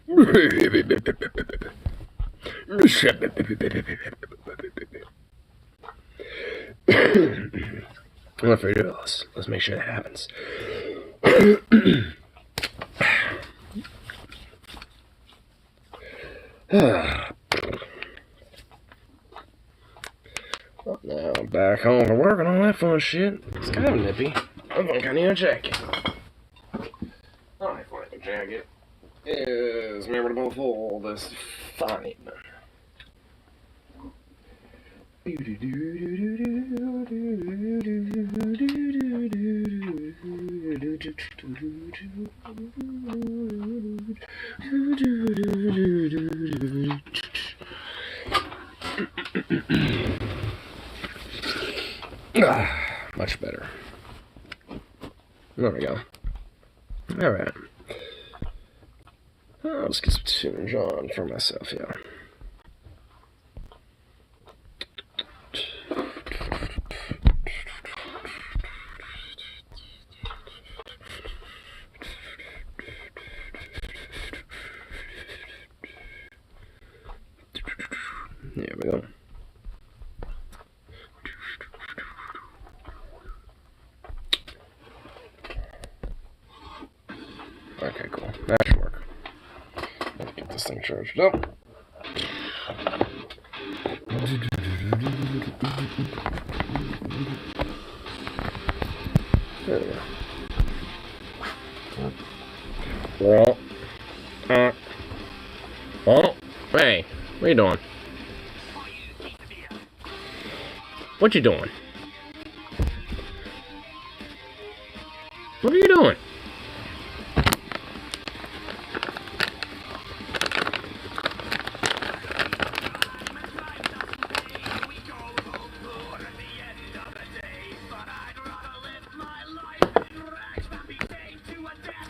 Well, for real, let's make sure that happens. Well, now I'm back home from work and all that fun shit. It's kind of nippy. I think I need a jacket. I find a jacket is memorable for this fine evening. Much better. There we go. Alright. Let's get some tunes on for myself, yeah. There we go. Okay, cool. That should work. Let's get this thing charged up. There we go. Oh, hey, what are you doing? What you doing? What are you doing?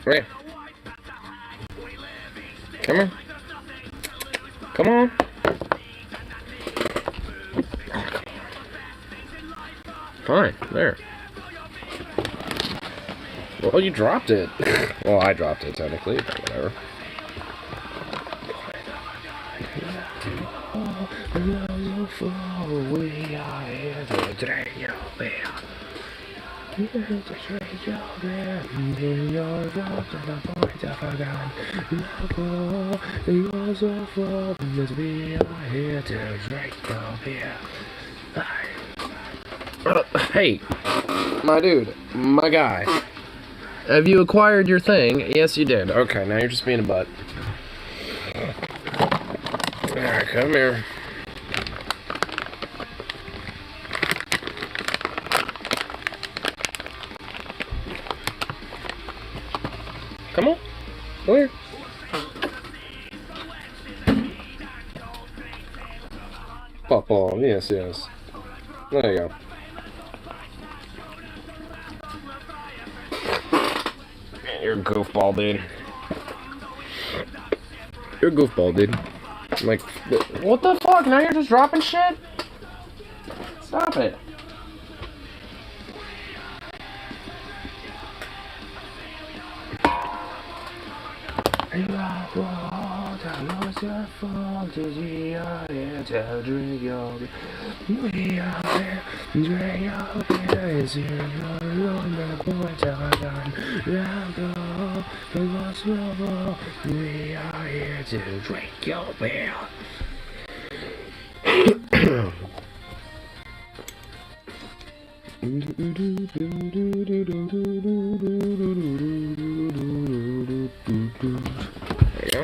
Right. Come on. Come on. Fine. There. Well, you dropped it. Well, I dropped it, technically, but whatever. We are here to drag your bell. Here to drag your bell. In your rock to the point of a gun. You're so full, because we are here to drag your bell. Hey, my dude, my guy. Have you acquired your thing? Yes, you did. Okay, now you're just being a butt. Alright, come here. Come on. Come here. Papa, yes, yes. There you go. You're a goofball, dude. You're a goofball, dude. I'm like, what the fuck? Now you're just dropping shit? Stop it. You are fault, I was your fault, we are here to drink your beer. We are here to drink your beer. Is here your room, the point of a gun. Round up, the lost rubble. We are here to drink your beer. There you go.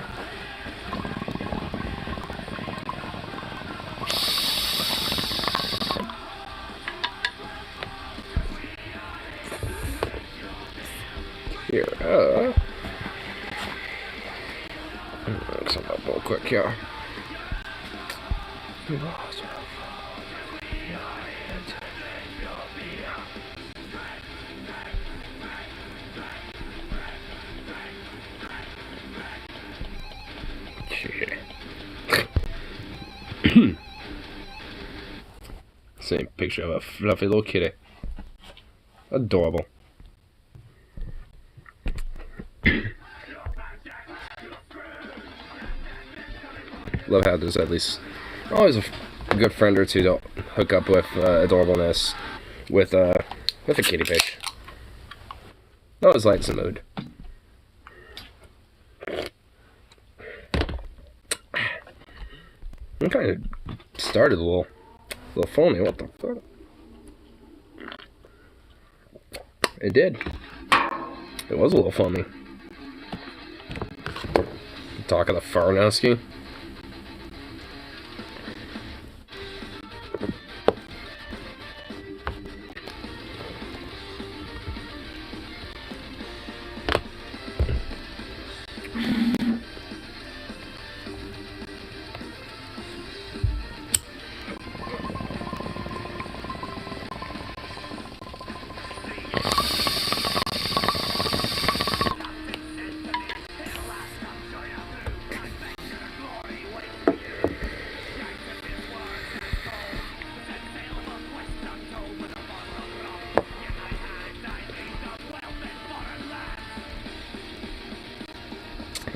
Here, mix them up real quick, yeah. Same picture of a fluffy little kitty. Adorable. Love how there's at least always a good friend or two to hook up with adorableness with a kitty pig. Always lightens the mood. I'm kind of started a little foamy. What the fuck? It did. It was a little foamy. Talk of the Husky.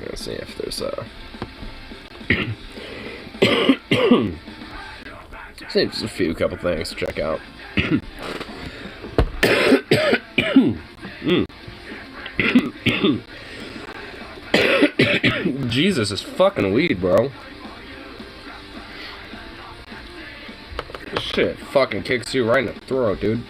Let's see if there's see just a couple things to check out. Jesus, is fucking weed, bro. This shit fucking kicks you right in the throat, dude.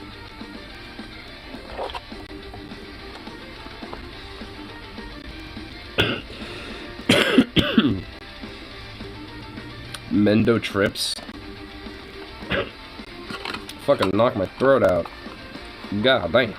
Mendo trips. Fucking knock my throat out. God dang.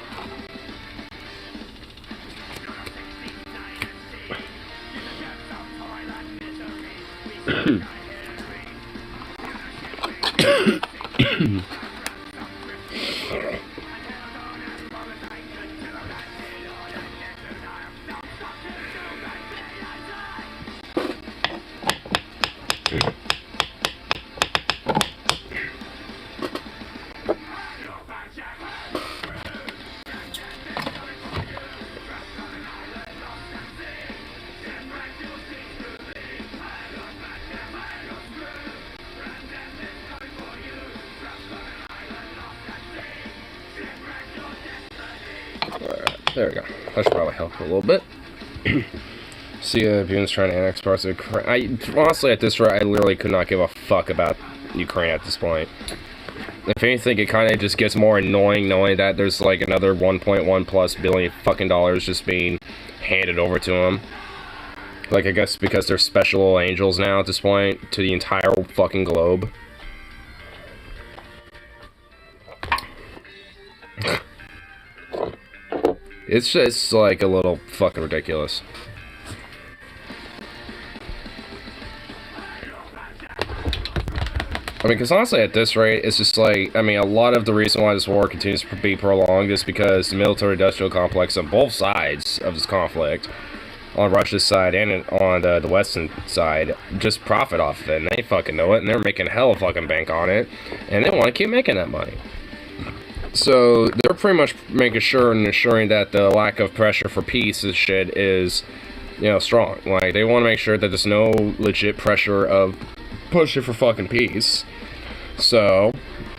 There we go. That should probably help a little bit. See, Putin's trying to annex parts of Ukraine. Honestly, at this rate, I literally could not give a fuck about Ukraine at this point. If anything, it kind of just gets more annoying knowing that there's like another 1.1 plus billion fucking dollars just being handed over to them. Like, I guess because they're special little angels now at this point to the entire fucking globe. It's just like a little fucking ridiculous. I mean, because honestly, at this rate, it's just like, I mean, a lot of the reason why this war continues to be prolonged is because the military-industrial complex on both sides of this conflict, on Russia's side and on the Western side, just profit off of it, and they fucking know it, and they're making hell of fucking bank on it, and they want to keep making that money. So they're pretty much making sure and ensuring that the lack of pressure for peace and shit is, you know, strong. Like, they want to make sure that there's no legit pressure of pushing for fucking peace. So,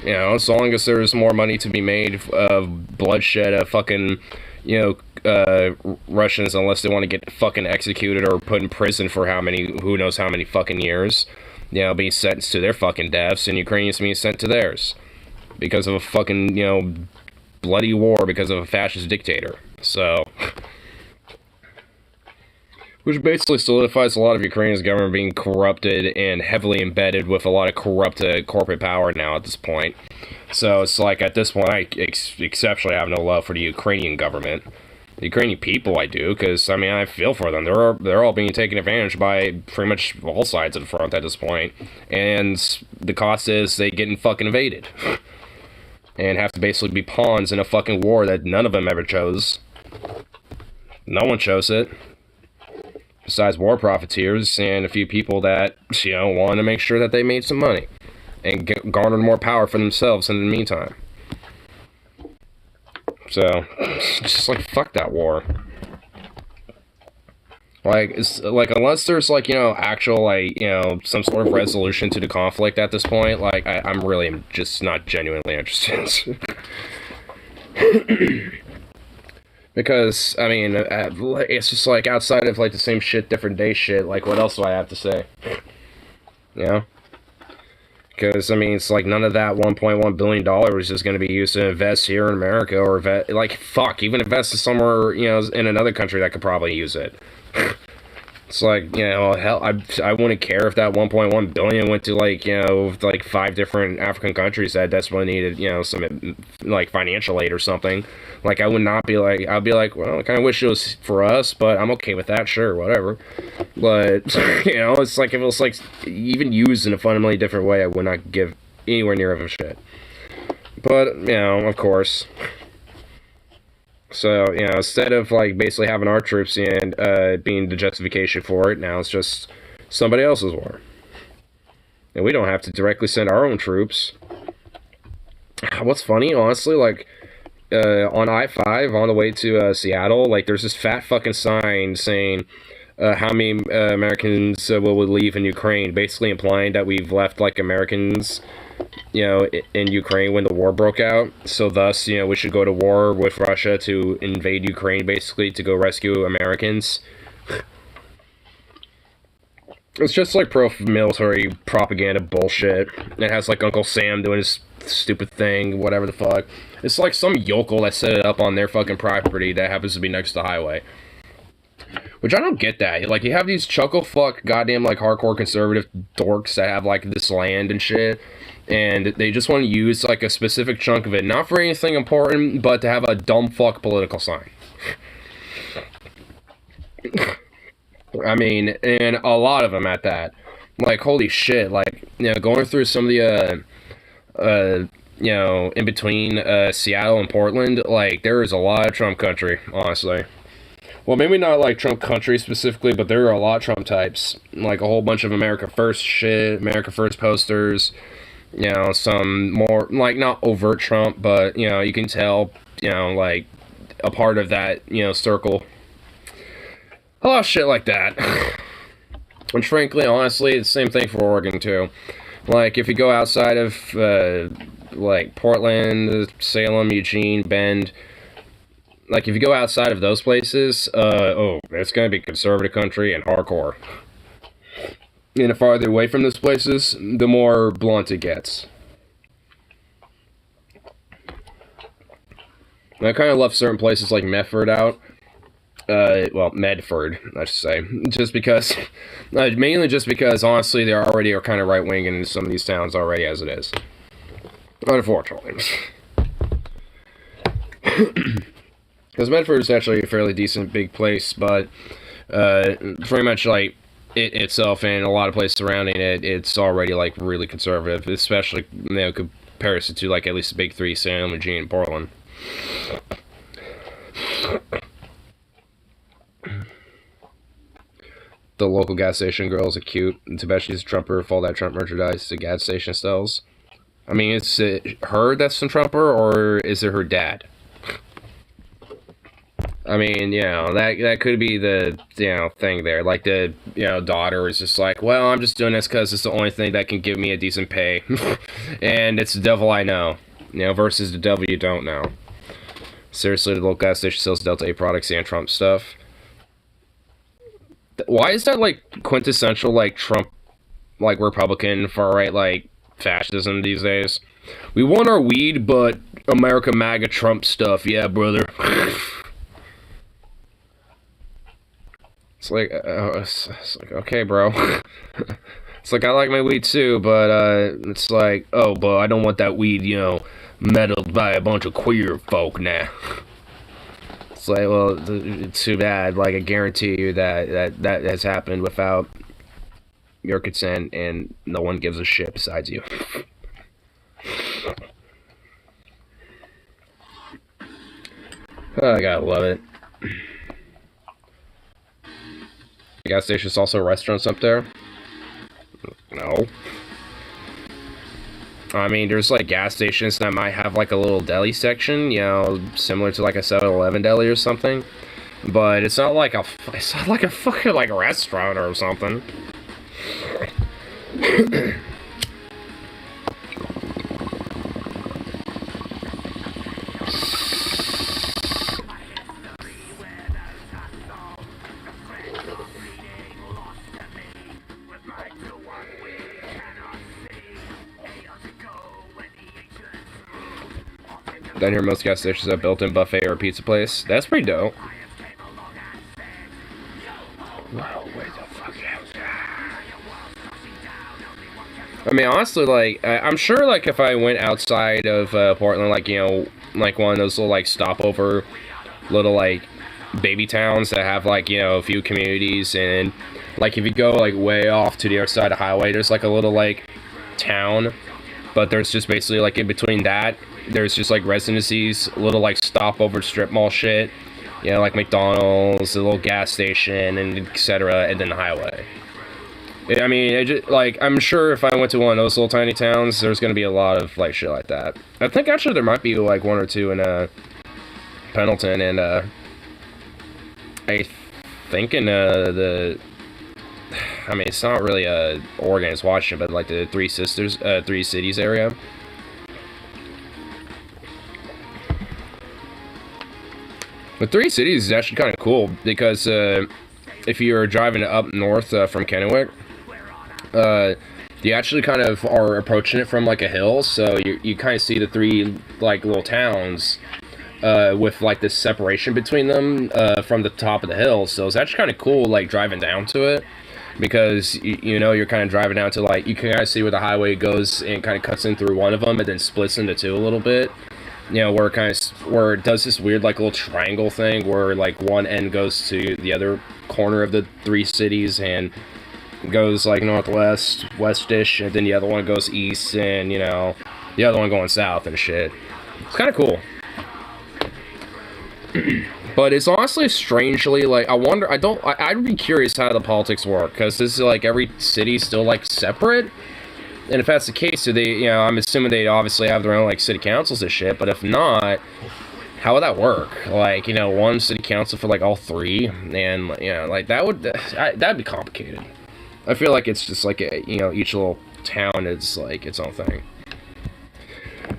you know, as long as there's more money to be made of bloodshed of fucking, you know, Russians, unless they want to get fucking executed or put in prison for who knows how many fucking years, you know, being sentenced to their fucking deaths, and Ukrainians being sent to theirs. Because of a fucking, you know, bloody war because of a fascist dictator. So, which basically solidifies a lot of Ukraine's government being corrupted and heavily embedded with a lot of corrupt corporate power now at this point. So it's like, at this point, I exceptionally have no love for the Ukrainian government. The Ukrainian people I do, because, I mean, I feel for them. They're all being taken advantage by pretty much all sides of the front at this point. And the cost is they getting fucking invaded. And have to basically be pawns in a fucking war that none of them ever chose. No one chose it. Besides war profiteers and a few people that, you know, wanted to make sure that they made some money. And garnered more power for themselves in the meantime. So, just like, fuck that war. Like, it's, like, unless there's, like, you know, actual, like, you know, some sort of resolution to the conflict at this point, like, I'm really just not genuinely interested. Because, I mean, it's just, like, outside of, like, the same shit, different day shit, like, what else do I have to say? You know? Because, I mean, it's like none of that $1.1 billion is going to be used to invest here in America, or like, fuck, even invest in somewhere, you know, in another country that could probably use it. It's like, you know, hell, I wouldn't care if that 1.1 billion went to, like, you know, like 5 different African countries that desperately needed, you know, some, like, financial aid or something. Like, I would not be like, I'd be like, well, I kind of wish it was for us, but I'm okay with that, sure, whatever. But, you know, it's like, if it was, like, even used in a fundamentally different way, I would not give anywhere near of a shit. But, you know, of course. So, you know, instead of, like, basically having our troops in, being the justification for it, now it's just somebody else's war. And we don't have to directly send our own troops. What's funny, honestly, like, on I-5, on the way to, Seattle, like, there's this fat fucking sign saying, how many, Americans will leave in Ukraine, basically implying that we've left, like, Americans, you know, in Ukraine when the war broke out. So thus, you know, we should go to war with Russia to invade Ukraine, basically, to go rescue Americans. It's just like pro-military propaganda bullshit. It has, like, Uncle Sam doing his stupid thing, whatever the fuck. It's like some yokel that set it up on their fucking property that happens to be next to the highway. Which I don't get that. Like, you have these chuckle fuck goddamn, like, hardcore conservative dorks that have, like, this land and shit, and they just want to use, like, a specific chunk of it, not for anything important, but to have a dumb fuck political sign. I mean, and a lot of them at that. Like, holy shit, like, you know, going through some of the, you know, in between, Seattle and Portland, like, there is a lot of Trump country, honestly. Well, maybe not, like, Trump country specifically, but there are a lot of Trump types. Like, a whole bunch of America First shit, America First posters, you know, some more, like, not overt Trump, but, you know, you can tell, you know, like, a part of that, you know, circle. A lot of shit like that. Which, frankly, honestly, it's the same thing for Oregon, too. Like, if you go outside of, like, Portland, Salem, Eugene, Bend, like, if you go outside of those places, oh, it's gonna be conservative country and hardcore. And the farther away from those places, the more blunt it gets. And I kind of left certain places like Medford out. Well, Medford, I should say. Just because, mainly just because, honestly, they already are kind of right-wing in some of these towns already as it is. Unfortunately. Because Medford is actually a fairly decent big place, but pretty much like it itself and a lot of places surrounding it, it's already like really conservative, especially, you know, comparison to like at least the big three, Salem, Eugene, and Portland. The local gas station girls are cute. Tibet's a Trumper with all that Trump merchandise the gas station sells. I mean, is it her that's a Trumper, or is it her dad? I mean, you know, that could be the, you know, thing there. Like, the, you know, daughter is just like, well, I'm just doing this because it's the only thing that can give me a decent pay. And it's the devil I know, you know, versus the devil you don't know. Seriously, the local gas station sells Delta 8 products and Trump stuff. Why is that, like, quintessential, like, Trump, like, Republican, far-right, like, fascism these days? We want our weed, but America MAGA Trump stuff, yeah, brother. It's like, okay, bro. It's like, I like my weed too, but, it's like, oh, but I don't want that weed, you know, meddled by a bunch of queer folk now. It's like, well, it's too bad. Like, I guarantee you that has happened without your consent, and no one gives a shit besides you. Oh, I gotta love it. Gas station's also restaurants up there? No. I mean, there's like gas stations that might have like a little deli section, you know, similar to like a 7-Eleven deli or something. but it's not like a fucking like restaurant or something. Down here, most gas stations have built-in buffet or pizza place. That's pretty dope. I mean, honestly, like, I'm sure, like, if I went outside of Portland, like, you know, like one of those little, like, stopover little, like, baby towns that have, like, you know, a few communities, and, like, if you go, like, way off to the other side of the highway, there's, like, a little, like, town, but there's just basically, like, in between that, there's just, like, residencies, little, like, stopover strip mall shit, you know, like McDonald's, a little gas station, and etc., and then the highway. I mean, it just, like, I'm sure if I went to one of those little tiny towns, there's gonna be a lot of, like, shit like that. I think, actually, there might be, like, one or two in, Pendleton, and, I think in, I mean, it's not really, Oregon, it's Washington, but, like, the Three Cities area. The Three Cities is actually kind of cool, because, if you're driving up north, from Kennewick, you actually kind of are approaching it from, like, a hill, so you kind of see the three, like, little towns, with, like, this separation between them, from the top of the hill, so it's actually kind of cool, like, driving down to it, because, you know, you're kind of driving down to, like, you can kind of see where the highway goes and kind of cuts in through one of them, and then splits into two a little bit, you know, where it does this weird, like, little triangle thing, where, like, one end goes to the other corner of the three cities, and goes, like, northwest, westish, and then the other one goes east, and, you know, the other one going south and shit. It's kind of cool. But it's honestly strangely, like, I'd be curious how the politics work, because this is, like, every city's still, like, separate, and if that's the case, do they, you know, I'm assuming they obviously have their own, like, city councils and shit, but if not, how would that work? Like, you know, one city council for, like, all three, and, you know, like, that'd be complicated. I feel like it's just, like, you know, each little town is, like, its own thing.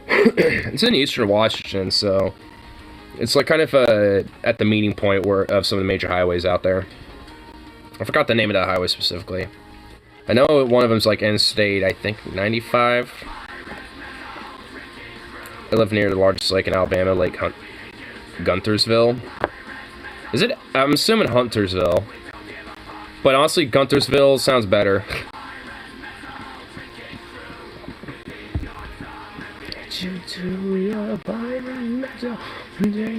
It's in eastern Washington, so it's, like, kind of at the meeting point of some of the major highways out there. I forgot the name of that highway specifically. I know one of them's, like, Interstate, I think, 95. I live near the largest lake in Alabama, Lake Guntersville. Is it? I'm assuming Huntersville. But honestly, Guntersville sounds better. You to your environmental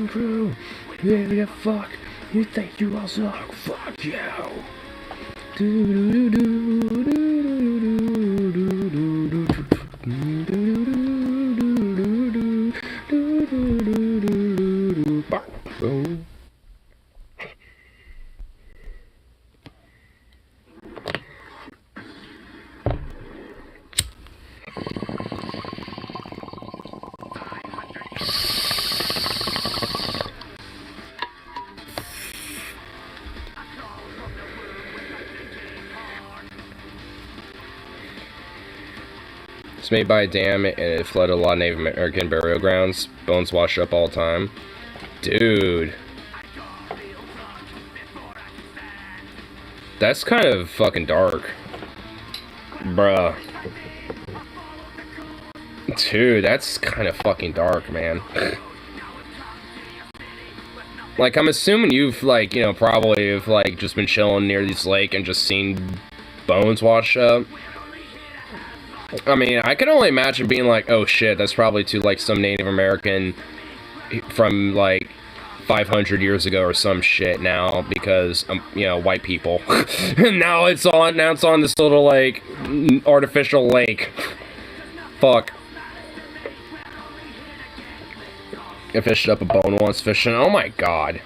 crew. Give you a fuck. You think you all suck? Fuck you. It's made by a dam and it flooded a lot of Native American burial grounds. Bones wash up all the time. Dude. That's kind of fucking dark. Bruh. Dude, that's kind of fucking dark, man. Like, I'm assuming you've, like, you know, probably have, like, just been chilling near this lake and just seen bones wash up. I mean, I can only imagine being like, oh shit, that's probably to, like, some Native American from, like, 500 years ago or some shit now, because, you know, white people. now it's on this little, like, artificial lake. Fuck. I fished up a bone once fishing. Oh my god.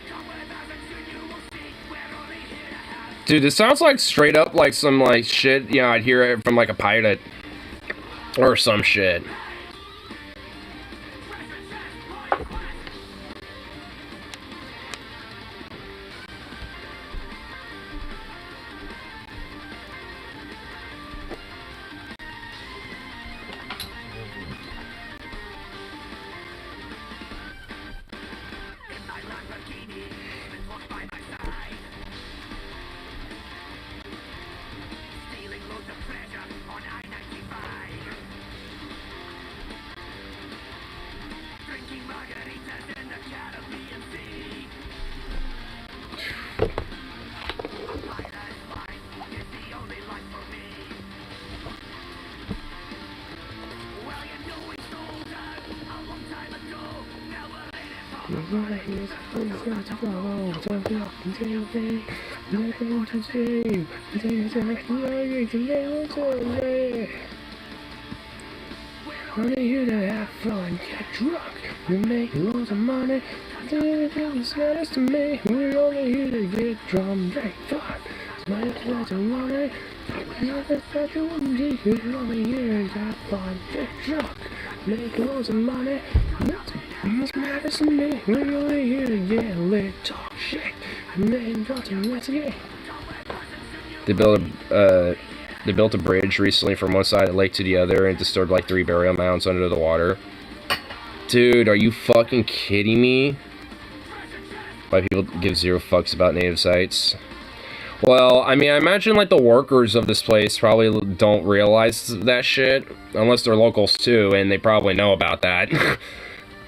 Dude, this sounds like straight up, like, some, like, shit, you know, I'd hear it from, like, a pirate. Or some shit. Only here to have fun, get drunk, we make loads of money. It's matters to me. We're only here to get drunk, drink fun. It's my place to want it. We're only here to have fun, get drunk, make loads of money. It's matters to me. We're only here to get lit, talk shit, and make lots of let's get. They built a bridge recently from one side of the lake to the other and disturbed like 3 burial mounds under the water. Dude, are you fucking kidding me? Why people give 0 fucks about native sites? Well, I mean, I imagine like the workers of this place probably don't realize that shit, unless they're locals too, and they probably know about that.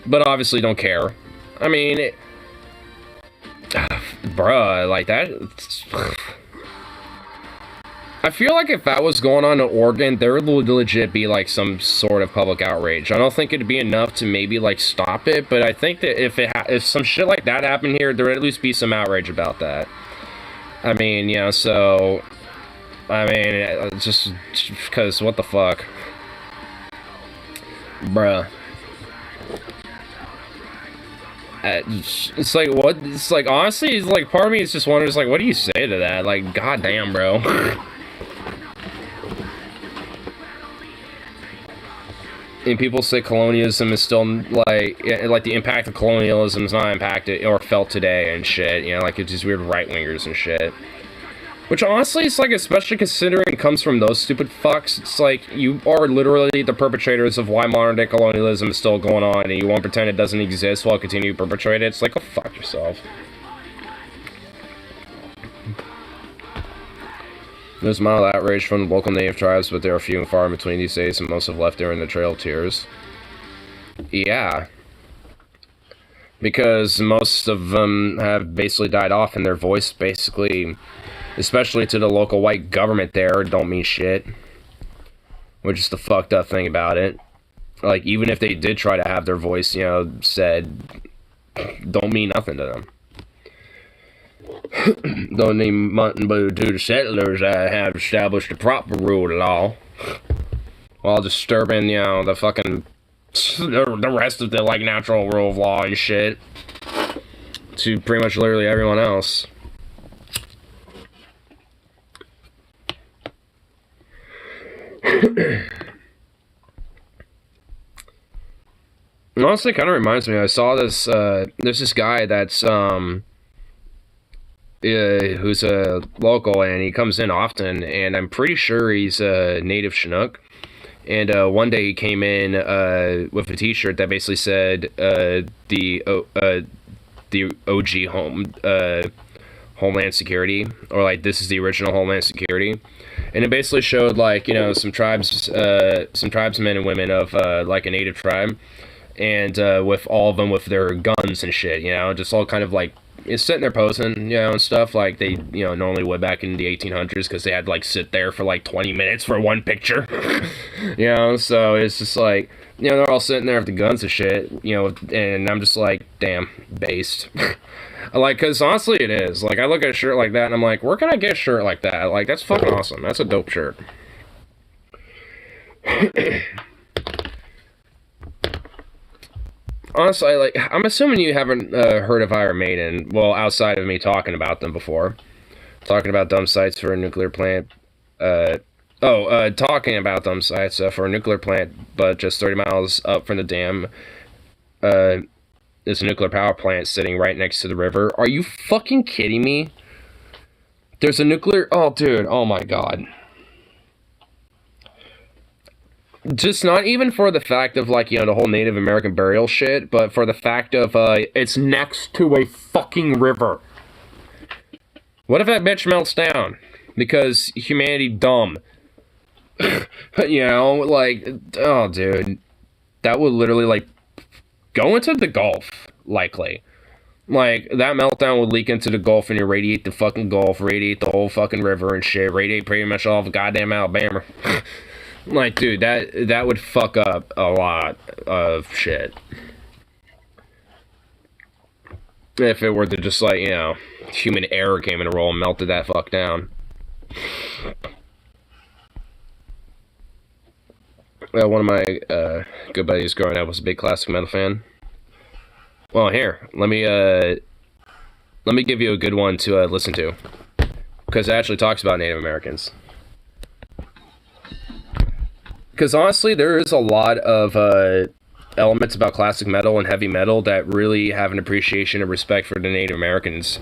But obviously don't care. I mean, bruh, like that... I feel like if that was going on in Oregon, there would legit be like some sort of public outrage. I don't think it'd be enough to maybe like stop it, but I think that if some shit like that happened here, there would at least be some outrage about that. I mean, you know, so I mean, just because what the fuck, bruh. It's like what? It's like honestly, it's like part of me is just wondering, like, what do you say to that? Like, goddamn, bro. And people say colonialism is still, like the impact of colonialism is not impacted or felt today and shit, you know, like it's just weird right-wingers and shit. Which honestly, it's like, especially considering it comes from those stupid fucks, it's like, you are literally the perpetrators of why modern-day colonialism is still going on, and you want to pretend it doesn't exist while continue to perpetrate it. It's like, go fuck yourself. There's mild outrage from the local native tribes, but there are few and far in between these days, and most have left during the Trail of Tears. Yeah. Because most of them have basically died off, and their voice basically, especially to the local white government there, don't mean shit. Which is the fucked up thing about it. Like, even if they did try to have their voice, you know, said, don't mean nothing to them. Don't mean nothing but to the settlers that have established a proper rule of law, while disturbing, you know, the fucking, the rest of the, like, natural rule of law and shit, to pretty much literally everyone else. Honestly, kind of reminds me, I saw this, there's this guy that's, who's a local, and he comes in often, and I'm pretty sure he's a native Chinook. And one day he came in with a T-shirt that basically said the OG Homeland Security, or like, this is the original Homeland Security, and it basically showed, like, you know, some tribesmen and women of like a native tribe, and with all of them with their guns and shit, you know, just all kind of like, it's sitting there posing, you know, and stuff like they, you know, normally would back in the 1800s, because they had to, like, sit there for, like, 20 minutes for one picture, you know, so it's just, like, you know, they're all sitting there with the guns and shit, you know, and I'm just, like, damn, based. Like, because honestly it is, like, I look at a shirt like that, and I'm like, where can I get a shirt like that? Like, that's fucking awesome, that's a dope shirt. Honestly, like, I'm assuming you haven't heard of Iron Maiden, well, outside of me talking about them before. Talking about dump sites for a nuclear plant. Talking about dump sites for a nuclear plant, but just 30 miles up from the dam. There's a nuclear power plant sitting right next to the river. Are you fucking kidding me? There's a nuclear... Oh, dude, oh my god. Just not even for the fact of, like, you know, the whole Native American burial shit, but for the fact of, it's next to a fucking river. What if that bitch melts down? Because humanity dumb. You know, like, oh, dude. That would literally, like, go into the Gulf, likely. Like, that meltdown would leak into the Gulf and irradiate the fucking Gulf, radiate the whole fucking river and shit, radiate pretty much all of goddamn Alabama. Like, dude, that would fuck up a lot of shit. If it were to just like, you know, human error came in a role and melted that fuck down. One of my good buddies growing up was a big classic metal fan. Well, here, let me give you a good one to listen to, because it actually talks about Native Americans. Because honestly, there is a lot of elements about classic metal and heavy metal that really have an appreciation and respect for the Native Americans.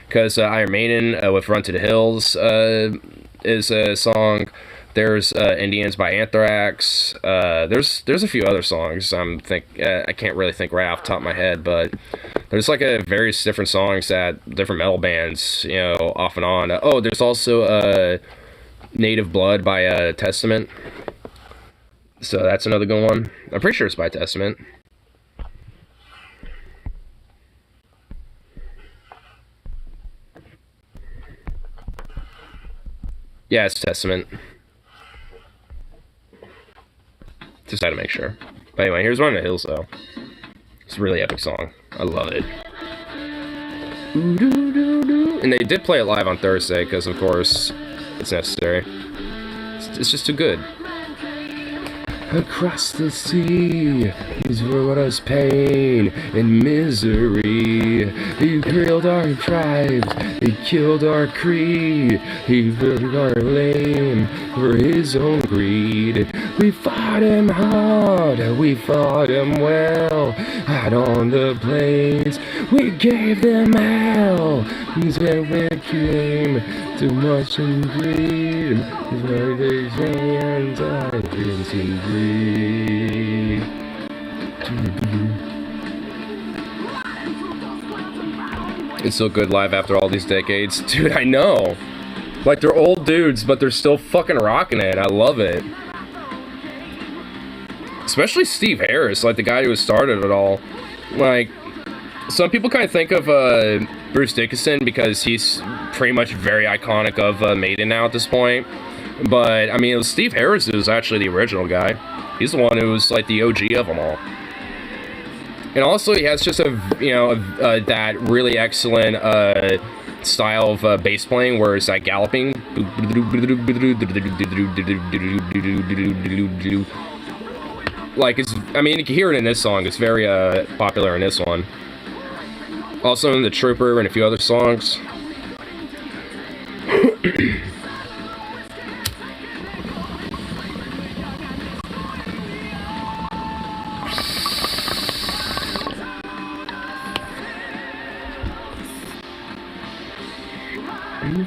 Because Iron Maiden with Run to the Hills is a song. There's Indians by Anthrax. There's a few other songs. I can't really think right off the top of my head, but there's like a various different songs that different metal bands, you know, off and on. There's also Native Blood by Testament. So that's another good one. I'm pretty sure it's by Testament. Yeah, it's Testament. Just had to make sure. But anyway, here's Run to the Hills, though. It's a really epic song. I love it. And they did play it live on Thursday, because, of course, it's necessary. It's just too good. Across the sea, he's brought us pain and misery. He killed our tribes, he killed our creed. He built our land for his own greed. We fought him hard, we fought him well. Out on the plains, we gave them hell. Then we came to much and greed. His murder's hands, I didn't see bleed. It's so good live after all these decades. Dude, I know. Like, they're old dudes, but they're still fucking rocking it. I love it. Especially Steve Harris, like the guy who started it all. Like, some people kind of think of Bruce Dickinson because he's pretty much very iconic of Maiden now at this point. But, I mean, it was Steve Harris who was actually the original guy. He's the one who was, like, the OG of them all. And also, he has just that really excellent style of bass playing where it's like galloping. Like, you can hear it in this song. It's very popular in this one. Also in The Trooper and a few other songs.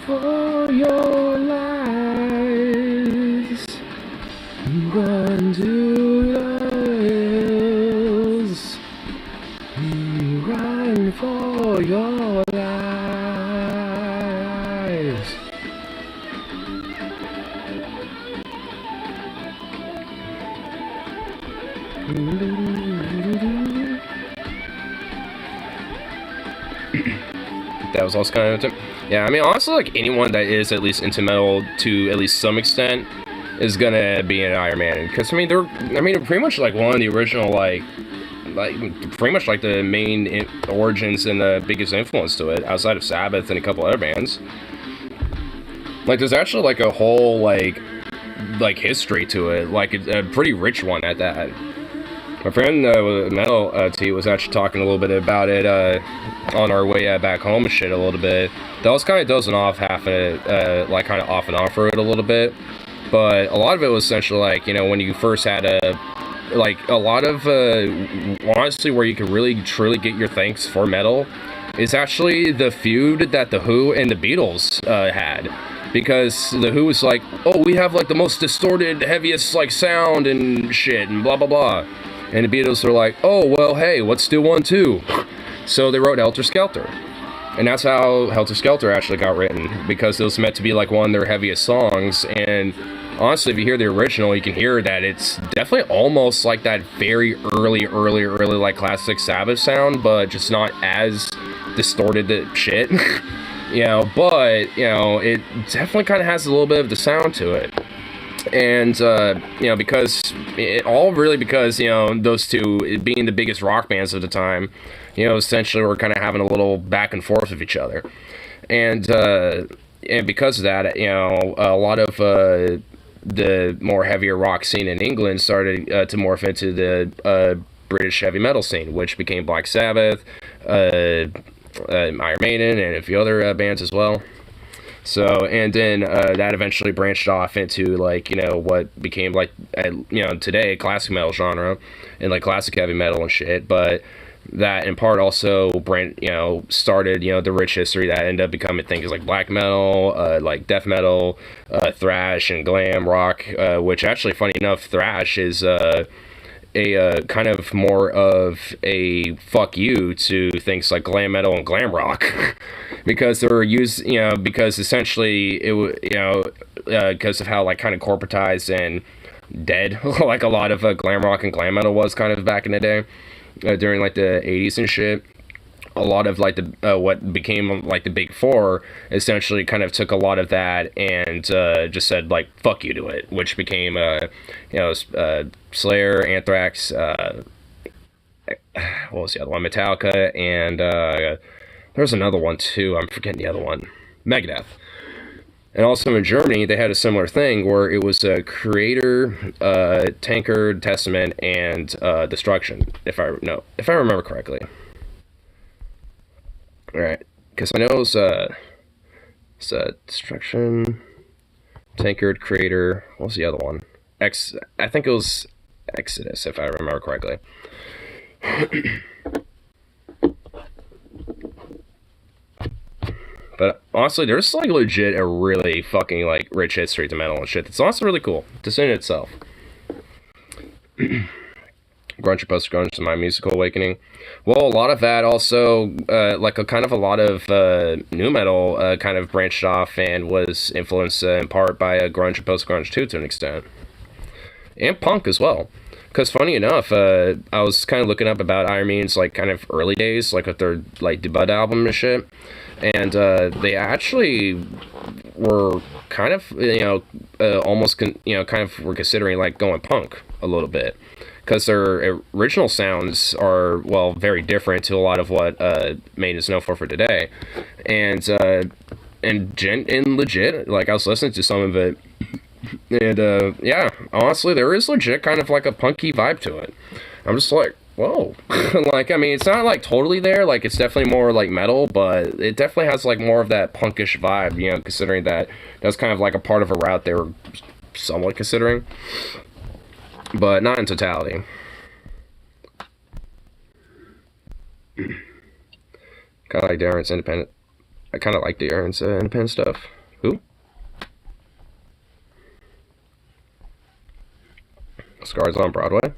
For your lives, run to the hills, run for your lives. That was also kind of yeah, I mean, honestly, like, anyone that is at least into metal to at least some extent is gonna be an Iron Man. Because, I mean, they're pretty much, like, one of the original, like, pretty much, like, the main origins and the biggest influence to it, outside of Sabbath and a couple other bands. Like, there's actually, like, a whole, like history to it, like, a pretty rich one at that. My friend with Metal T was actually talking a little bit about it on our way back home and shit a little bit. That was kind of dozing off half of it, like kind of off and on for it a little bit. But a lot of it was essentially like, you know, when you first had a lot of, honestly, where you could really truly get your thanks for metal is actually the feud that The Who and the Beatles had. Because The Who was like, oh, we have like the most distorted, heaviest like sound and shit and blah blah blah. And the Beatles were like, oh, well, hey, let's do one too. So they wrote Helter Skelter. And that's how Helter Skelter actually got written, because it was meant to be like one of their heaviest songs. And honestly, if you hear the original, you can hear that it's definitely almost like that very early like classic Sabbath sound, but just not as distorted shit. You know, but, you know, it definitely kind of has a little bit of the sound to it. And because those two being the biggest rock bands of the time, essentially were kind of having a little back and forth with each other, and because of that, a lot of the more heavier rock scene in England started to morph into the British heavy metal scene, which became Black Sabbath, Iron Maiden, and a few other bands as well. So, and then that eventually branched off into what became today classic metal genre and classic heavy metal and shit. But that in part also started the rich history that ended up becoming things like black metal, like death metal, thrash, and glam rock. Which actually, funny enough, thrash is a kind of more of a fuck you to things like glam metal and glam rock. Because they were used, because essentially because of how kind of corporatized and dead like a lot of glam rock and glam metal was kind of back in the day, during the 80s and shit. A lot of what became the big four essentially kind of took a lot of that and just said fuck you to it, which became Slayer, Anthrax, what was the other one, Metallica, and there's another one too, I'm forgetting the other one, Megadeth. And also in Germany, they had a similar thing where it was Creator, Tankard, Testament, and Destruction, if I remember correctly. All right, because I know it was Destruction, Tankard, Creator. What was the other one? I think it was Exodus, if I remember correctly. But honestly, there's legit a really fucking rich history to metal and shit. It's also really cool, just in itself. Grunge and post-grunge to my musical awakening. Well, a lot of that also, a lot of new metal kind of branched off and was influenced in part by grunge and post-grunge too, to an extent. And punk as well. Because funny enough, I was kind of looking up about Iron Maiden's kind of early days, with their debut album and shit. And they actually were kind of, almost, kind of were considering going punk a little bit. Because their original sounds are, very different to a lot of what Maiden is known for today. And legit, I was listening to some of it, and yeah, honestly, there is legit kind of a punky vibe to it. I'm just whoa. I mean, it's not totally there, it's definitely more metal, but it definitely has more of that punkish vibe, considering that that's kind of a part of a route they were somewhat considering. But not in totality. Kind of like Darren's independent. I kind of like Darren's independent stuff. Who? Scars on Broadway.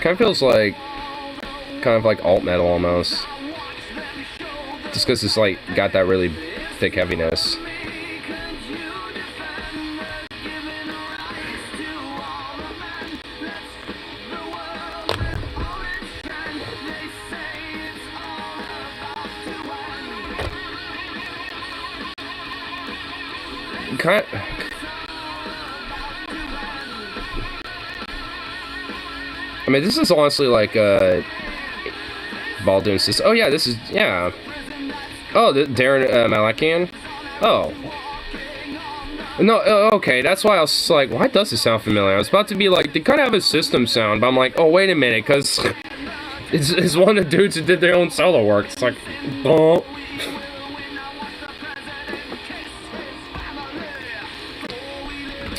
Kind of feels kind of alt metal almost. Just because it's got that really thick heaviness. I mean, this is honestly Baldoon's sister. Oh yeah, this is, yeah. Oh, Darren Malakian? Oh. No, okay, that's why I was why does this sound familiar? I was about to be they kind of have a system sound, but I'm oh, wait a minute, because it's one of the dudes who did their own solo work. It's oh.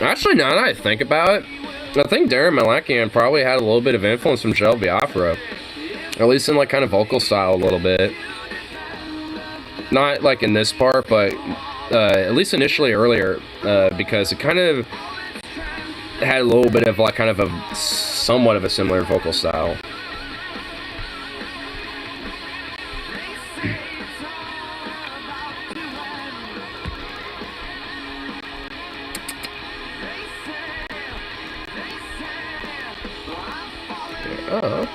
Actually, now that I think about it, I think Darren Malakian probably had a little bit of influence from Joe Biafra. At least in kind of vocal style a little bit. Not like in this part, but at least initially earlier, because it kind of had a little bit of like kind of a somewhat of a similar vocal style. Oh.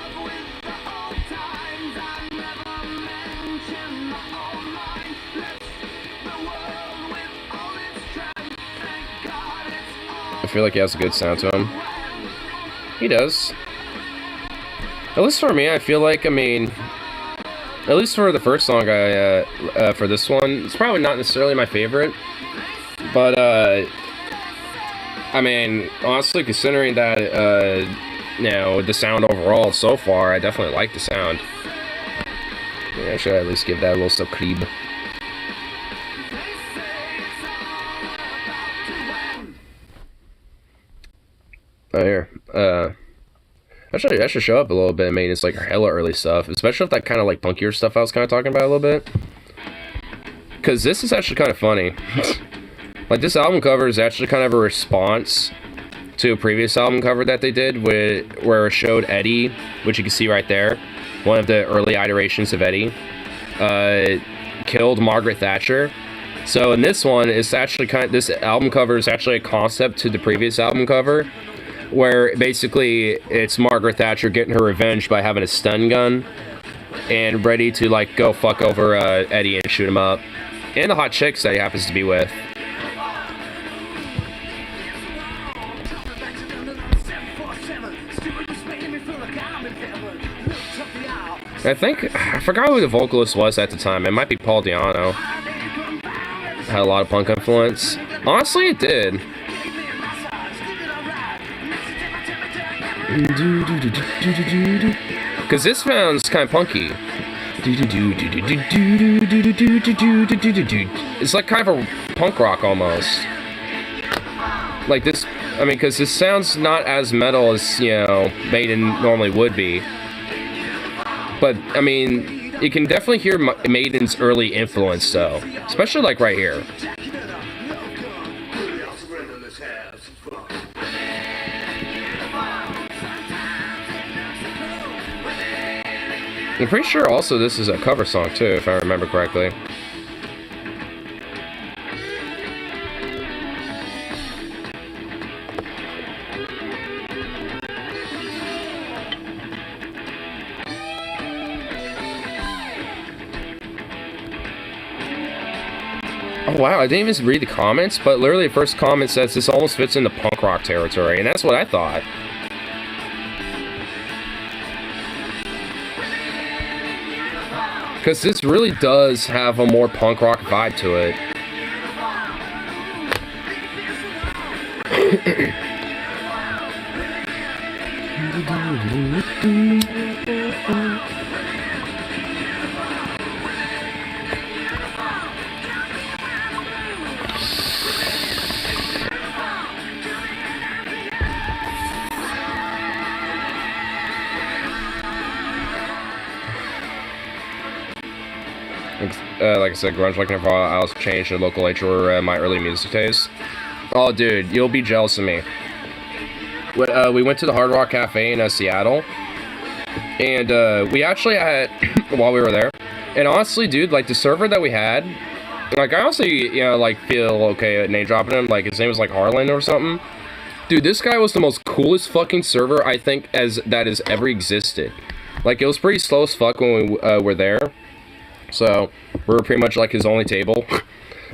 I feel like he has a good sound to him. He does. At least for me, I feel like, I mean, at least for the first song for this one, it's probably not necessarily my favorite. But, I mean, honestly, considering that, you know, the sound overall so far, I definitely like the sound. Yeah, I should at least give that a little subscribe. Oh, here. I should show up a little bit. I mean, it's like hella early stuff, especially with that kind of like punkier stuff I was kind of talking about a little bit. Because this is actually kind of funny. Like, this album cover is actually kind of a response to a previous album cover that they did where it showed Eddie, which you can see right there, one of the early iterations of Eddie, killed Margaret Thatcher. So in this one, it's actually this album cover is actually a concept to the previous album cover, where basically it's Margaret Thatcher getting her revenge by having a stun gun and ready to like go fuck over Eddie and shoot him up, and the hot chicks that he happens to be with. I forgot who the vocalist was at the time. It might be Paul Di'Anno. Had a lot of punk influence. Honestly, it did. Because this sounds kind of punky. It's like kind of a punk rock almost. Like this, I mean, because this sounds not as metal as, you know, Maiden normally would be. But, I mean, you can definitely hear Maiden's early influence, though. Especially, like, right here. I'm pretty sure also this is a cover song, too, if I remember correctly. Oh wow, I didn't even read the comments, but literally the first comment says this almost fits into punk rock territory, and that's what I thought. Because this really does have a more punk rock vibe to it. Like I said, grunge like Nirvana, I was changed to local nature were my early music taste. Oh, dude, you'll be jealous of me. We went to the Hard Rock Cafe in Seattle, and we actually had, while we were there, and honestly, dude, like, the server that we had, like, I honestly, you know, like, feel okay at name dropping him, like, his name was, like, Harlan or something. Dude, this guy was the most coolest fucking server, I think, that has ever existed. Like, it was pretty slow as fuck when we were there. So, we were pretty much, like, his only table.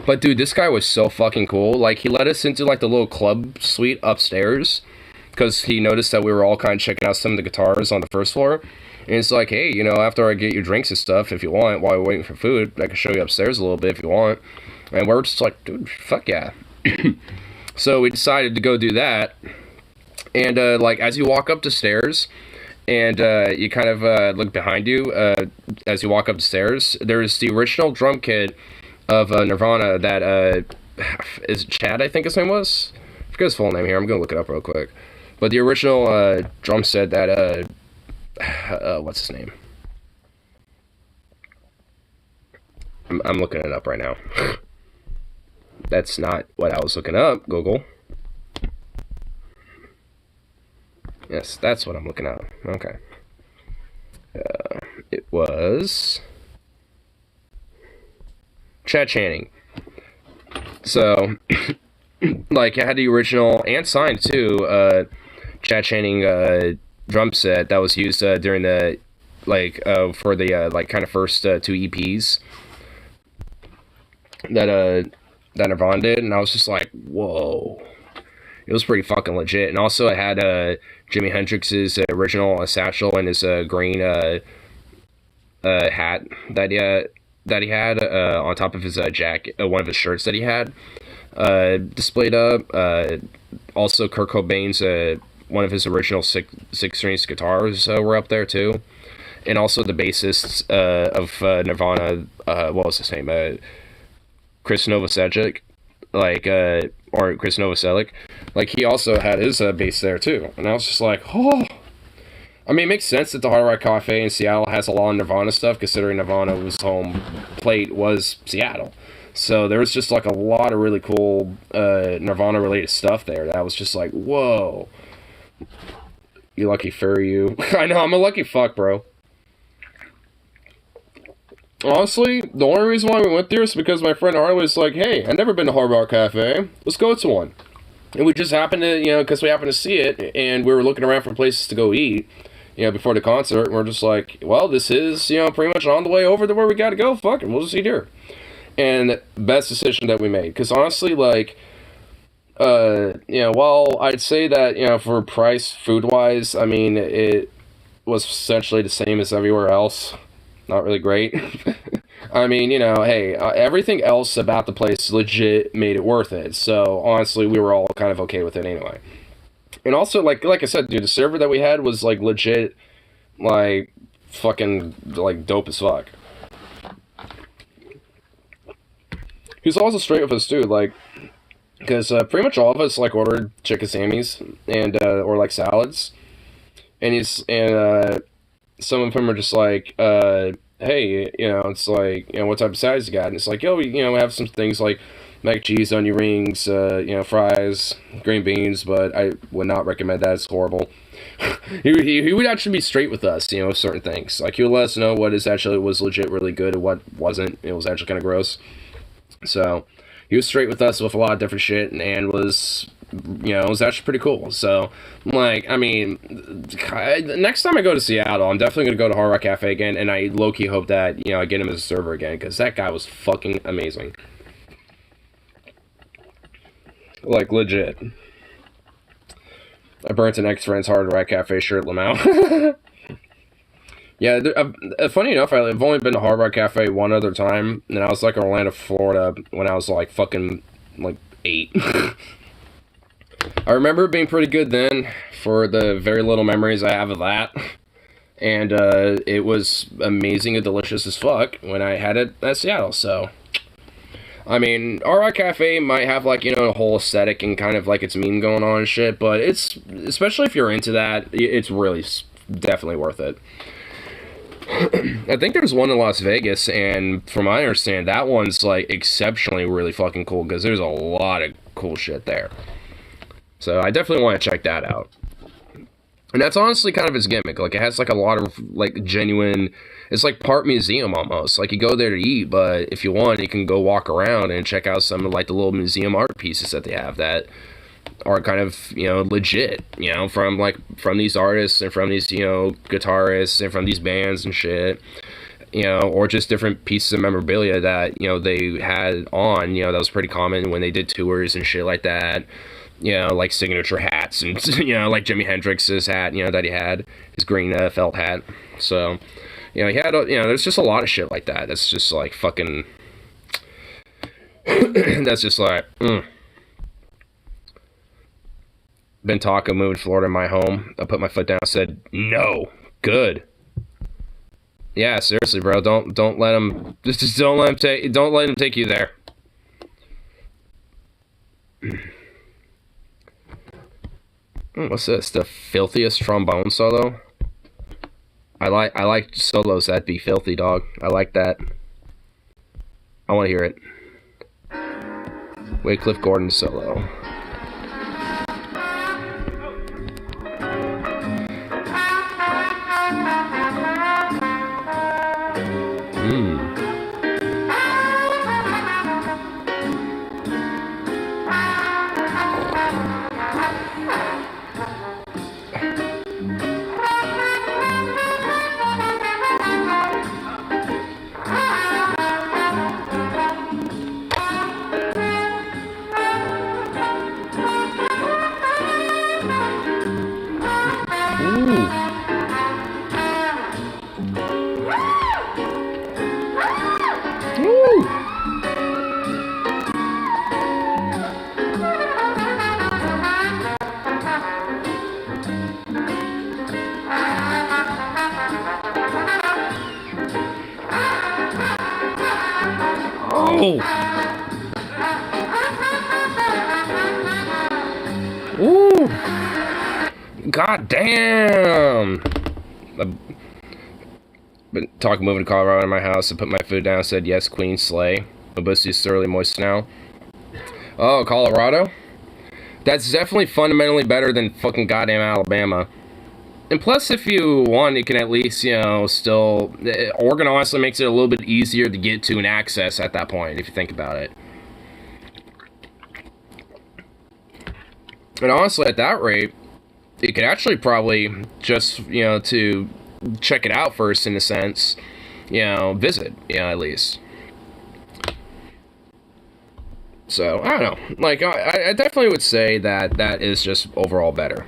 But, dude, this guy was so fucking cool. Like, he let us into, like, the little club suite upstairs. Because he noticed that we were all kind of checking out some of the guitars on the first floor. And it's like, hey, you know, after I get your drinks and stuff, if you want, while we're waiting for food, I can show you upstairs a little bit if you want. And we're just like, dude, fuck yeah. So, we decided to go do that. And, like, as you walk up the stairs... And you kind of look behind you as you walk up the stairs. There's the original drum kit of Nirvana that is Chad, I think his name was. I forget his full name here. I'm going to look it up real quick. But the original drum set that, what's his name? I'm looking it up right now. That's not what I was looking up, Google. Yes, that's what I'm looking up. Okay. It was Chad Channing. So, like, I had the original and signed too. Chad Channing drum set that was used during the for the like kind of first two EPs that Nirvana did, and I was just like, whoa, it was pretty fucking legit. And also, it had Jimi Hendrix's original satchel and his green hat that he had on top of his jacket, one of his shirts that he had displayed up. Also, Kurt Cobain's one of his original six-string guitars were up there too, and also the bassist of Nirvana, what was his name? Chris Novoselic, or Chris Novoselic, like he also had his bass there too, and I was just like, oh. I mean, it makes sense that the Hard Rock Cafe in Seattle has a lot of Nirvana stuff, considering Nirvana's home plate was Seattle. So there was just like a lot of really cool Nirvana related stuff there that was just like, whoa. You lucky furry, you. I know, I'm a lucky fuck, bro. Honestly, the only reason why we went there is because my friend Harley was like, hey, I've never been to Hard Rock Cafe. Let's go to one. And we just happened to, because we happened to see it, and we were looking around for places to go eat, before the concert. And we're just like, well, this is, pretty much on the way over to where we gotta go. Fuck it, we'll just eat here. And best decision that we made. Because honestly, like, while I'd say that, for price, food-wise, I mean, it was essentially the same as everywhere else. Not really great. I mean, hey, everything else about the place legit made it worth it. So, honestly, we were all kind of okay with it anyway. And also, like I said, dude, the server that we had was, like, legit, like, fucking, like, dope as fuck. He was also straight with us, too, like, because pretty much all of us, like, ordered chicken sammies and, or, like, salads. And some of them are just like, hey, it's like, what type of sides you got? And it's like, yo, we have some things like mac and cheese, onion rings, fries, green beans, but I would not recommend that. It's horrible. he would actually be straight with us, with certain things. Like, he would let us know what was legit really good and what wasn't. It was actually kind of gross. So, he was straight with us with a lot of different shit and was... it was actually pretty cool. So, like, I mean, next time I go to Seattle, I'm definitely going to go to Hard Rock Cafe again, and I low-key hope that, I get him as a server again, because that guy was fucking amazing. Like, legit. I burnt an ex-friend's Hard Rock Cafe shirt, Lamau. Yeah, funny enough, I've only been to Hard Rock Cafe one other time, and I was, like, in Orlando, Florida, when I was, like, fucking, like, 8. I remember it being pretty good then, for the very little memories I have of that. And it was amazing and delicious as fuck when I had it at Seattle, so... I mean, RI Cafe might have, like, a whole aesthetic and kind of, like, its meme going on and shit, but it's... Especially if you're into that, it's really definitely worth it. I think there's one in Las Vegas, and from what I understand, that one's, like, exceptionally really fucking cool, because there's a lot of cool shit there. So I definitely want to check that out. And that's honestly kind of its gimmick. Like, it has, like, a lot of, like, genuine... It's like part museum almost. Like, you go there to eat, but if you want, you can go walk around and check out some of, like, the little museum art pieces that they have that are kind of, legit, from these artists and from these, guitarists and from these bands and shit. Or just different pieces of memorabilia that, they had on, that was pretty common when they did tours and shit like that. Like signature hats and, like Jimi Hendrix's hat, that he had, his green felt hat. So, he had, there's just a lot of shit like that. That's just like fucking, that's just like, Been talking, moving to Florida, my home. I put my foot down, said, no, good. Yeah, seriously, bro, don't let him, just don't let him take you there. What's this? The filthiest trombone solo? I like solos that be filthy, dog. I like that. I want to hear it. Wycliffe Gordon solo. Oh! Ooh! God damn! I've been talking moving to Colorado in my house. I put my food down, said yes, Queen Slay. My pussy's thoroughly moist now. Oh, Colorado? That's definitely fundamentally better than fucking goddamn Alabama. And plus, if you want, it can at least, you know, still... Oregon honestly makes it a little bit easier to get to and access at that point, if you think about it. And honestly, at that rate, you could actually probably just, you know, to check it out first, in a sense, you know, visit, you know, at least. So, I don't know. Like, I definitely would say that that is just overall better.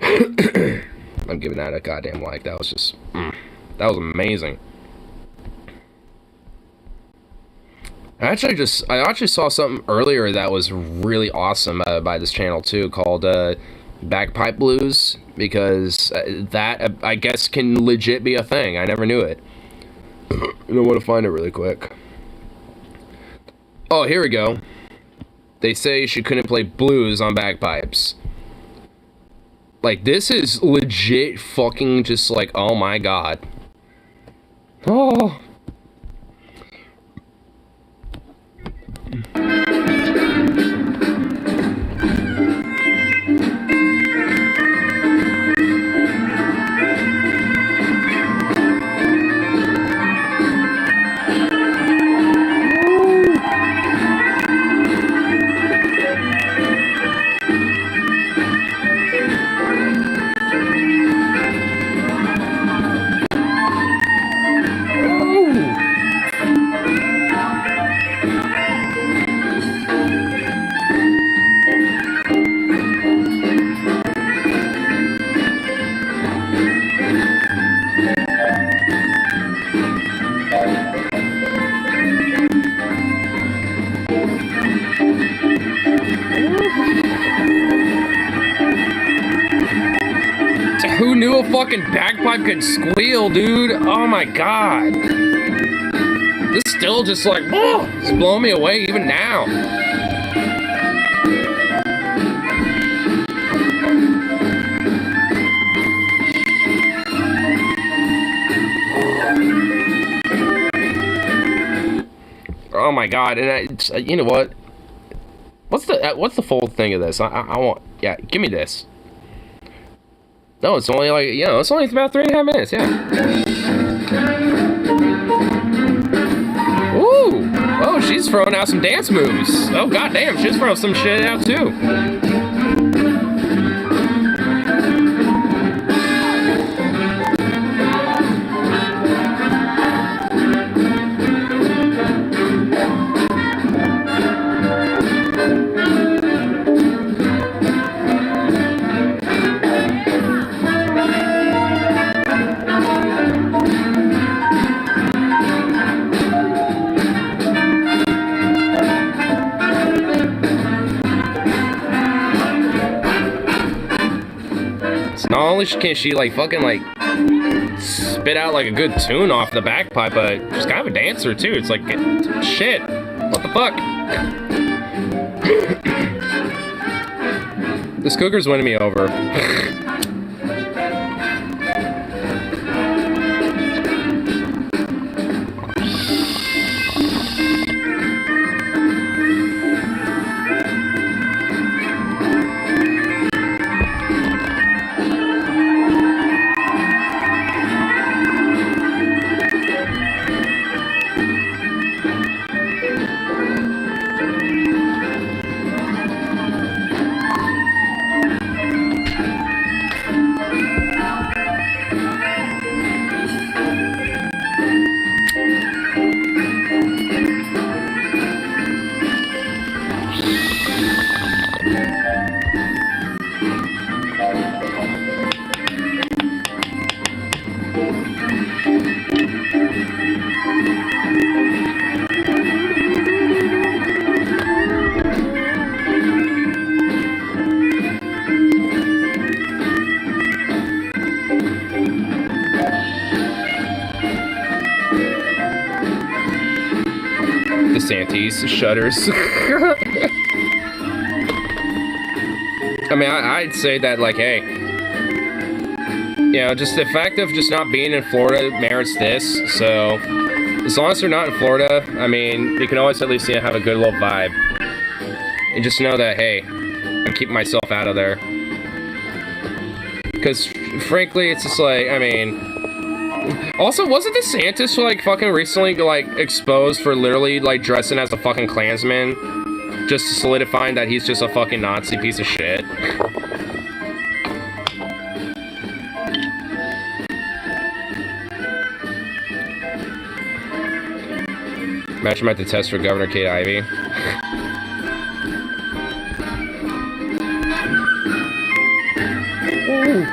I'm giving that a goddamn like. That was just... that was amazing. I actually saw something earlier that was really awesome by this channel too, called Bagpipe Blues, because that, I guess, can legit be a thing. I never knew it. I don't want to find it really quick. Oh, here we go. They say she couldn't play blues on bagpipes. Like, this is legit fucking just like, oh my god. Oh. Who knew a fucking bagpipe could squeal, dude? Oh my god. This still just like, whoa, it's blowing me away even now. Oh my god, and you know what? What's the full thing of this? I want, yeah, give me this. No, it's only like, you know, it's only about 3.5 minutes, yeah. Ooh! Oh, she's throwing out some dance moves. Oh, goddamn, she's throwing some shit out, too. Not only can she, like, fucking, like, spit out, like, a good tune off the bagpipe, but she's kind of a dancer, too. It's like, shit. What the fuck? This cooker's winning me over. DeSantis shudders. I mean, I'd say that, like, hey, you know, just the fact of just not being in Florida merits this. So, as long as they're not in Florida, I mean, you can always at least, you know, have a good little vibe. And just know that, hey, I'm keeping myself out of there. Because, frankly, it's just like, I mean... Also, wasn't DeSantis, like, fucking recently, like, exposed for literally, like, dressing as a fucking Klansman? Just solidifying that he's just a fucking Nazi piece of shit. Imagine about to test for Governor Kate Ivey. Ooh.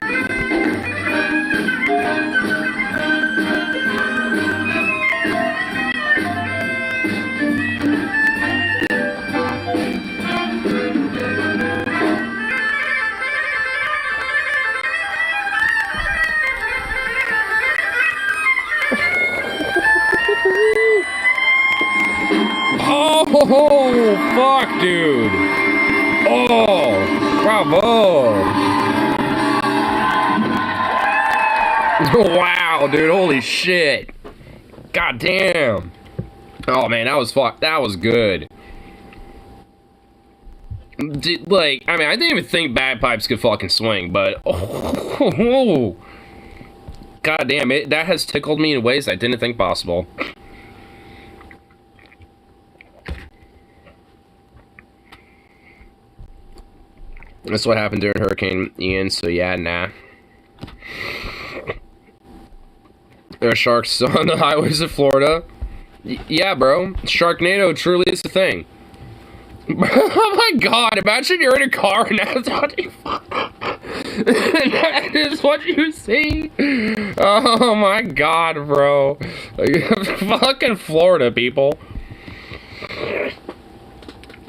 Oh, fuck, dude. Oh, bravo. Wow, dude, holy shit. God damn. Oh, man, that was good. Dude, like, I mean, I didn't even think bagpipes could fucking swing, but... Oh, God damn, that has tickled me in ways I didn't think possible. That's what happened during Hurricane Ian, so yeah, nah. There are sharks on the highways of Florida. Yeah, bro. Sharknado truly is a thing. Oh my god, imagine you're in a car and that's what you... that is what you see. Oh my god, bro. Fucking Florida, people.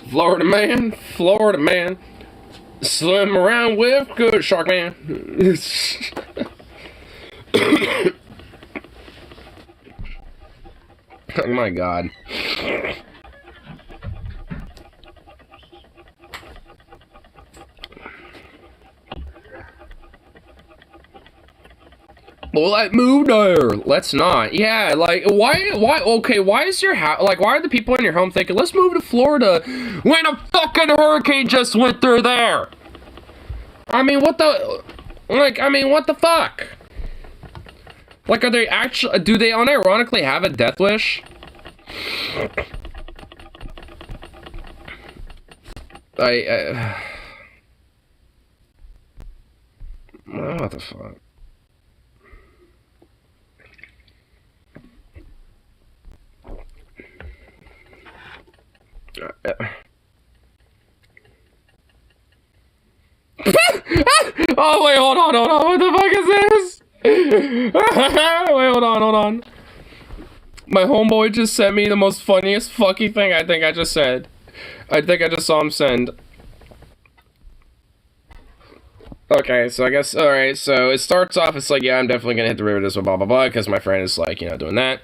Florida man. Florida man. Swim around with good shark man. Oh my god. Well, let's move there. Let's not. Yeah, like, why, okay, why is your house, like, why are the people in your home thinking, let's move to Florida when a fucking hurricane just went through there? I mean, what the, like, I mean, what the fuck? Like, are they actually, do they unironically have a death wish? What the fuck? Oh wait, hold on, what the fuck is this? Wait, hold on. My homeboy just sent me the most funniest fucking thing I think I just said. I think I just saw him send. Okay, so I guess, alright, so it starts off, it's like, yeah, I'm definitely gonna hit the river this one, blah, blah, blah, because my friend is like, you know, doing that.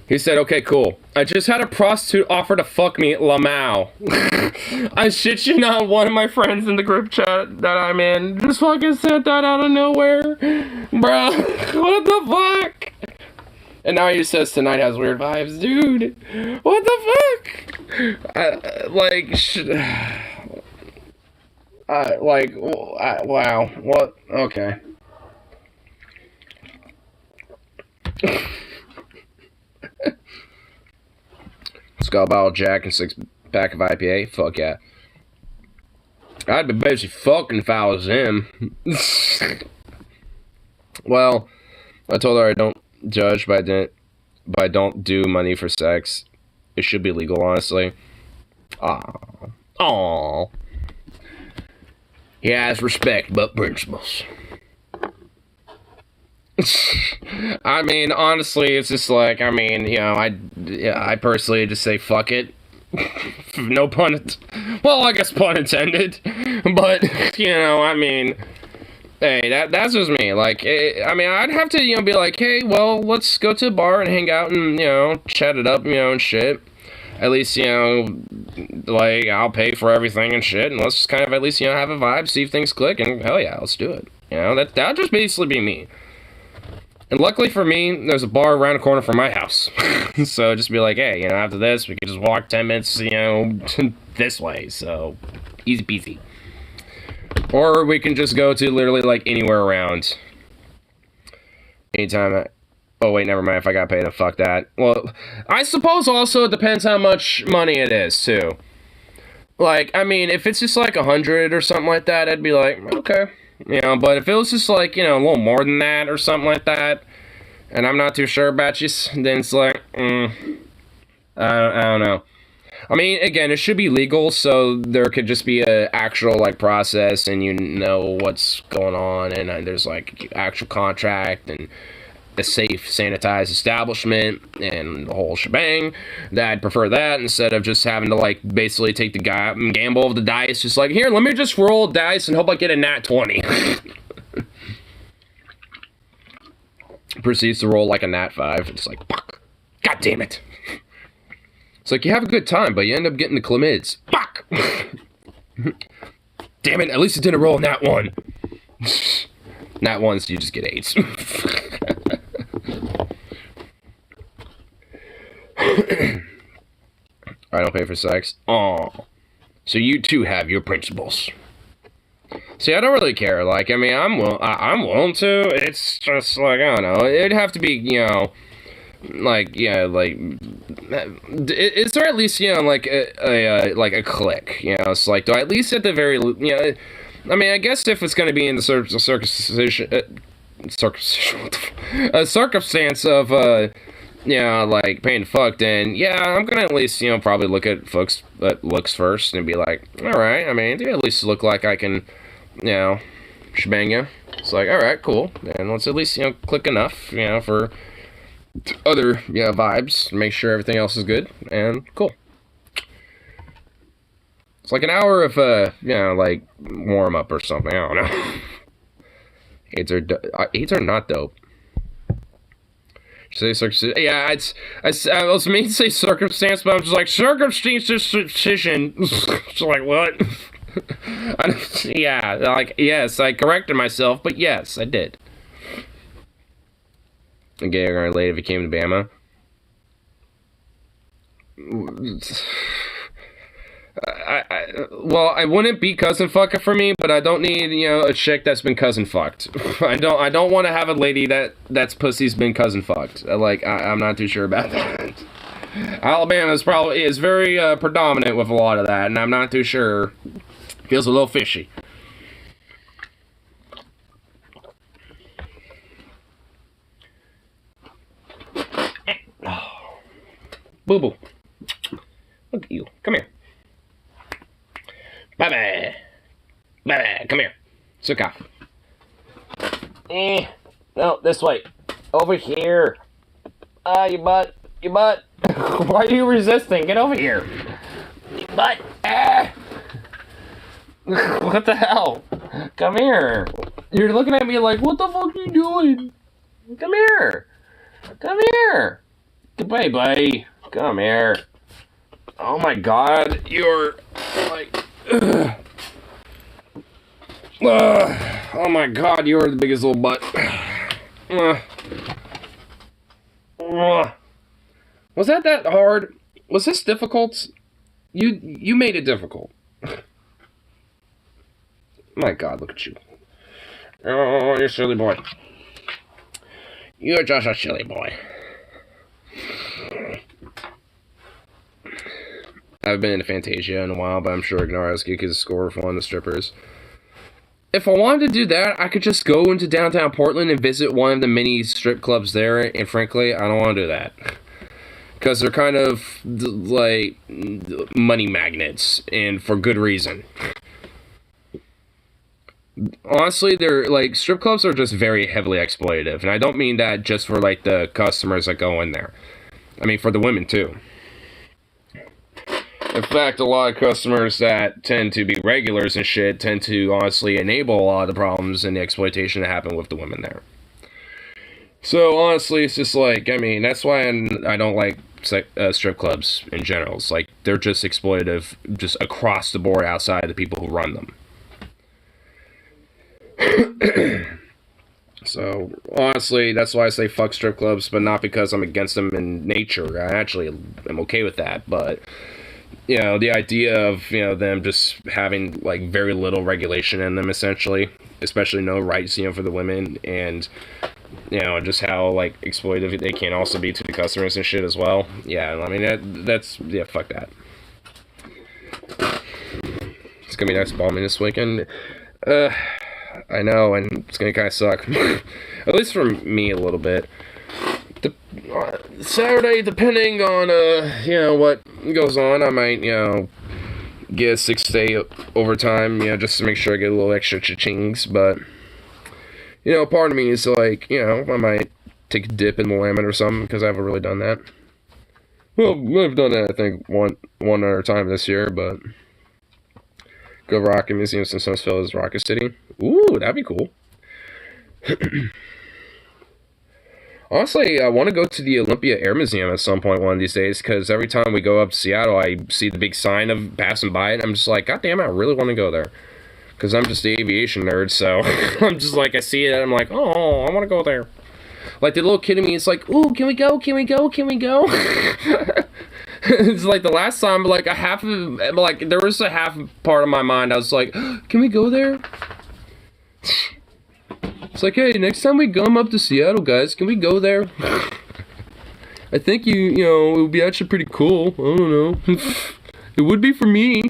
He said, okay, cool. I just had a prostitute offer to fuck me at Lamau. I shit you not, one of my friends in the group chat that I'm in just fucking sent that out of nowhere. Bruh, what the fuck? And now he says tonight has weird vibes. Dude, what the fuck? Wow, what? Okay. Skull bottle Jack and 6-pack of IPA. Fuck yeah. I'd be basically fucking if I was him. Well, I told her I don't judge, but I don't do money for sex. It should be legal, honestly. Aww. He has respect, but principles. I mean, honestly, it's just like, I mean, you know, I personally just say fuck it. No pun, well, I guess pun intended. But, you know, I mean, hey, that's just me. Like, I mean, I'd have to, you know, be like, hey, well, let's go to a bar and hang out and, you know, chat it up, you know, and shit. at least, you know, like, I'll pay for everything and shit, and let's just kind of at least, you know, have a vibe, see if things click, and hell yeah, let's do it. You know, that'll just basically be me. And luckily for me, there's a bar around the corner from my house. So just be like, hey, you know, after this, we can just walk 10 minutes, you know, this way. So, easy peasy. Or we can just go to literally, like, anywhere around. Anytime oh, wait, never mind. If I got paid, fuck that. Well, I suppose also it depends how much money it is, too. Like, I mean, if it's just like 100 or something like that, I'd be like, okay. You know, but if it was just like, you know, a little more than that or something like that, and I'm not too sure about you, then it's like, I don't know. I mean, again, it should be legal, so there could just be a actual, like, process, and you know what's going on, and there's, like, actual contract, and a safe, sanitized establishment, and the whole shebang. That I'd prefer that instead of just having to, like, basically take the gamble of the dice. Just like, here, let me just roll dice and hope I get a nat 20. Proceeds to roll like a nat 5. It's like, fuck. God damn it. It's like, you have a good time, but you end up getting the chlamyds. Fuck. Damn it, at least it didn't roll a nat 1. Nat 1s, you just get 8s. I don't pay for sex. Oh, so you too have your principles. See, I don't really care. Like, I mean, I'm willing to. It's just like, I don't know. It'd have to be, you know, like, yeah, like, is there at least, you know, like a click? You know, it's like, do I at least at the very, you know, I mean, I guess if it's going to be in the circumstance of, you know, like, paying fuck, then, yeah, I'm gonna at least, you know, probably look at folks' looks first and be like, alright, I mean, they at least look like I can, you know, shebang you. It's like, alright, cool, and let's at least, you know, click enough, you know, for other, you know, vibes, make sure everything else is good, and cool. It's like an hour of, you know, like, warm-up or something, I don't know. AIDS are not dope. Say yeah, I was meant to say circumstance, but I'm just like, circumstance decision. Just like, what? Yeah, like, yes, I corrected myself, but yes, I did. And getting her late if he came to Bama. Well, I wouldn't be cousin fucking for me, but I don't need, you know, a chick that's been cousin fucked. I don't want to have a lady that's pussy's been cousin fucked. Like, I'm not too sure about that. Alabama is very predominant with a lot of that, and I'm not too sure. Feels a little fishy. Boo boo. Look at you. Come here. Bye-bye. Bye-bye. Come here. Suck off. No, this way. Over here. You butt. You butt. Why are you resisting? Get over here. You butt. What the hell? Come here. You're looking at me like, what the fuck are you doing? Come here. Come here. Goodbye, buddy. Come here. Oh my god. You're like... oh my god, you're the biggest little butt. Was that hard? Was this difficult? You made it difficult. My god, look at you. Oh, you're a silly boy. You're just a silly boy. I haven't been into Fantasia in a while, but I'm sure Husky could score for one of the strippers. If I wanted to do that, I could just go into downtown Portland and visit one of the many strip clubs there, and frankly, I don't want to do that. Because they're kind of, like, money magnets, and for good reason. Honestly, they're, like, strip clubs are just very heavily exploitative, and I don't mean that just for, like, the customers that go in there. I mean, for the women, too. In fact, a lot of customers that tend to be regulars and shit tend to honestly enable a lot of the problems and the exploitation that happen with the women there. So honestly, it's just like, I mean, that's why I don't like strip clubs in general. It's like they're just exploitative, just across the board outside of the people who run them. So honestly, that's why I say fuck strip clubs, but not because I'm against them in nature. I actually am okay with that, but you know, the idea of, you know, them just having like very little regulation in them, essentially, especially no rights, you know, for the women, and you know, just how like exploitative they can also be to the customers and shit as well. Yeah, I mean that's yeah, fuck that. It's gonna be nice bombing this weekend. I know, and it's gonna kind of suck, at least for me a little bit. Saturday, depending on you know, what goes on, I might, you know, get a 6-day overtime, you know, just to make sure I get a little extra cha-chings. But you know, part of me is like, you know, I might take a dip in the Willamette or something, because I haven't really done that. Well, I've done that, I think, one other time this year, but go Rocket Museum since Huntsville is Rocket City. Ooh, that'd be cool. Honestly, I want to go to the Olympia Air Museum at some point one of these days, because every time we go up to Seattle, I see the big sign of passing by it, and I'm just like, God damn it, I really want to go there. Because I'm just the aviation nerd, so I'm just like, I see it, and I'm like, oh, I want to go there. Like, the little kid in me is like, ooh, can we go, can we go, can we go? It's like the last time, like, there was a half part of my mind, I was like, can we go there? It's like, hey, next time we come up to Seattle, guys, can we go there? I think you know, it would be actually pretty cool. I don't know. It would be for me.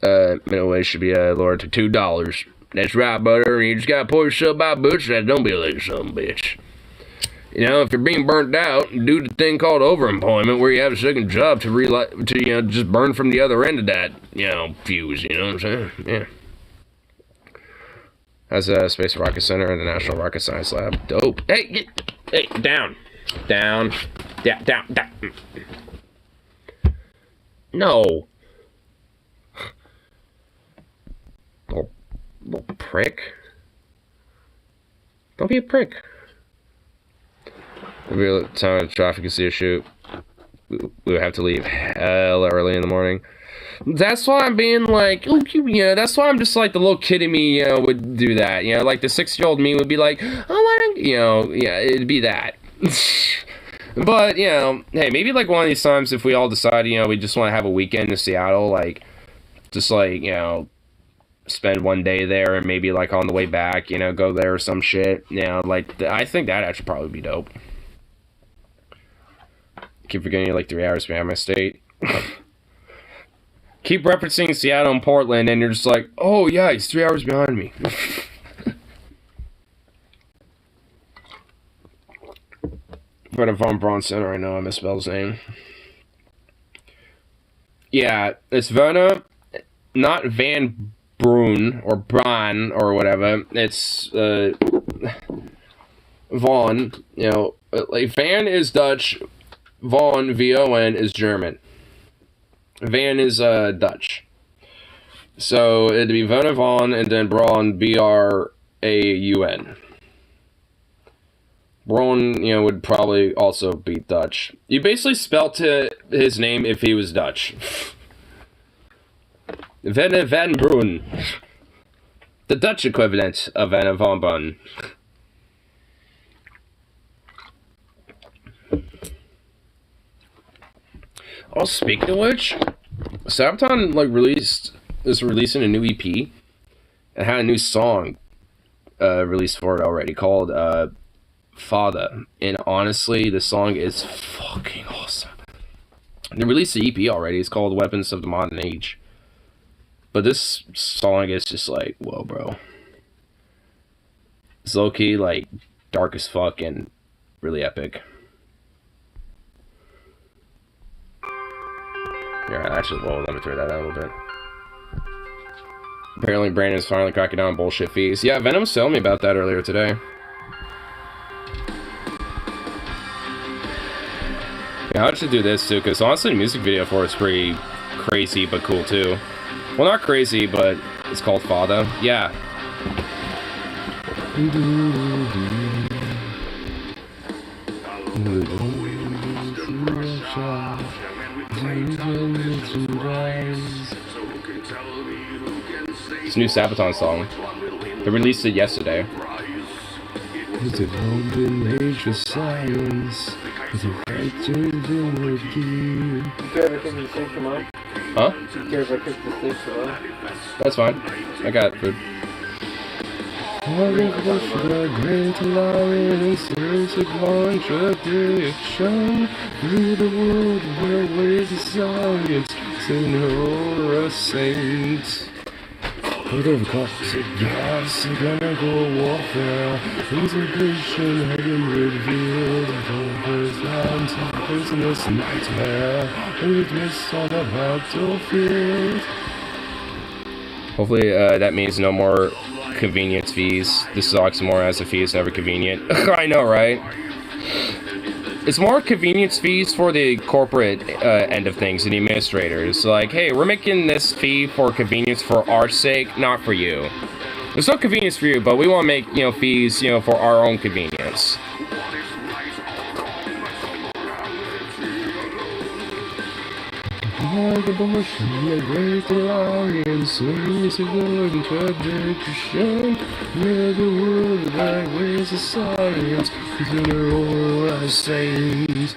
Minimum wage should be lowered to $2. That's right, butter. You just gotta pull yourself by butch. That don't be a little son of a bitch. You know, if you're being burnt out, do the thing called overemployment, where you have a second job to you know, just burn from the other end of that, you know, fuse. You know what I'm saying? Yeah. That's a Space Rocket Center and the National Rocket Science Lab. Dope. Hey, down. No. Little prick. Don't be a prick. Real time of traffic and see a shoot. We would have to leave hella early in the morning. That's why I'm being like, oh, you know, that's why I'm just like the little kid in me, you know, would do that. You know, like the 6-year-old me would be like, oh, I don't, you know, yeah, it'd be that. But, you know, hey, maybe like one of these times if we all decide, you know, we just want to have a weekend in Seattle, like, just like, you know, spend one day there and maybe like on the way back, you know, go there or some shit. You know, like, I think that actually probably be dope. Keep forgetting you're like 3 hours behind my state. Keep referencing Seattle and Portland, and you're just like, oh yeah, he's 3 hours behind me. But if I'm Braun Center, I know I misspelled his name. Yeah, it's Verna, not Van Bruin or Bron or whatever. It's Vaughn. You know, like Van is Dutch. Vaughn, V-O-N, is German. Van is Dutch. So it'd be Verna Vaughn and then Braun, B-R-A-U-N. Braun, you know, would probably also be Dutch. You basically spelt his name if he was Dutch. Werner van Bruin. The Dutch equivalent of Werner van Bruin. Oh, speaking of which, Sabaton is releasing a new EP. It had a new song released for it already called Father. And honestly, the song is fucking awesome. They released the EP already. It's called Weapons of the Modern Age. But this song is just like, whoa, bro. It's low-key, like, dark as fuck and really epic. Yeah, actually, well, let me throw that out a little bit. Apparently, Brandon's finally cracking down on bullshit fees. Yeah, Venom was telling me about that earlier today. Yeah, I should do this too, because honestly, the music video for it's pretty crazy, but cool too. Well, not crazy, but it's called Father. Yeah. It's a new Sabaton song. They released it yesterday. It's a golden age for science. It's a factory with key. You care if I cook the steak tomorrow? Huh? You care if I cook the steak tomorrow? That's fine. I got food. All of us are great alliance, there's a contradiction. Through the world where ways of science, sooner or a saint. Put of toxic gas, chemical warfare, integration had been revealed. Purpose down to business nightmare, weakness on the battlefield. Hopefully that means no more convenience fees. This sucks more as a fee is never convenient. I know, right? It's more convenience fees for the corporate end of things and the administrators. Like, hey, we're making this fee for convenience for our sake, not for you. There's no convenience for you, but we want to make, fees, for our own convenience. Like abortion, the great alliance, swings of good and tradition. Near the world, right ways of science, sooner or a saint.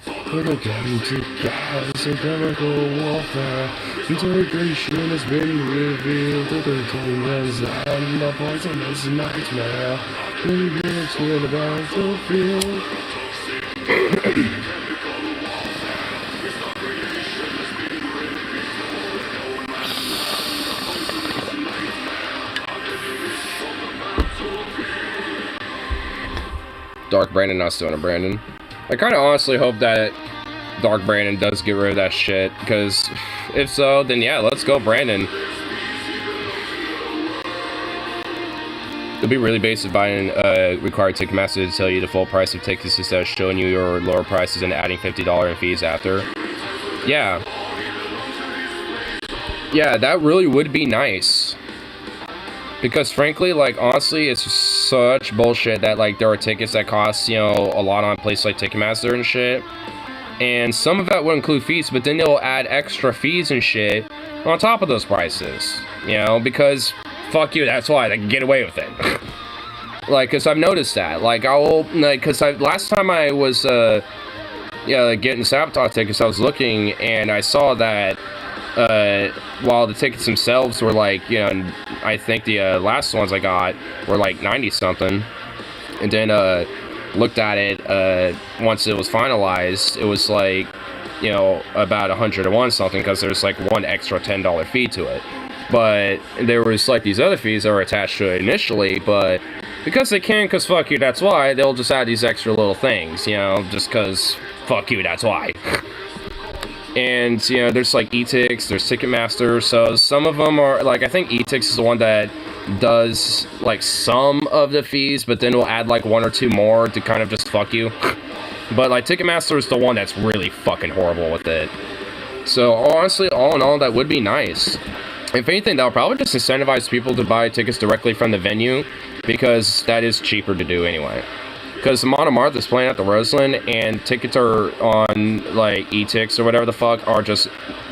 Put a gun to gas and chemical warfare. Integration has been revealed to the demons and the poisonous nightmare. Leaders to the battlefield. Dark Brandon not still in a Brandon. I kind of honestly hope that Dark Brandon does get rid of that shit, because if so, then yeah, let's go Brandon. It'll be really basic buying required Ticketmaster to tell you the full price of tickets instead of showing you your lower prices and adding $50 in fees after. Yeah. Yeah, that really would be nice. Because frankly, like, honestly, it's such bullshit that, like, there are tickets that cost, a lot on places like Ticketmaster and shit. And some of that will include fees, but then they'll add extra fees and shit on top of those prices. Because, fuck you, that's why they can get away with it. Like, because I've noticed that. Like, last time I was, getting Sabotage tickets, I was looking, and I saw that, while the tickets themselves were like, I think the last ones I got were like 90 something, and then looked at it once it was finalized, it was like, about 101 something, because there's like one extra $10 fee to it. But there was like these other fees that were attached to it initially, but because they can, because fuck you, that's why, they'll just add these extra little things, just because fuck you, that's why. And, there's like eTix, there's Ticketmaster, so some of them are, like, I think eTix is the one that does, like, some of the fees, but then we'll add, like, one or two more to kind of just fuck you. But, like, Ticketmaster is the one that's really fucking horrible with it. So, honestly, all in all, that would be nice. If anything, that'll probably just incentivize people to buy tickets directly from the venue, because that is cheaper to do anyway. Because the Monomarth is playing at the Roseland, and tickets are on, like, eTix or whatever the fuck are just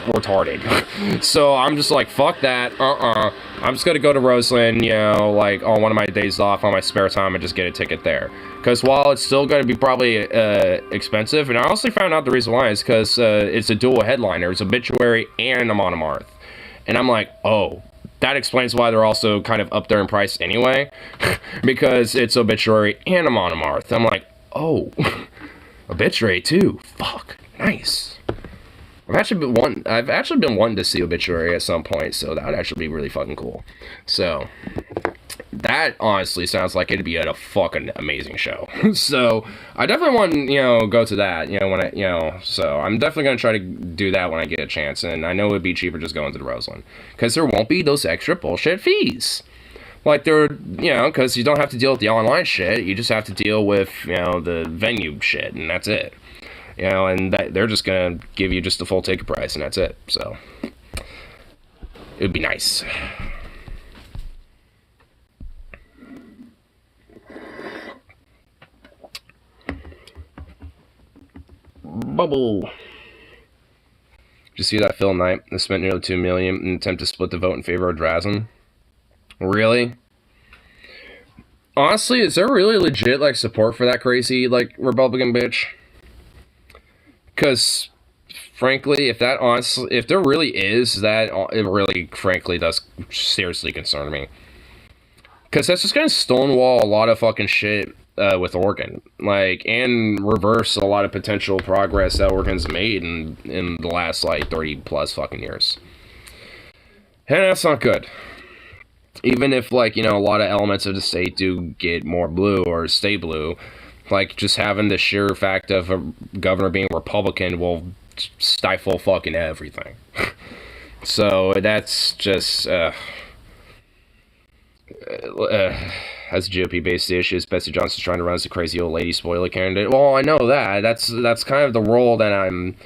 retarded. So I'm just like, fuck that, I'm just gonna go to Roseland, like, on one of my days off on my spare time and just get a ticket there. Because while it's still gonna be probably expensive, and I also found out the reason why is because it's a dual headliner. It's Obituary and a Monomarth. And I'm like, oh, that explains why they're also kind of up there in price anyway, because it's Obituary and a Monomarth. I'm like, oh, Obituary too. Fuck, nice. I've actually been wanting to see Obituary at some point, so that would actually be really fucking cool. So that honestly sounds like it'd be a fucking amazing show. So I definitely want to go to that. So I'm definitely gonna try to do that when I get a chance, and I know it'd be cheaper just going to the Roseland, because there won't be those extra bullshit fees. Like, because you don't have to deal with the online shit, you just have to deal with the venue shit, and that's it. And they're just gonna give you just the full ticket price, and that's it. So it would be nice. bubble. Did you see that Phil Knight? They spent nearly $2 million in an attempt to split the vote in favor of Drazen. Really? Honestly, is there really legit like support for that crazy like Republican bitch? Because frankly, if there really is that, it really frankly does seriously concern me. Because that's just gonna stonewall a lot of fucking shit with Oregon, like, and reverse a lot of potential progress that Oregon's made in the last like 30 plus fucking years. And that's not good. Even if, like, you know, a lot of elements of the state do get more blue or stay blue, like, just having the sheer fact of a governor being Republican will stifle fucking everything. So that's just, as GOP-based issues, Betsy Johnson's trying to run as a crazy old lady spoiler candidate. Well, I know that. That's kind of the role that I'm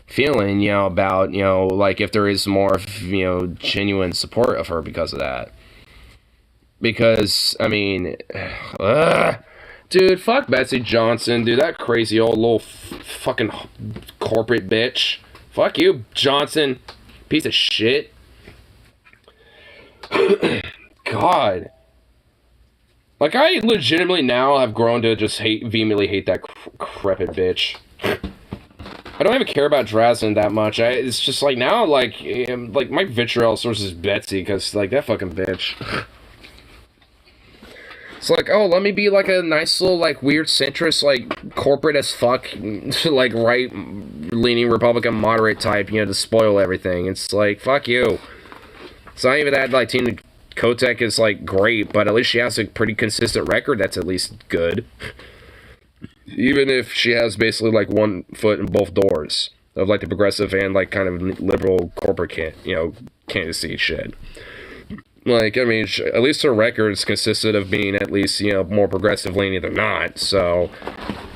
feeling, you know, about, you know, like, if there is more, you know, genuine support of her because of that. Because, I mean, dude, fuck Betsy Johnson, dude, that crazy old little fucking corporate bitch. Fuck you, Johnson, piece of shit. God. Like, I legitimately now have grown to just vehemently hate that crepid bitch. I don't even care about Drazen that much. It's just like now, like my vitriol source is Betsy, because like that fucking bitch. It's like, oh, let me be like a nice little like weird centrist, like corporate as fuck, like right-leaning Republican moderate type, you know, to spoil everything. It's like, fuck you. It's not even that like Tina Kotek is like great, but at least she has a pretty consistent record that's at least good. Even if she has basically like one foot in both doors of like the progressive and like kind of liberal corporate candidacy shit. Like, I mean, at least her records consisted of being at least, you know, more progressive leaning than not. So,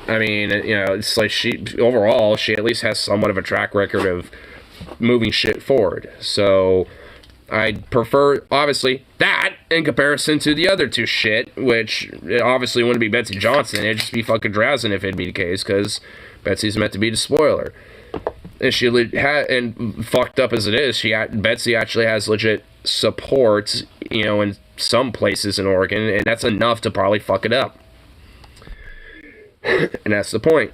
I mean, you know, it's like overall, she at least has somewhat of a track record of moving shit forward. So, I'd prefer, obviously, that in comparison to the other two shit, which obviously wouldn't be Betsy Johnson. It'd just be fucking Drazen if it'd be the case, because Betsy's meant to be the spoiler. And she and fucked up as it is, Betsy actually has legit support, you know, in some places in Oregon, and that's enough to probably fuck it up. And that's the point.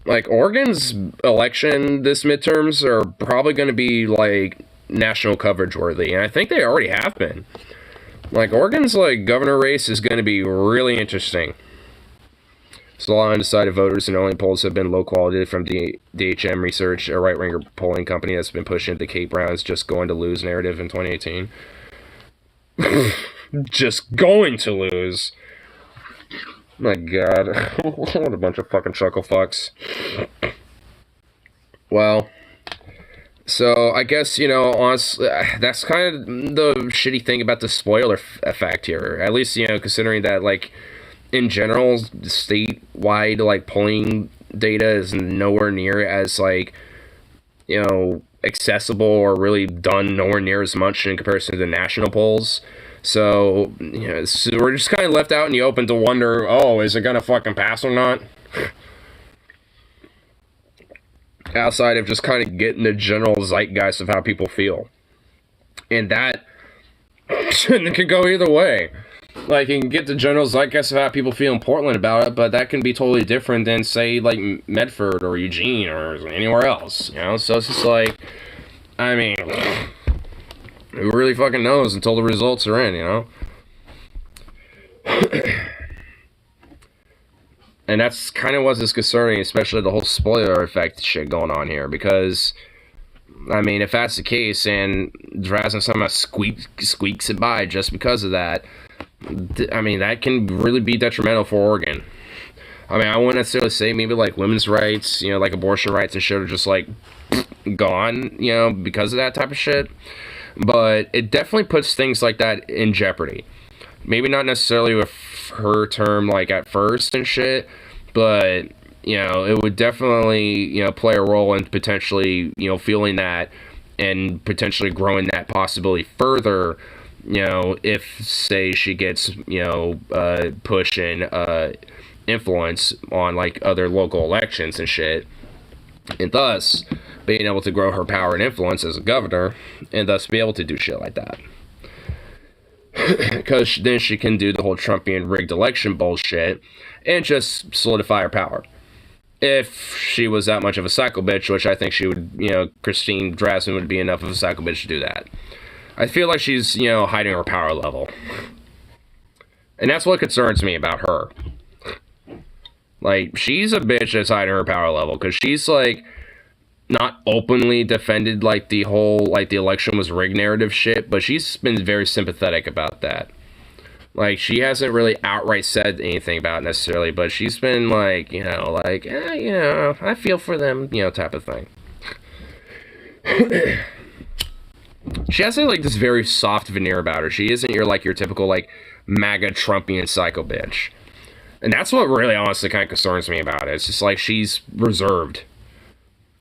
Like, Oregon's election this midterms are probably going to be, like, national coverage worthy, and I think they already have been. Like, Oregon's, like, governor race is going to be really interesting. So a lot of undecided voters, and only polls have been low quality from the DHM Research, a right-winger polling company that's been pushing the Kate Brown's just going to lose narrative in 2018. Just going to lose. My God. What a bunch of fucking chuckle fucks. Well, so I guess, you know, honestly, that's kind of the shitty thing about the spoiler effect here. At least, you know, considering that, like, in general, statewide, like, polling data is nowhere near as, like, you know, accessible or really done nowhere near as much in comparison to the national polls. So, you know, so we're just kind of left out in the open to wonder, oh, is it gonna fucking pass or not? Outside of just kind of getting the general zeitgeist of how people feel. And that can go either way. Like, you can get the general zeitgeist of how people feel in Portland about it, but that can be totally different than, say, like, Medford or Eugene or anywhere else, you know? So it's just like, I mean, who really fucking knows until the results are in, you know? And that's kind of what's concerning, especially the whole spoiler effect shit going on here, because, I mean, if that's the case, and Drazen somehow squeaks it by just because of that, I mean, that can really be detrimental for Oregon. I mean, I wouldn't necessarily say maybe, like, women's rights, you know, like abortion rights and shit are just, like, gone, you know, because of that type of shit. But it definitely puts things like that in jeopardy. Maybe not necessarily with her term, like, at first and shit, but, you know, it would definitely, you know, play a role in potentially, you know, feeling that and potentially growing that possibility further, you know, if, say, she gets, you know, pushed in influence on like other local elections and shit, and thus being able to grow her power and influence as a governor, and thus be able to do shit like that. Because then she can do the whole Trumpian rigged election bullshit and just solidify her power. If she was that much of a psycho bitch, which I think she would, Christine Drazan would be enough of a psycho bitch to do that. I feel like she's, hiding her power level. And that's what concerns me about her. Like, she's a bitch that's hiding her power level, because she's, like, not openly defended, like, the whole, like, the election was rigged narrative shit, but she's been very sympathetic about that. Like, she hasn't really outright said anything about it necessarily, but she's been like, I feel for them, type of thing. She has like this very soft veneer about her. She isn't your typical like MAGA Trumpian psycho bitch. And that's what really honestly kind of concerns me about it. It's just like she's reserved.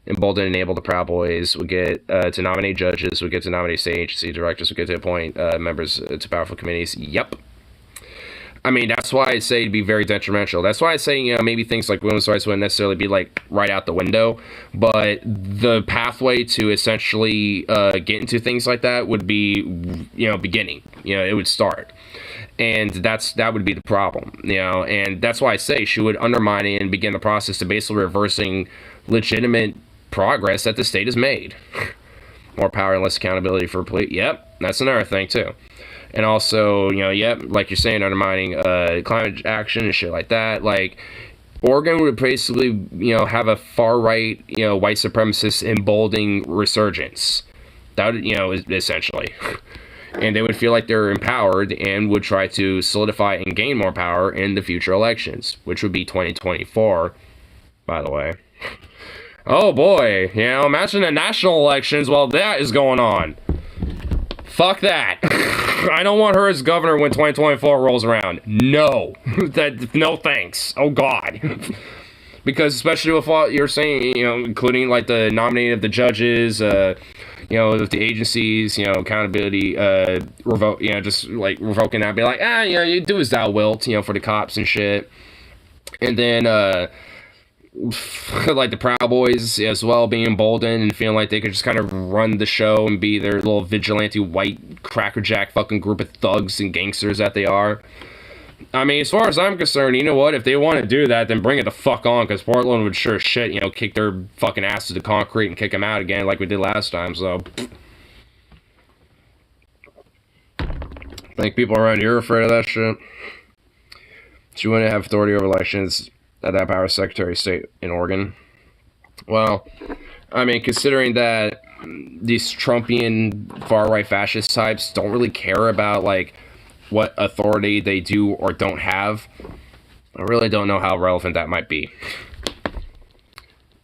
Embolden and enable the Proud Boys. We get to nominate judges. We get to nominate state agency directors. We get to appoint members to powerful committees. Yep. I mean, that's why I say it'd be very detrimental. That's why I say, maybe things like women's rights wouldn't necessarily be, like, right out the window. But the pathway to essentially get into things like that would be, beginning. It would start. And that would be the problem, And that's why I say she would undermine it and begin the process to basically reversing legitimate progress that the state has made. More power and less accountability for police. Yep, that's another thing, too. And also, like you're saying, undermining climate action and shit like that. Like, Oregon would basically, have a far-right, white supremacist emboldening resurgence. That would, essentially. And they would feel like they're empowered and would try to solidify and gain more power in the future elections, which would be 2024, by the way. Oh boy, imagine the national elections while that is going on. Fuck that. I don't want her as governor when 2024 rolls around. No. No thanks. Oh, God. Because especially with what you're saying, including, like, the nominating of the judges, with the agencies, accountability, just, like, revoking that. Be like, you do as thou wilt, for the cops and shit. And then, like the Proud Boys as well being emboldened and feeling like they could just kind of run the show and be their little vigilante white crackerjack fucking group of thugs and gangsters that they are. I mean, as far as I'm concerned, you know what? If they want to do that, then bring it the fuck on, because Portland would sure as shit, kick their fucking asses to concrete and kick them out again like we did last time, so. I think people around here are afraid of that shit. She wouldn't have authority over elections at that power Secretary of State in Oregon. Well, I mean, considering that these Trumpian far-right fascist types don't really care about, like, what authority they do or don't have, I really don't know how relevant that might be.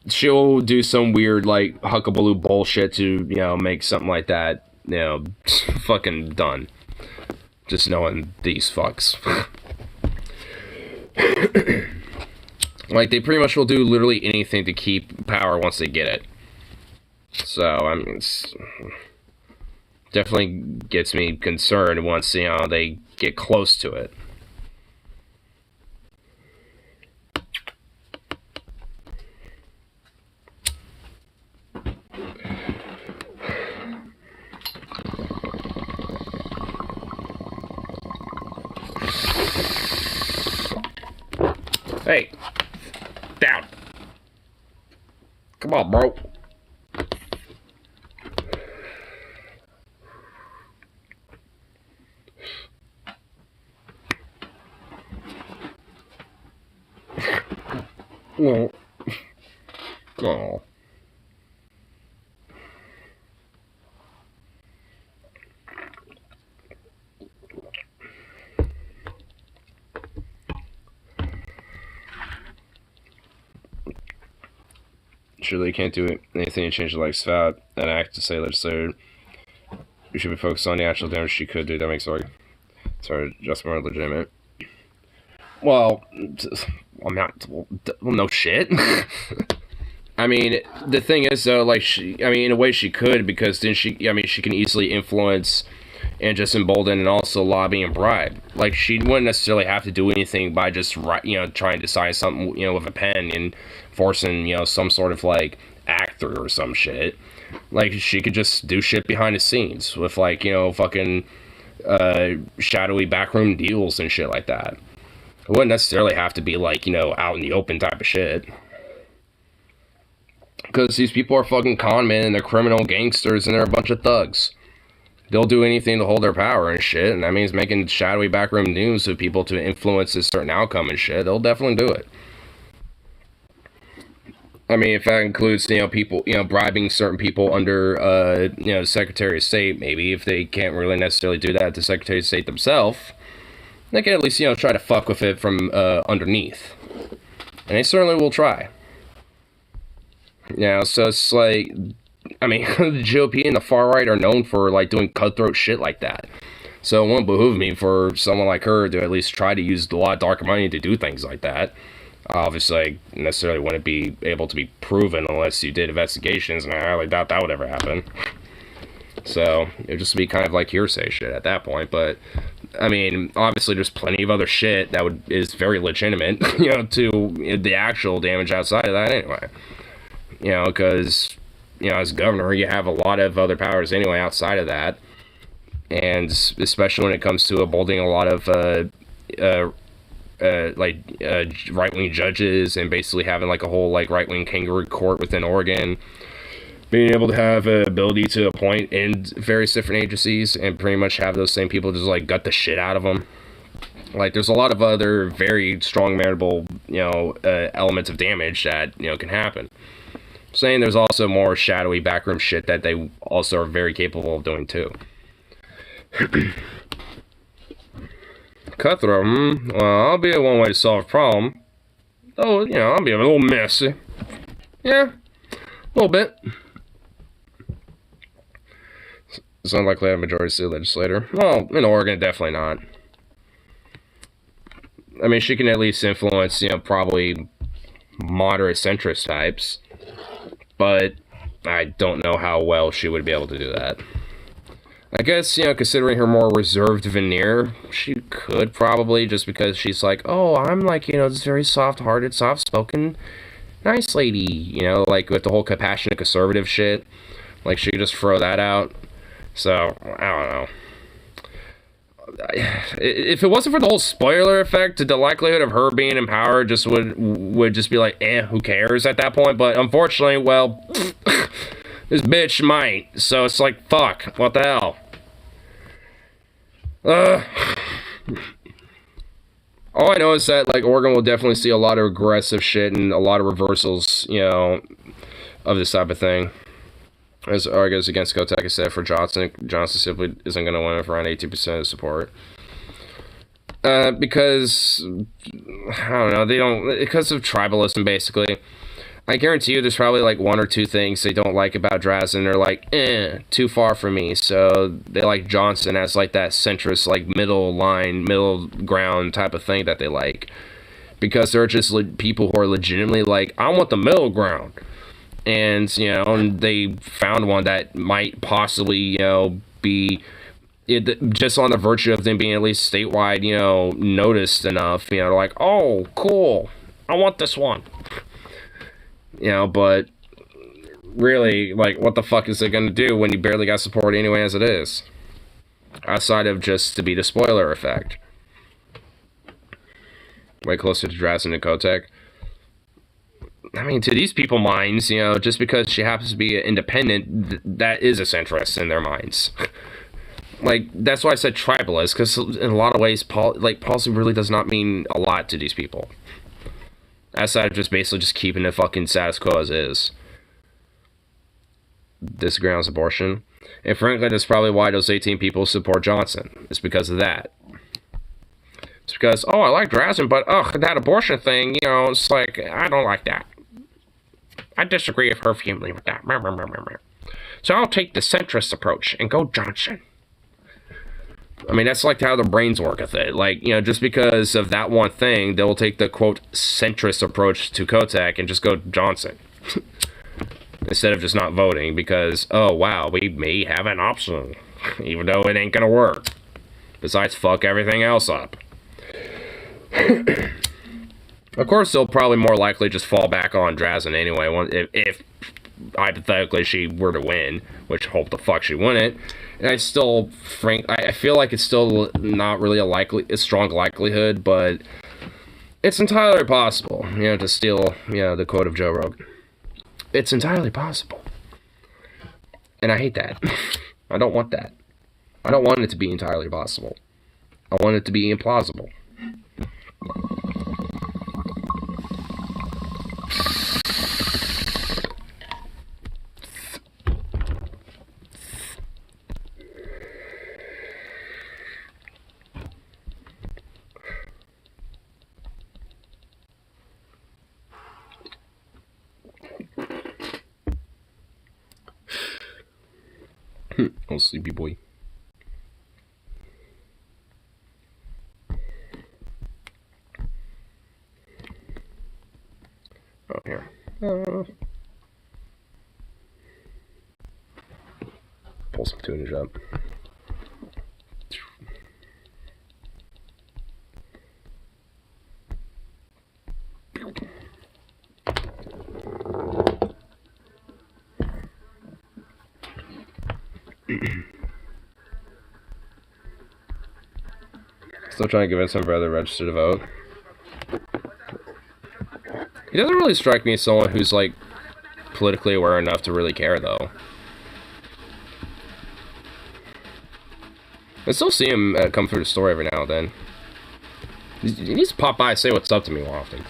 She'll do some weird, like, huckabaloo bullshit to, make something like that, fucking done. Just knowing these fucks. Like, they pretty much will do literally anything to keep power once they get it. So, I mean, it's definitely gets me concerned once, they get close to it. Hey! Down. Come on, bro. Oh. Oh. Surely you can't do anything to change the likes of an act to say legislator. You should be focused on the actual damage she could do. That makes sorry, just more legitimate. Well, I'm not. Well, no shit. I mean, the thing is though, like in a way she could, because then she can easily influence and just embolden and also lobby and bribe. Like, she wouldn't necessarily have to do anything by just, trying to sign something, with a pen and forcing, some sort of, like, act through or some shit. Like, she could just do shit behind the scenes with, like, fucking shadowy backroom deals and shit like that. It wouldn't necessarily have to be, like, out in the open type of shit. Because these people are fucking con men and they're criminal gangsters and they're a bunch of thugs. They'll do anything to hold their power and shit, and that means making shadowy backroom news of people to influence a certain outcome and shit. They'll definitely do it. I mean, if that includes, people, bribing certain people under, the Secretary of State, maybe, if they can't really necessarily do that, the Secretary of State themselves, they can at least, try to fuck with it from, underneath. And they certainly will try. So it's like, I mean, the GOP and the far right are known for, like, doing cutthroat shit like that. So it won't behoove me for someone like her to at least try to use a lot of dark money to do things like that. Obviously, I necessarily wouldn't be able to be proven unless you did investigations, and I highly doubt that would ever happen. So, it would just be kind of like hearsay shit at that point, but, I mean, obviously there's plenty of other shit that is very legitimate, to the actual damage outside of that anyway. Because, as governor, you have a lot of other powers anyway outside of that, and especially when it comes to upholding a lot of, right-wing judges, and basically having, like, a whole, like, right-wing kangaroo court within Oregon, being able to have an ability to appoint in various different agencies, and pretty much have those same people just, like, gut the shit out of them. Like, there's a lot of other very strong, manageable, elements of damage that, can happen. I'm saying there's also more shadowy backroom shit that they also are very capable of doing, too. Cutthroat, well, I'll be one way to solve a problem. Oh, I'll be a little messy. Yeah, a little bit. It's unlikely to have a majority state legislator. Well, in Oregon, definitely not. I mean, she can at least influence, probably moderate centrist types. But I don't know how well she would be able to do that. I guess, considering her more reserved veneer, she could probably, just because she's like, oh, I'm like, this very soft-hearted, soft-spoken, nice lady, like with the whole compassionate conservative shit. Like, she could just throw that out. So, I don't know. If it wasn't for the whole spoiler effect, the likelihood of her being in power just would just be like, who cares at that point? But unfortunately, well, this bitch might. So it's like, fuck, what the hell? All I know is that, like, Oregon will definitely see a lot of aggressive shit and a lot of reversals, of this type of thing. As argues against Kotek instead for Johnson. Johnson simply isn't going to win with around 18% of support. Because, I don't know, they don't, because of tribalism, basically. I guarantee you there's probably, like, one or two things they don't like about Drazen. They're like, too far from me. So they like Johnson as, like, that centrist, like, middle line, middle ground type of thing that they like. Because they're just people who are legitimately like, I want the middle ground. And, and they found one that might possibly, be just on the virtue of them being at least statewide, noticed enough, they're like, oh, cool, I want this one. But really, like, what the fuck is it going to do when you barely got support anyway as it is? Outside of just to be the spoiler effect. Way closer to Drazen and Kotek. I mean, to these people's minds, just because she happens to be independent, that is a centrist in their minds. Like, that's why I said tribalist, because in a lot of ways, policy really does not mean a lot to these people. Aside of just basically just keeping the fucking status quo as is. Disagree on abortion. And frankly, that's probably why those 18 people support Johnson. It's because of that. It's because, oh, I like Drazen, but, that abortion thing, it's like, I don't like that. I disagree with her vehemently with that. So I'll take the centrist approach and go Johnson. I mean, that's like how the brains work with it. Like, just because of that one thing, they'll take the, quote, centrist approach to Kotek and just go Johnson. Instead of just not voting because, oh, wow, we may have an option. Even though it ain't gonna work. Besides, fuck everything else up. Of course, they'll probably more likely just fall back on Drazen anyway, if hypothetically she were to win, which hope the fuck she wouldn't. And I feel like it's still not really a strong likelihood, but it's entirely possible, to steal, the quote of Joe Rogan. It's entirely possible. And I hate that. I don't want that. I don't want it to be entirely possible. I want it to be implausible. Oh, sleepy boy. Oh, here. Pull some tunage up. Still trying to convince my brother to register to vote. He doesn't really strike me as someone who's, like, politically aware enough to really care, though. I still see him come through the store every now and then. He needs to pop by and say what's up to me more often.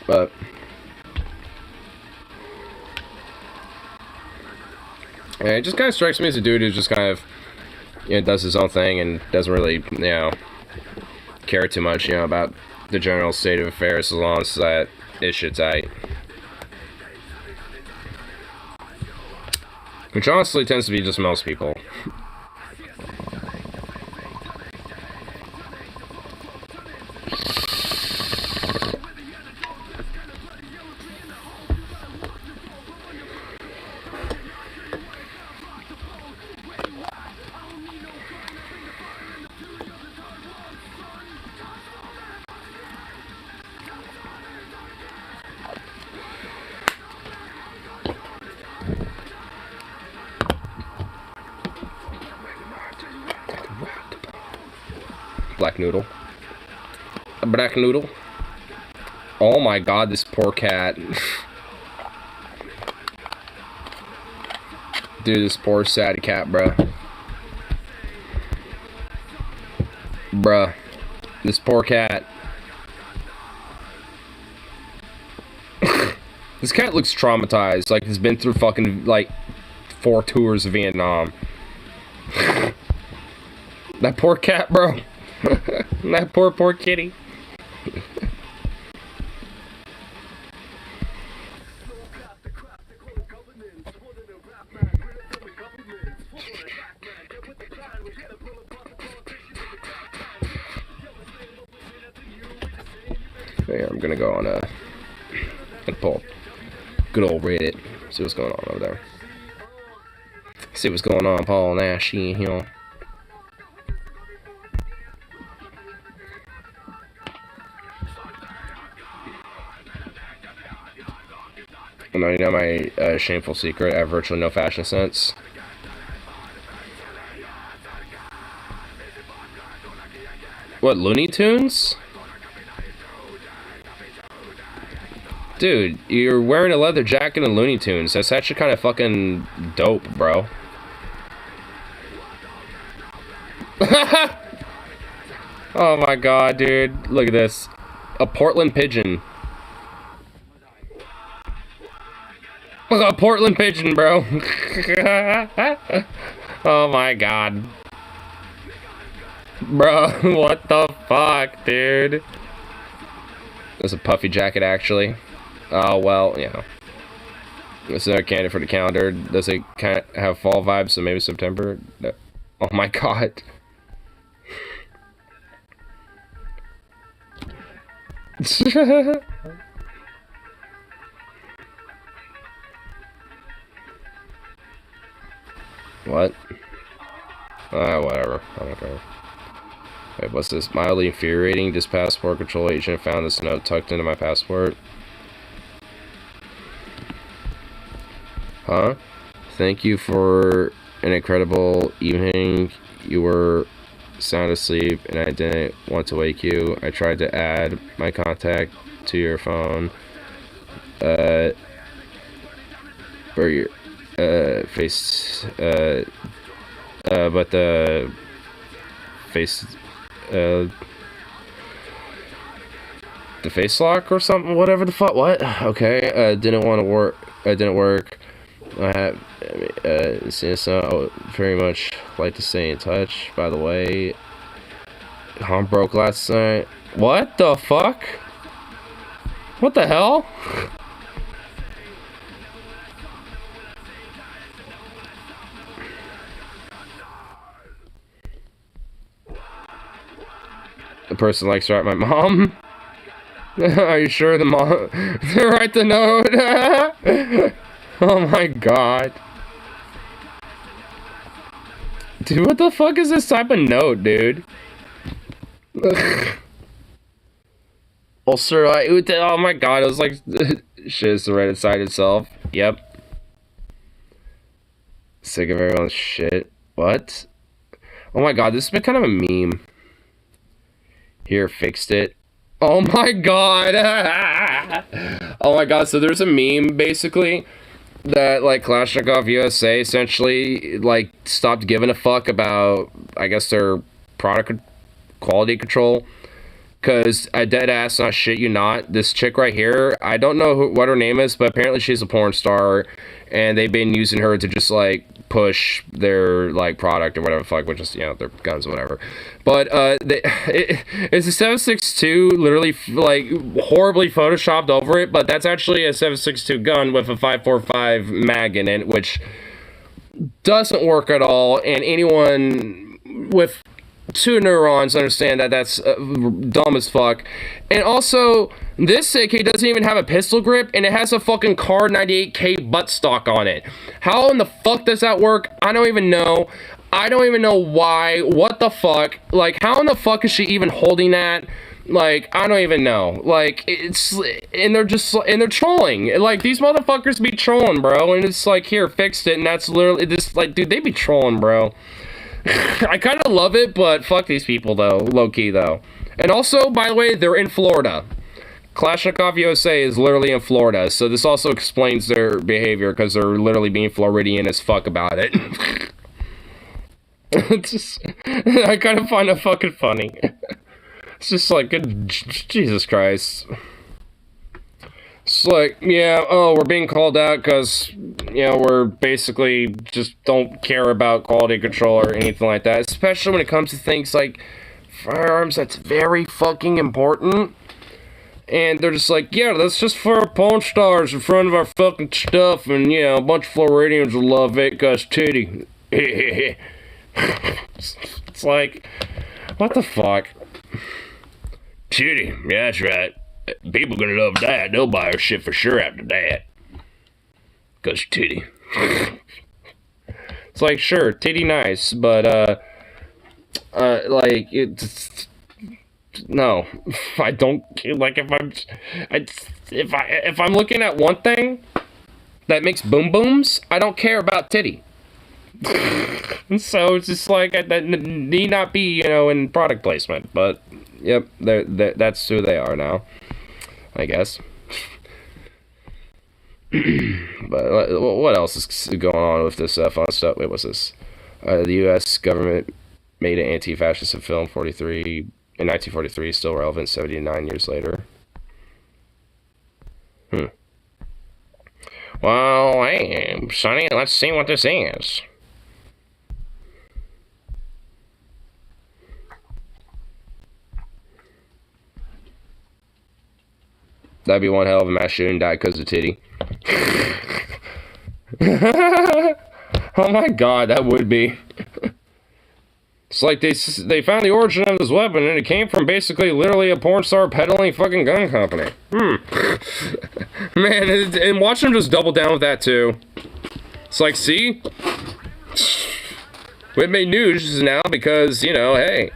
But yeah, it just kind of strikes me as a dude who just kind of, does his own thing and doesn't really, care too much, about the general state of affairs, as long as that his shit's tight. Which honestly tends to be just most people. Black noodle. A black noodle. Oh my god, this poor cat. Dude, this poor sad cat, bruh. Bruh. This poor cat. This cat looks traumatized. Like, he's been through fucking, like, 4 tours of Vietnam. That poor cat, bro. That poor kitty. Here, I'm gonna go on and pull good old Reddit. See what's going on over there. See what's going on, Paul Nash, No, my shameful secret, I have virtually no fashion sense. What, Looney Tunes? Dude, you're wearing a leather jacket and Looney Tunes. That's actually kind of fucking dope, bro. Oh my god, dude. Look at this. A Portland pigeon. A Portland pigeon, bro. Oh my god. Bro, what the fuck, dude? There's a puffy jacket, actually. Oh, well, It's a candidate for the calendar. Does it kind of have fall vibes, so maybe September? Oh my god. What? Whatever. I don't care. Wait, what's this? Mildly infuriating. This passport control agent found this note tucked into my passport. Huh? Thank you for an incredible evening. You were sound asleep and I didn't want to wake you. I tried to add my contact to your phone. For your face but the face the face lock or something, whatever the fuck. What? Okay. Didn't want to work. Didn't work. I have so I would very much like to stay in touch. By the way, Hom broke last night. What the fuck? What the hell? The person likes to write my mom. Are you sure the mom to write the note? Oh my god. Dude, what the fuck is this type of note, dude? Oh, sir, oh my god, it was like shit is the Reddit site itself. Yep. Sick of everyone's shit. What? Oh my god, this has been kind of a meme. Here, fixed it. Oh my god. Oh my god, so there's a meme basically that like Kalashnikov USA essentially like stopped giving a fuck about, I guess, their product quality control, because I dead ass not shit you not, this chick right here, I don't know what her name is, but apparently she's a porn star and they've been using her to just like push their like product or whatever the fuck, which is, you know, their guns or whatever. But it's a 7.62 literally like horribly photoshopped over it, but that's actually a 7.62 gun with a 5.45 mag in it, which doesn't work at all, and anyone with 2 neurons understand that that's dumb as fuck. And also, this AK doesn't even have a pistol grip, and it has a fucking Car 98K buttstock on it. How in the fuck does that work? I don't even know. I don't even know why. What the fuck? Like, how in the fuck is she even holding that? Like, I don't even know. Like, it's, and they're just, and they're trolling. Like, these motherfuckers be trolling, bro. And it's like, here, fixed it, and that's literally this, like, dude, they be trolling, bro. I kind of love it, but fuck these people, though. Low-key, though. And also, by the way, they're in Florida. Kalashnikov USA is literally in Florida, so this also explains their behavior, because they're literally being Floridian as fuck about it. I kind of find it fucking funny. It's just like, Jesus Christ. It's like, yeah, oh, we're being called out because, you know, we're basically just don't care about quality control or anything like that. Especially when it comes to things like firearms, that's very fucking important. And they're just like, yeah, that's just for our porn stars in front of our fucking stuff. And, you know, a bunch of Floridians will love it because titty. It's like, what the fuck? Titty, yeah, that's right. People gonna love that. They'll buy our shit for sure after that. Cause titty. It's like, sure, titty nice, but like it's no. I don't like if I'm looking at one thing that makes boom booms, I don't care about titty. So it's just like that need not be, you know, in product placement, but yep, that's who they are now, I guess. But what else is going on with this fun stuff? Wait, what's this? The U.S. government made an anti-fascist film in 1943, still relevant 79 years later. Well, hey, Sonny, let's see what this is. That'd be one hell of a mass shooting, died because of titty. Oh my god, that would be. It's like they found the origin of this weapon and it came from basically literally a porn star peddling fucking gun company. Man, and watch them just double down with that too. It's like, see? We made news now because, you know, hey.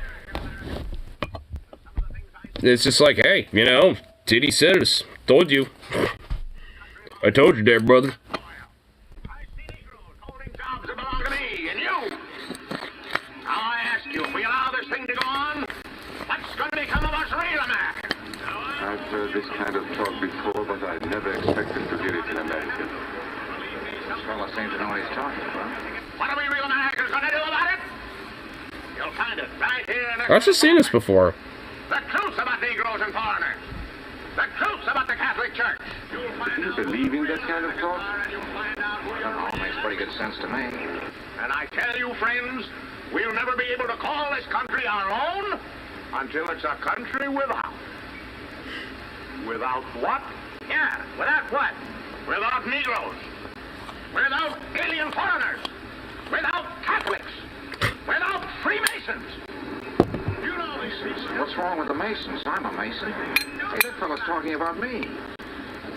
It's just like, hey, you know, Titty says, told you. I told you there, brother. I see Negroes holding jobs that belong to me and you. Now I ask you, if we allow this thing to go on, what's going to become of us real Americans? I've heard this kind of talk before, but I never expected to hear it in America. This fellow seems to know what he's talking about. What are we real Americans going to do about it? You'll find it right here in the... I've just seen this before. The truth about Negroes and foreigners. The truth about the Catholic Church. You'll find Do you out believe in that kind of talk? and you'll find out who you All are. makes pretty good sense to me. And I tell you, friends, we'll never be able to call this country our own until it's a country without. Without what? Yeah, without what? Without Negroes. Without alien foreigners. Without Catholics. Without Freemasons. You know these things. What's wrong with the Masons? I'm a Mason. Hey, that fellow's talking about me.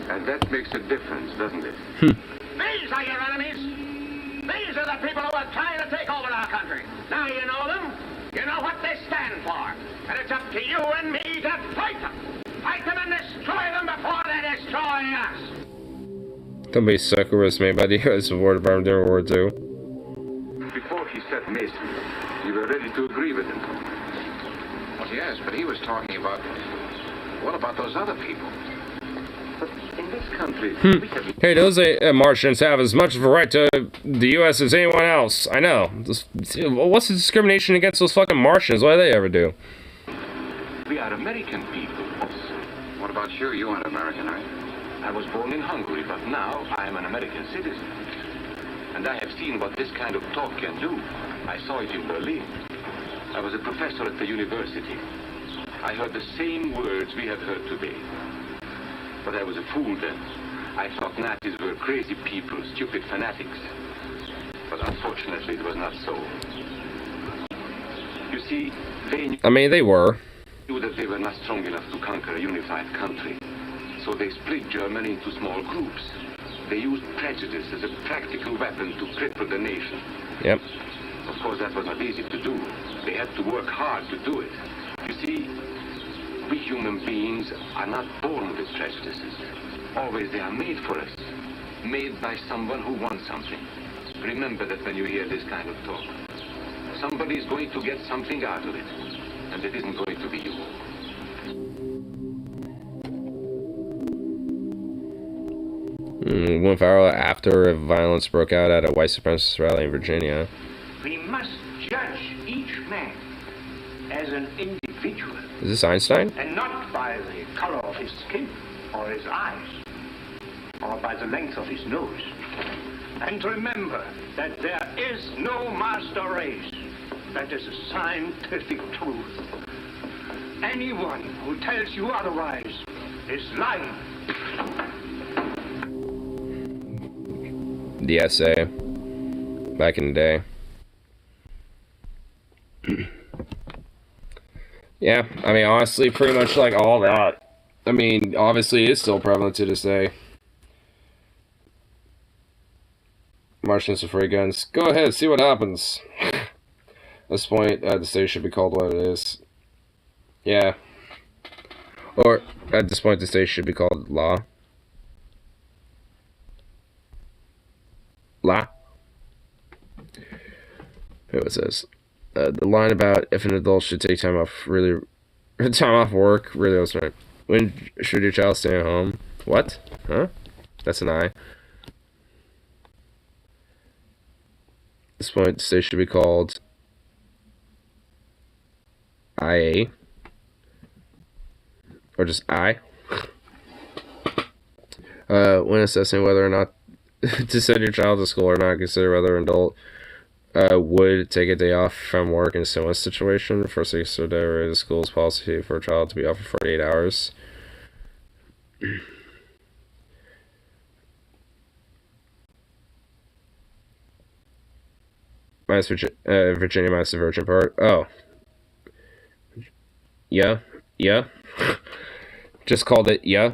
And that makes a difference, doesn't it? These are your enemies. These are the people who are trying to take over our country. Now you know them. You know what they stand for. And it's up to you and me to fight them. Fight them and destroy them before they destroy us. Don't be sucker was made by the U.S. War Department during World War II. Before he said Mason, you were ready to agree with him. Well, yes, but he was talking about... What about those other people? But in this country, we have... Hey, those Martians have as much of a right to the U.S. as anyone else. I know. What's the discrimination against those fucking Martians? What do they ever do? We are American people. What about you? You aren't American, are you? I was born in Hungary, but now I am an American citizen. And I have seen what this kind of talk can do. I saw it in Berlin. I was a professor at the university. I heard the same words we have heard today. But I was a fool then. I thought Nazis were crazy people, stupid fanatics. But unfortunately, it was not so. You see, they I mean, they were. knew that they were not strong enough to conquer a unified country. So they split Germany into small groups. They used prejudice as a practical weapon to cripple the nation. Yep. Of course, that was not easy to do. They had to work hard to do it. You see, we human beings are not born with prejudices. Always they are made for us. Made by someone who wants something. Remember that when you hear this kind of talk. Somebody is going to get something out of it. And it isn't going to be you. Went viral after violence broke out at a white supremacist rally in Virginia. We must judge each man as an individual Is this Einstein? and not by the color of his skin or his eyes or by the length of his nose. And remember that there is no master race. That is a scientific truth. Anyone who tells you otherwise is lying. The essay. Back in the day. Yeah, I mean, honestly, pretty much like all that. I mean, obviously, it's still prevalent to this day. Martians with free guns. Go ahead, see what happens. At this point, the state should be called what it is. Yeah. Or, at this point, the state should be called law. Law? What was this? The line about if an adult should take time off work really was right. When should your child stay at home? What? Huh? That's an I. At this point, the state should be called IA. Or just I. When assessing whether or not to send your child to school or not, consider whether an adult would take a day off from work in a similar situation. First, consider the school's policy for a child to be off for 48 hours. Minus Virginia minus the virgin part. Oh. Yeah. Yeah. Just called it yeah.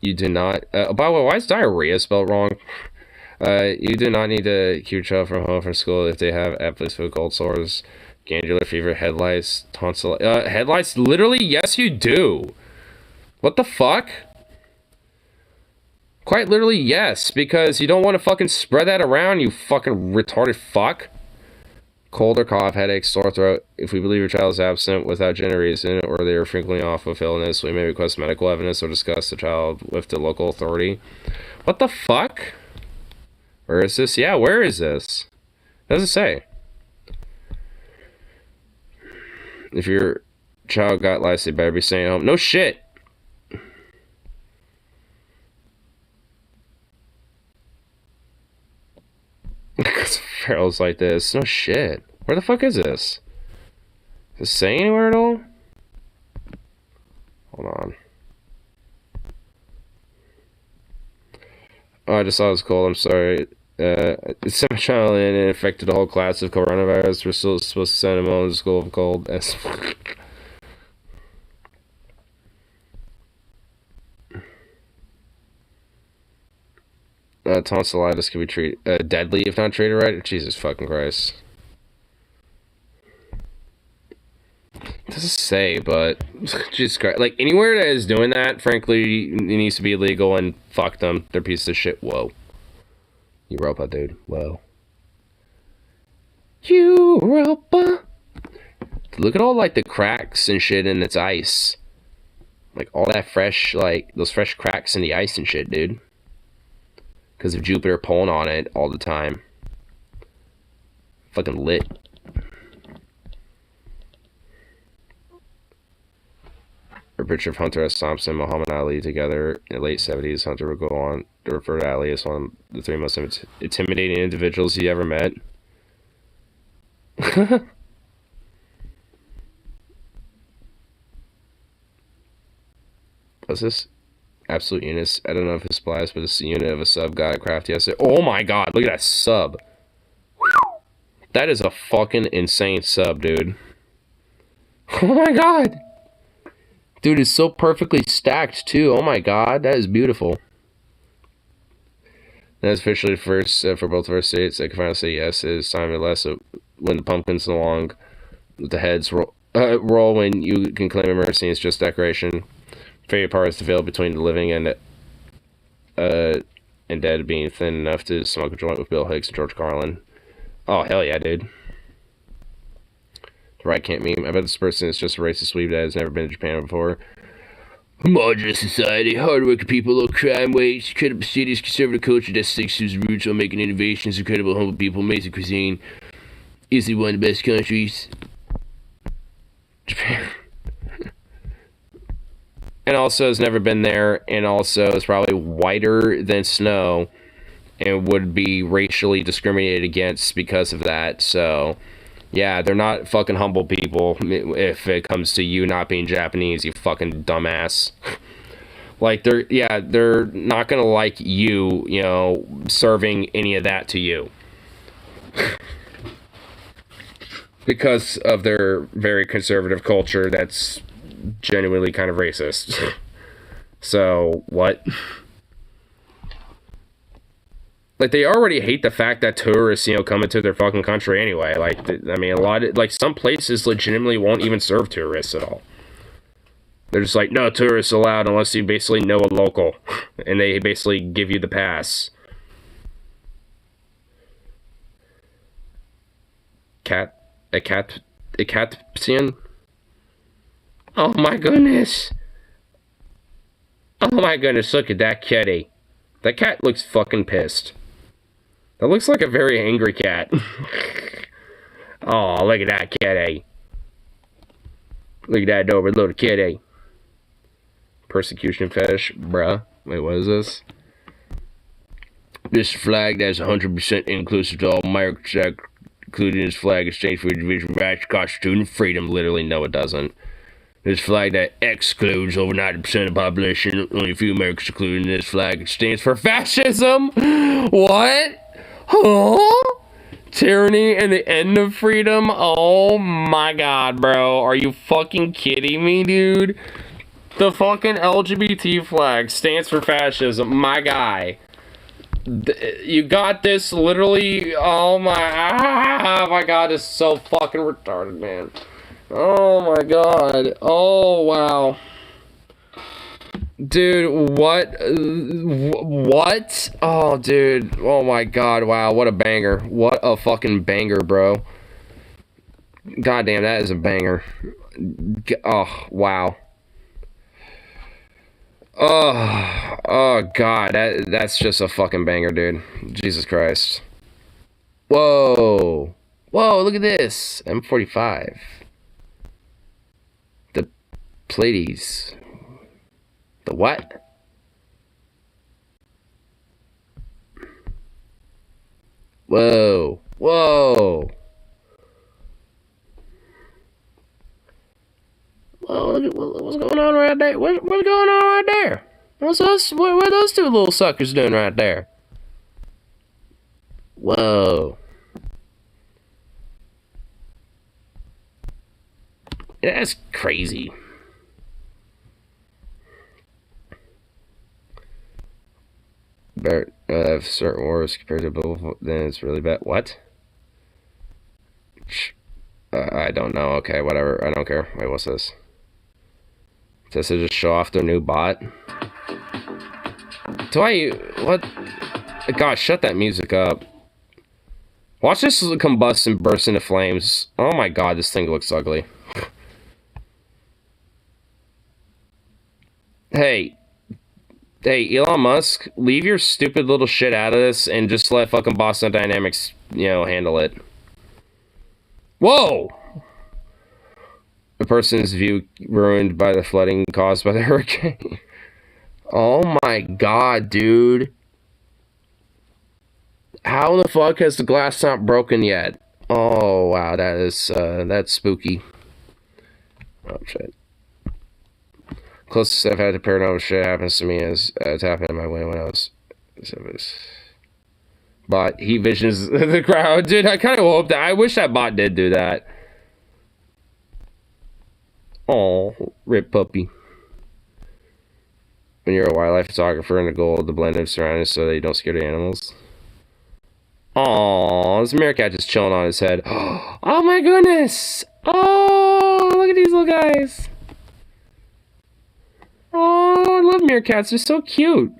You did not. By the way, why is diarrhea spelled wrong? You do not need to keep your child from home from school if they have epilepsy, foot, cold sores, glandular fever, headlights, tonsil. Headlights? Literally, yes, you do. What the fuck? Quite literally, yes, because you don't want to fucking spread that around, you fucking retarded fuck. Cold or cough, headache, sore throat. If we believe your child is absent without genuine reason, or they are frequently off of illness, we may request medical evidence or discuss the child with the local authority. What the fuck? Where is this? Yeah, where is this? What does it say? If your child got lice, they better be staying home. No shit! Because Farrell's like this. No shit. Where the fuck is this? Does it say anywhere at all? Hold on. Oh, I just saw it was cold. I'm sorry. It's sent my child in and infected the whole class of coronavirus. We're still supposed to send him home to school of cold. Tonsillitis can be treated deadly if not treated right. Jesus fucking Christ. It doesn't say, but Jesus Christ. Like, anywhere that is doing that, frankly, it needs to be illegal, and fuck them. They're pieces of shit. Whoa. Europa, dude. Whoa. Europa. Look at all, like, the cracks and shit in its ice. Like, all that fresh, like, those fresh cracks in the ice and shit, dude. Because of Jupiter pulling on it all the time. Fucking lit. A picture of Hunter S. Thompson and Muhammad Ali together in the late 70s. Hunter would go on to refer to Ali as one of the 3 most intimidating individuals he ever met. What's this? Absolute units. I don't know if it's spliced, but it's a unit of a sub got craft yesterday. Oh my god, look at that sub. Whew. That is a fucking insane sub, dude. Oh my god. Dude, it's so perfectly stacked, too. Oh my god, that is beautiful. That's officially the first for both of our states. I can finally say yes. It is time at last when the pumpkins along with the heads roll when you can claim a mercy. It's just decoration. Favorite part is the veil between the living and dead being thin enough to smoke a joint with Bill Hicks and George Carlin. Oh, hell yeah, dude. The right can't meme. I bet this person is just a racist weeb that has never been to Japan before. Homogenous society, hardworking people, low crime rates, incredible cities, conservative culture that sticks to its roots while making innovations, incredible humble people, amazing cuisine. Easily one of the best countries. Japan. And also has never been there, and also is probably whiter than snow, and would be racially discriminated against because of that. So, yeah, they're not fucking humble people if it comes to you not being Japanese, you fucking dumbass. Like, they're not gonna like you, you know, serving any of that to you. Because of their very conservative culture that's genuinely kind of racist. So, what? Like, they already hate the fact that tourists, you know, come into their fucking country anyway. Like, I mean, some places legitimately won't even serve tourists at all. They're just like, no tourists allowed unless you basically know a local. And they basically give you the pass. A catpsian? Oh my goodness. Oh my goodness, look at that kitty. That cat looks fucking pissed. That looks like a very angry cat. Oh, look at that kitty. Look at that adorable little kitty. Persecution fetish, bruh. Wait, what is this? This flag that's 100% inclusive to all Americans, including this flag exchange for individual rights, constitution, and freedom. Literally, no, it doesn't. This flag that excludes over 90% of the population, only a few Americans including this flag, it stands for fascism. What? Huh? Tyranny and the end of freedom? Oh my god, bro. Are you fucking kidding me, dude? The fucking LGBT flag stands for fascism, my guy. You got this literally. Oh my god, this is so fucking retarded, man. Oh my god. Oh wow. Dude, what? What? Oh, dude. Oh my god, wow, what a banger. What a fucking banger, bro. God damn, that is a banger. Oh, wow. Oh god, that's just a fucking banger, dude. Jesus Christ. Whoa. Whoa, look at this. M45. The Pleiades. The what? Whoa. Whoa. Well, look at what's going on right there. What's going on right there? What are those two little suckers doing right there? Whoa. That's crazy. Better have certain wars compared to both, then it's really bad. What? I don't know. Okay, whatever. I don't care. Wait, what's this? Does it just show off their new bot? What? God, shut that music up. Watch this combust and burst into flames. Oh my god, this thing looks ugly. Hey, Elon Musk, leave your stupid little shit out of this and just let fucking Boston Dynamics, handle it. Whoa! A person's view ruined by the flooding caused by the hurricane. Oh my god, dude. How the fuck has the glass not broken yet? Oh wow, that's spooky. Oh shit. Closest I've had to paranormal shit happens to me is it's happened in my way when I was. Bot, he visions the crowd. Dude, I kind of hope that. I wish that bot did do that. Oh, rip puppy. When you're a wildlife photographer and the goal of the blend of surroundings so that you don't scare the animals. Oh, this meerkat just chilling on his head. Oh my goodness! Oh, look at these little guys. Oh, I love meerkats. They're so cute.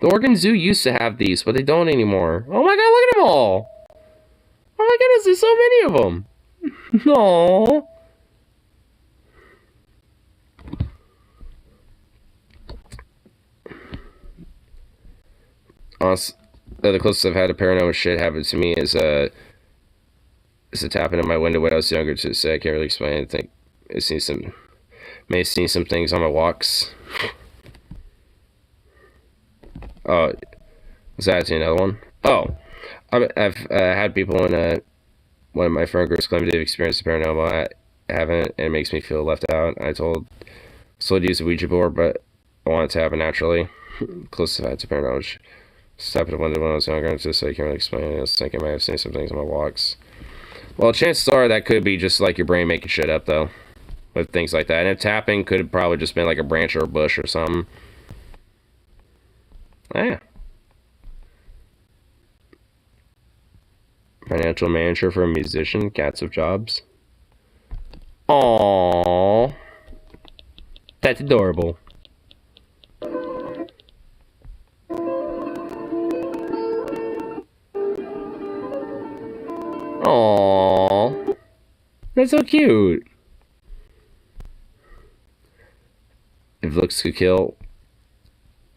The Oregon Zoo used to have these, but they don't anymore. Oh my god, look at them all. Oh my goodness, there's so many of them. No. Honestly, the closest I've had to paranormal shit happen to me is a tapping at my window when I was younger. To say I can't really explain it. I think may have seen some things on my walks. Oh, was that actually another one? Oh, I've had people in one of my friend groups claim to have experienced the paranormal. I haven't, and it makes me feel left out. I told to use a Ouija board, but I want it to happen naturally. Close to that to paranormal. Step at the window when I was younger, just so I can't really explain it. I was thinking I might have seen some things on my walks. Well, chances are that could be just like your brain making shit up, though, with things like that. And if tapping could have probably just been like a branch or a bush or something. Oh, yeah. Financial manager for a musician, cats of jobs. Aww. That's adorable. Aww. That's so cute. If looks could kill.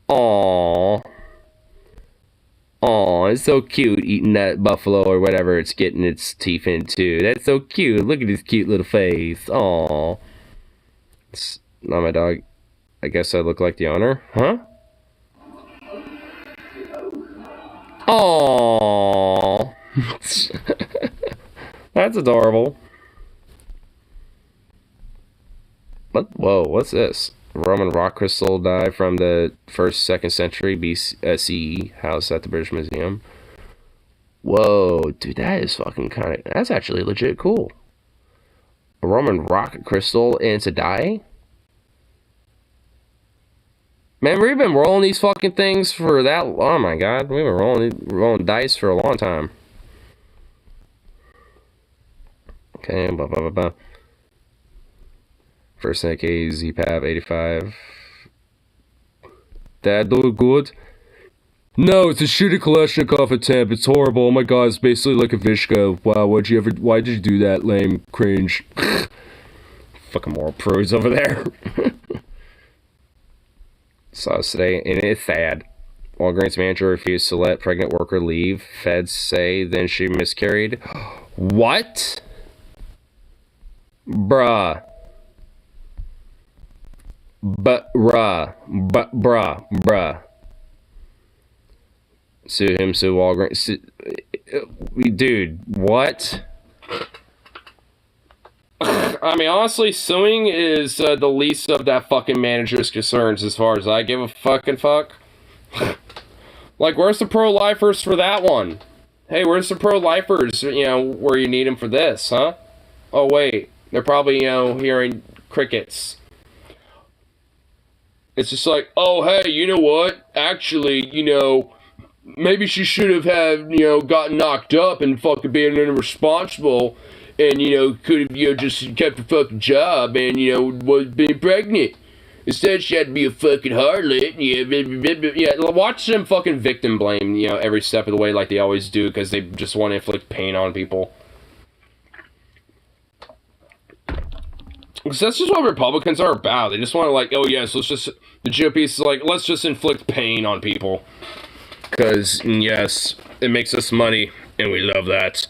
Aww. Aww, it's so cute eating that buffalo or whatever it's getting its teeth into. That's so cute. Look at his cute little face. Aww. It's not my dog. I guess I look like the owner. Huh? Aww. That's adorable. What? Whoa, what's this? Roman rock crystal die from the 1st, 2nd century BCE house at the British Museum. Whoa, dude, that is fucking kind of... That's actually legit cool. A Roman rock crystal and it's a die? Man, we've been rolling these fucking things for that. Oh my god, we've been rolling dice for a long time. Okay, blah blah blah blah. First AK, ZPAV 85. That look good? No, it's a shitty Kalashnikov attempt. It's horrible. Oh my god, it's basically like a Vishka. Wow, why did you do that? Lame. Cringe. Fucking moral pros over there. Saw us today, and it's sad. Walgreens manager refused to let pregnant worker leave. Feds say then she miscarried. What? Bruh. Bruh. Sue him, sue Walgreens. Dude, what? I mean, honestly, suing is the least of that fucking manager's concerns as far as I give a fucking fuck. Like, where's the pro-lifers for that one? Hey, where's the pro-lifers, you know, where you need them for this, huh? Oh, wait. They're probably, you know, hearing crickets. It's just like, oh, hey, you know what? Actually, you know, maybe she should have you know, gotten knocked up and fucking being irresponsible and, you know, could have, you know, just kept her fucking job and, you know, was being pregnant. Instead, she had to be a fucking harlot. Yeah, watch them fucking victim blame, you know, every step of the way like they always do because they just want to inflict pain on people. Because that's just what Republicans are about. They just want to, like, oh, yes, let's just, the GOP is like, let's just inflict pain on people. Because, yes, it makes us money, and we love that.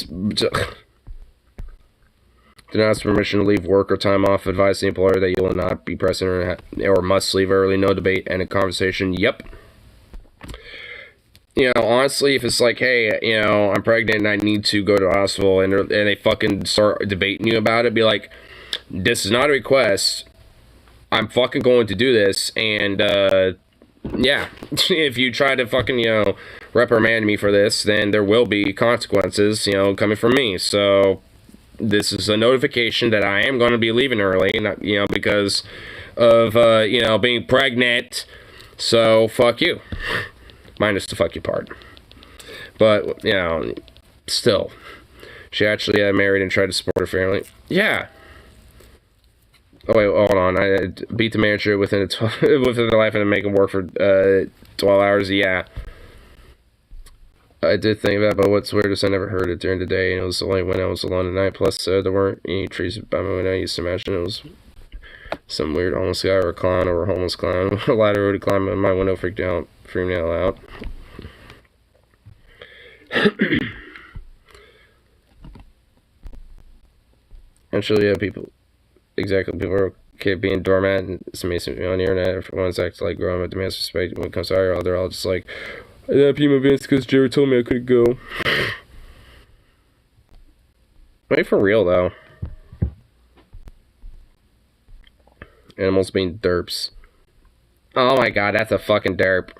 Do not ask permission to leave work or time off. Advise the employer that you will not be present or must leave early. No debate and a conversation. Yep. You know, honestly, if it's like, hey, you know, I'm pregnant and I need to go to the hospital, and they fucking start debating you about it, be like, this is not a request. I'm fucking going to do this, and, yeah. If you try to fucking, you know, reprimand me for this, then there will be consequences, you know, coming from me. So, this is a notification that I am going to be leaving early, not, you know, because of, you know, being pregnant. So, fuck you. Minus the fuck you part. But, you know, still. She actually married and tried to support her family. Yeah. Oh, wait, hold on. I beat the manager within the life and make him work for 12 hours. Yeah. I did think of that, but what's weird is I never heard it during the day, and it was only when I was alone at night. Plus, there weren't any trees by my window. I used to imagine it was some weird homeless guy or a clown or a homeless clown. A ladder would climb in my window, freaked me out loud. Actually, yeah, people are okay being doormat, and it's amazing on the internet. Everyone's acting like growing up demands respect when it comes to our, they're all just like, I didn't pee my events because Jerry told me I couldn't go. Wait, for real though. Animals being derps. Oh my god, that's a fucking derp.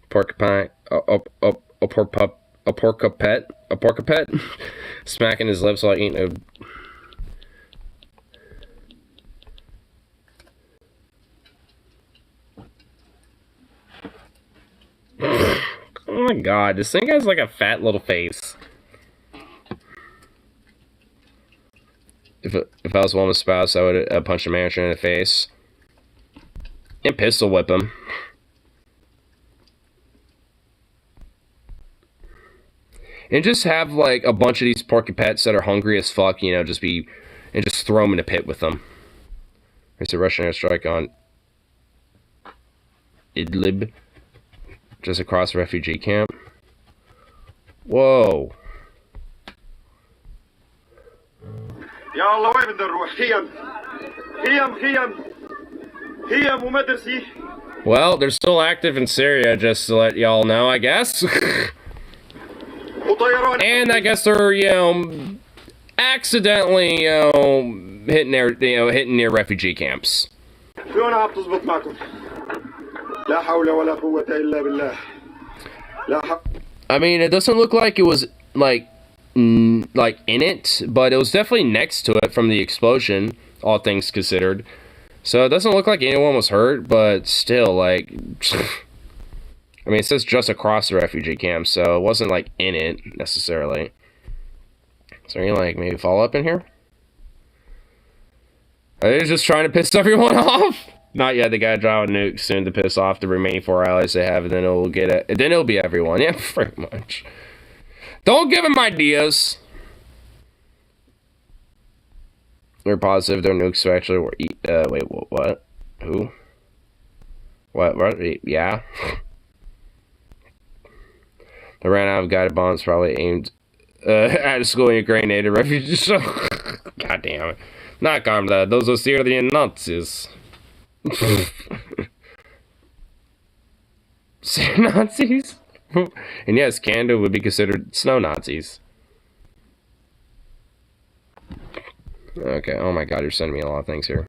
Porcupine. A porcupet. Smacking his lips while eating a... Oh my god, this thing has like a fat little face. If I was a woman's spouse, I would punch a manager in the face. And pistol whip him. And just have like a bunch of these porcupets that are hungry as fuck, you know, just throw them in a pit with them. There's a Russian airstrike on Idlib. Just across a refugee camp. Whoa. Well, they're still active in Syria, just to let y'all know, I guess. And I guess they're, you know, accidentally, you know, hitting their refugee camps. I mean, it doesn't look like it was, like, like in it, but it was definitely next to it from the explosion, all things considered. So it doesn't look like anyone was hurt, but still, like, I mean, it says just across the refugee camp, so it wasn't like in it necessarily. Is there any like maybe follow up in here? Are they just trying to piss everyone off? Not yet. They gotta drop a nuke soon to piss off the remaining 4 allies they have, and then it'll get it. Then it'll be everyone. Yeah, pretty much. Don't give them ideas. We're positive their nukes actually were. Wait, what? Who? What? Yeah. They ran out of guided bombs, probably aimed at a school in Ukraine native refugees. God damn it! Not comrade. Those are Syrian Nazis. Nazis? And yes, Canada would be considered snow Nazis. Okay, oh my god, you're sending me a lot of things here.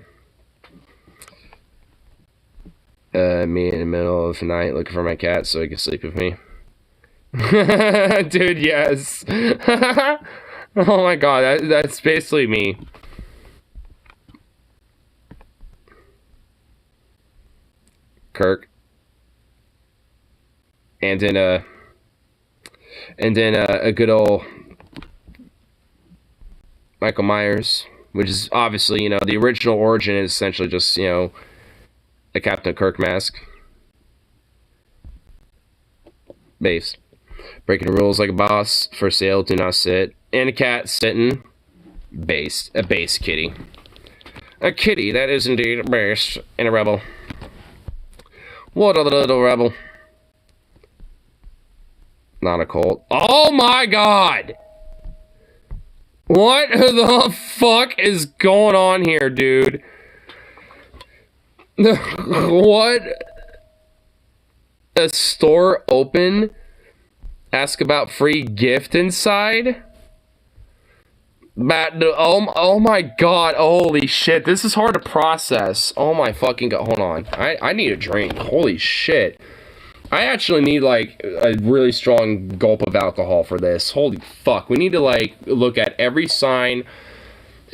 Me in the middle of the night looking for my cat so he can sleep with me. Dude, yes. Oh my god, that's basically me. Kirk. And then a good old Michael Myers, which is obviously, you know, the original origin is essentially just, you know, a Captain Kirk mask. Base. Breaking the rules like a boss. For sale, do not sit. And a cat sitting. Base. A base kitty. A kitty, that is indeed a base. And a rebel. What a little rebel. Not a cult. Oh my god! What the fuck is going on here, dude? What? A store open? Ask about free gift inside? Oh my god, holy shit. This is hard to process. Oh my fucking god. Hold on. I need a drink. Holy shit. I actually need, like, a really strong gulp of alcohol for this. Holy fuck. We need to, like, look at every sign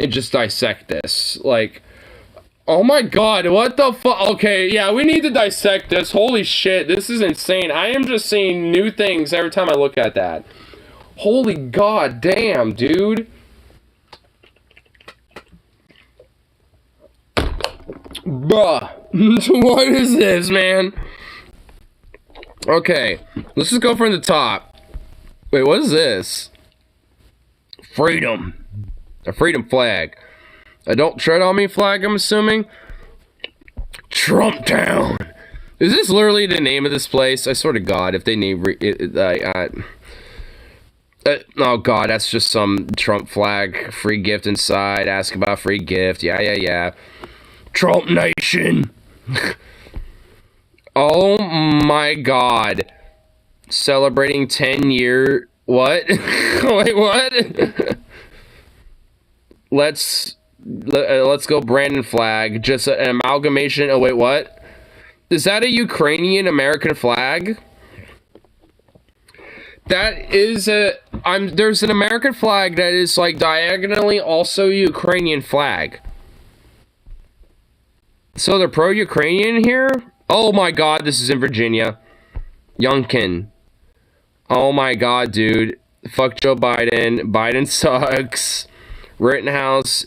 and just dissect this. Like, oh my god, what the fuck? Okay, yeah, we need to dissect this. Holy shit, this is insane. I am just seeing new things every time I look at that. Holy god damn, dude. Bruh. What is this, man? Okay, let's just go from the top. Wait, what is this? Freedom. A freedom flag. A don't tread on me flag, I'm assuming. Trump Town. Is this literally the name of this place? I swear to God, if they name oh God, that's just some Trump flag. Free gift inside. Ask about free gift. Yeah. Trump Nation. Oh my god. Celebrating 10-year... What? Wait, what? Let's go Brandon flag. Just an amalgamation... Oh, wait, what? Is that a Ukrainian American flag? That is a... There's an American flag that is, like, diagonally also a Ukrainian flag. So they're pro-Ukrainian here? Oh my god, this is in Virginia. Youngkin. Oh my god, dude. Fuck Joe Biden. Biden sucks. Rittenhouse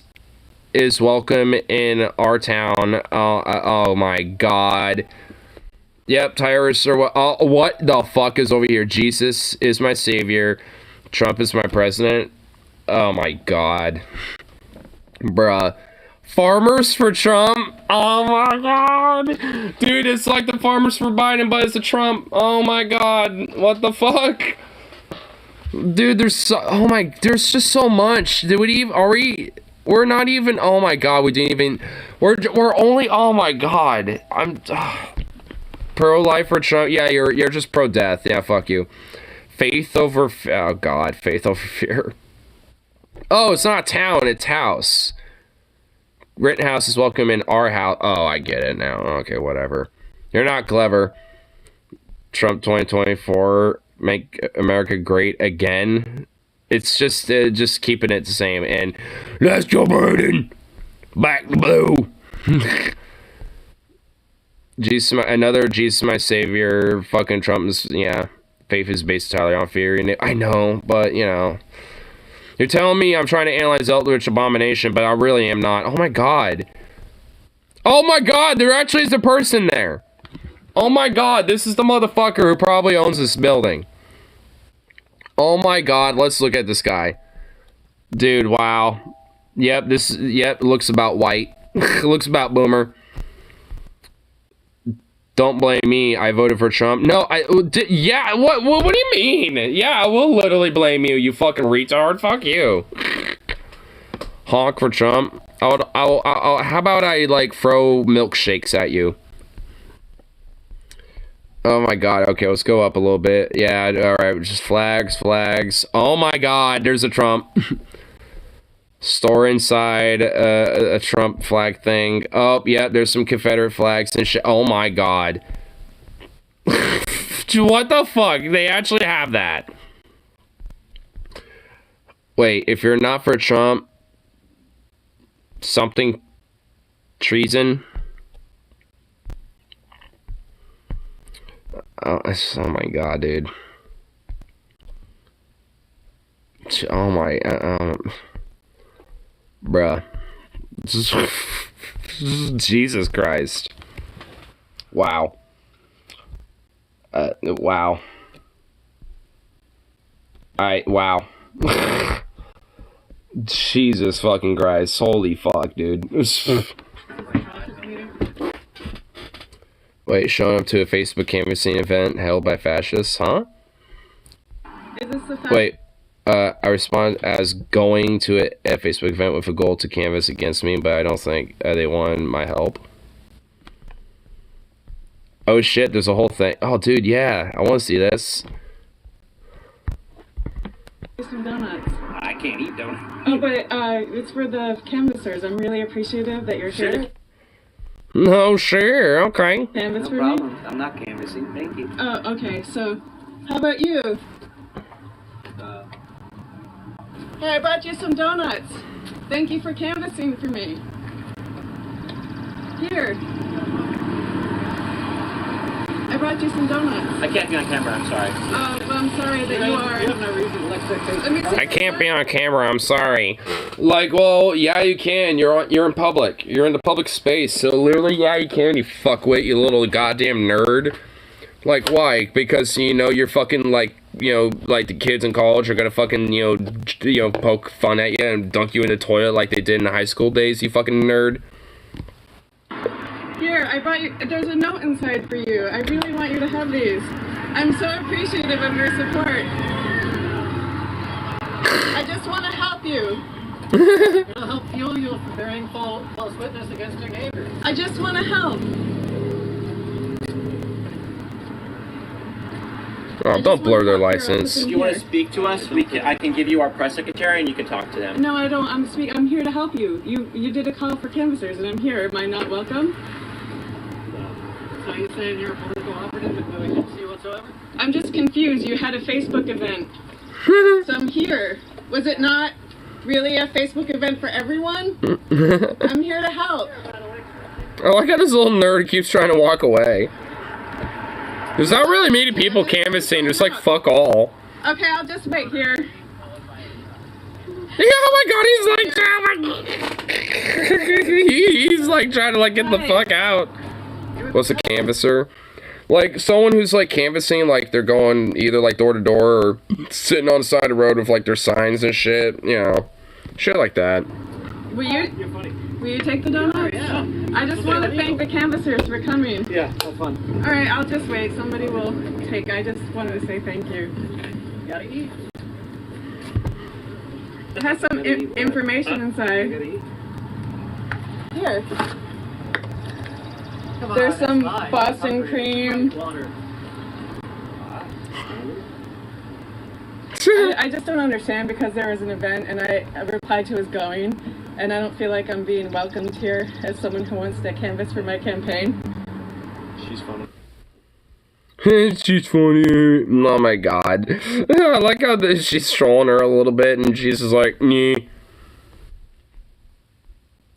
is welcome in our town. Oh my god. Yep, terrorists are what the fuck is over here? Jesus is my savior. Trump is my president. Oh my god. Bruh. Farmers for Trump. Oh my god. Dude, it's like the farmers for Biden, but it's a Trump. Oh my god. What the fuck? Dude, there's just so much. We're not even, oh my god, we didn't even, we're only, oh my god. I'm, pro-life for Trump. Yeah, you're just pro-death. Yeah, fuck you. Faith over, oh god, faith over fear. Oh, it's not a town, it's house. Rittenhouse is welcome in our house. Oh, I get it now. Okay, whatever. You're not clever. Trump 2024. Make America great again. It's just keeping it the same. And let's Joe Biden back to blue. Another Jesus my savior. Fucking Trump is, yeah. Faith is based entirely on fear. And I know, but you know, you're telling me I'm trying to analyze Eldritch Abomination, but I really am not. Oh my god. Oh my god, there actually is a person there. Oh my god, this is the motherfucker who probably owns this building. Oh my god, let's look at this guy. Dude, wow. Yep, looks about white. Looks about boomer. Don't blame me, I voted for Trump. No, yeah, what do you mean? Yeah, I will literally blame you, you fucking retard. Fuck you. Honk for Trump. How about I, like, throw milkshakes at you? Oh my god, okay, let's go up a little bit. Yeah, alright, just flags. Oh my god, there's a Trump. Store inside a Trump flag thing. Oh, yeah, there's some Confederate flags and shit. Oh my god. What the fuck? They actually have that. Wait, if you're not for Trump, something treason? Oh my god, dude. Oh my, bruh. Jesus Christ. Wow. Wow. Wow. Jesus fucking Christ. Holy fuck, dude. Wait, showing up to a Facebook canvassing event held by fascists, huh? Is this the Wait, I respond as going to a Facebook event with a goal to canvass against me, but I don't think they wanted my help. Oh shit, there's a whole thing. Oh dude, yeah, I want to see this. some donuts? I can't eat donuts. Oh, but it's for the canvassers. I'm really appreciative that you're here to No, sure, okay. canvas No for problem. me. I'm not canvassing. Thank you. Oh, okay. So, how about you? Hey, I brought you some donuts. Thank you for canvassing for me. Here. I brought you some donuts. I can't be on camera. I'm sorry. Well, I'm sorry that you are. You have no reason to Let me I can't be on camera, I'm sorry. Like, well, yeah, you can. You're in public. You're in the public space. So literally, yeah, you can, you fuckwit, you little goddamn nerd. Like, why? Because, you know, you're fucking, like, you know, like the kids in college are gonna fucking, you know, poke fun at you and dunk you in the toilet like they did in the high school days, you fucking nerd. Here, I brought you. There's a note inside for you. I really want you to have these. I'm so appreciative of your support. I just want to help you. It'll help fuel you for bearing false witness against your neighbors. I just want to help. Oh, don't blur their license. If you want to speak to us, I can give you our press secretary and you can talk to them. No, I don't. I'm here to help you. You did a call for canvassers, and I'm here. Am I not welcome? So you're saying you're a political operative with no agency whatsoever? I'm just confused. You had a Facebook event, so I'm here. Was it not really a Facebook event for everyone? I'm here to help. I like how this little nerd keeps trying to walk away. There's not really many people canvassing, there's like fuck all. Okay, I'll just wait here. Yeah, oh my god, he's like trying to like get the fuck out. What's a canvasser? Like someone who's like canvassing, like they're going either like door to door or sitting on the side of the road with like their signs and shit, you know, shit like that. Will you take the donuts? Yeah. I just want to thank the canvassers for coming. Yeah, have fun. All right, I'll just wait. Somebody will take. I just wanted to say thank you. You gotta eat. It has some information inside. Here. Come on, There's some it's fine. Boston I'm hungry. cream. Water. I just don't understand because there was an event and I replied to his going, and I don't feel like I'm being welcomed here as someone who wants to canvass for my campaign. She's funny. She's funny. Oh my god. I like how she's trolling her a little bit and she's just like, nee.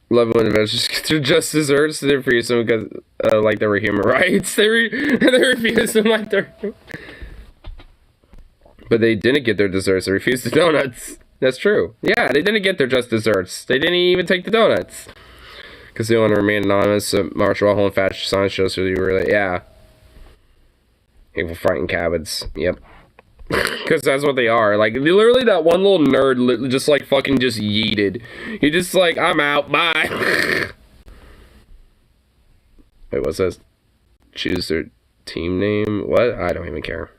Love when adventures get their just desserts. They refuse them because, like, they were human rights. They refused them like they're... But they didn't get their desserts. They refused the donuts. That's true. Yeah, they didn't get their just desserts. They didn't even take the donuts. Because they want to remain anonymous. Marshall Hall and Fashion Science shows who you really... Yeah. Evil frightened cowards. Yep. Because that's what they are. Like, literally that one little nerd just, like, fucking just yeeted. He just, like, I'm out. Bye. Wait, what's this? Choose their team name? What? I don't even care.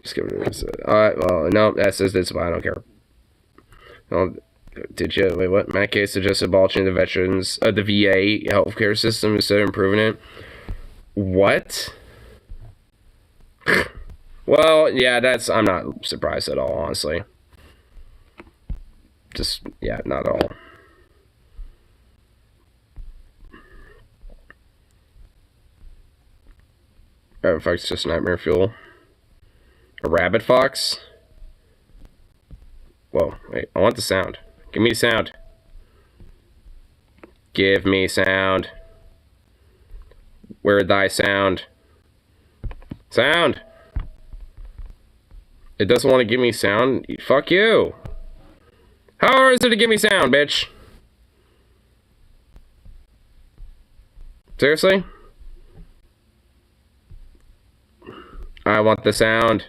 Just give it this. Alright, well, no, that says this, but I don't care. Oh, did you? Wait, what? Matt Case suggested abolishing the veterans, the VA healthcare system instead of improving it. What? Well, yeah, I'm not surprised at all, honestly. Just, yeah, not at all. Rabbit fox is just nightmare fuel. A rabbit fox? Whoa, wait, I want the sound. Give me sound. Give me sound. Where thy sound? Sound! It doesn't want to give me sound? Fuck you! How hard is it to give me sound, bitch? Seriously? I want the sound.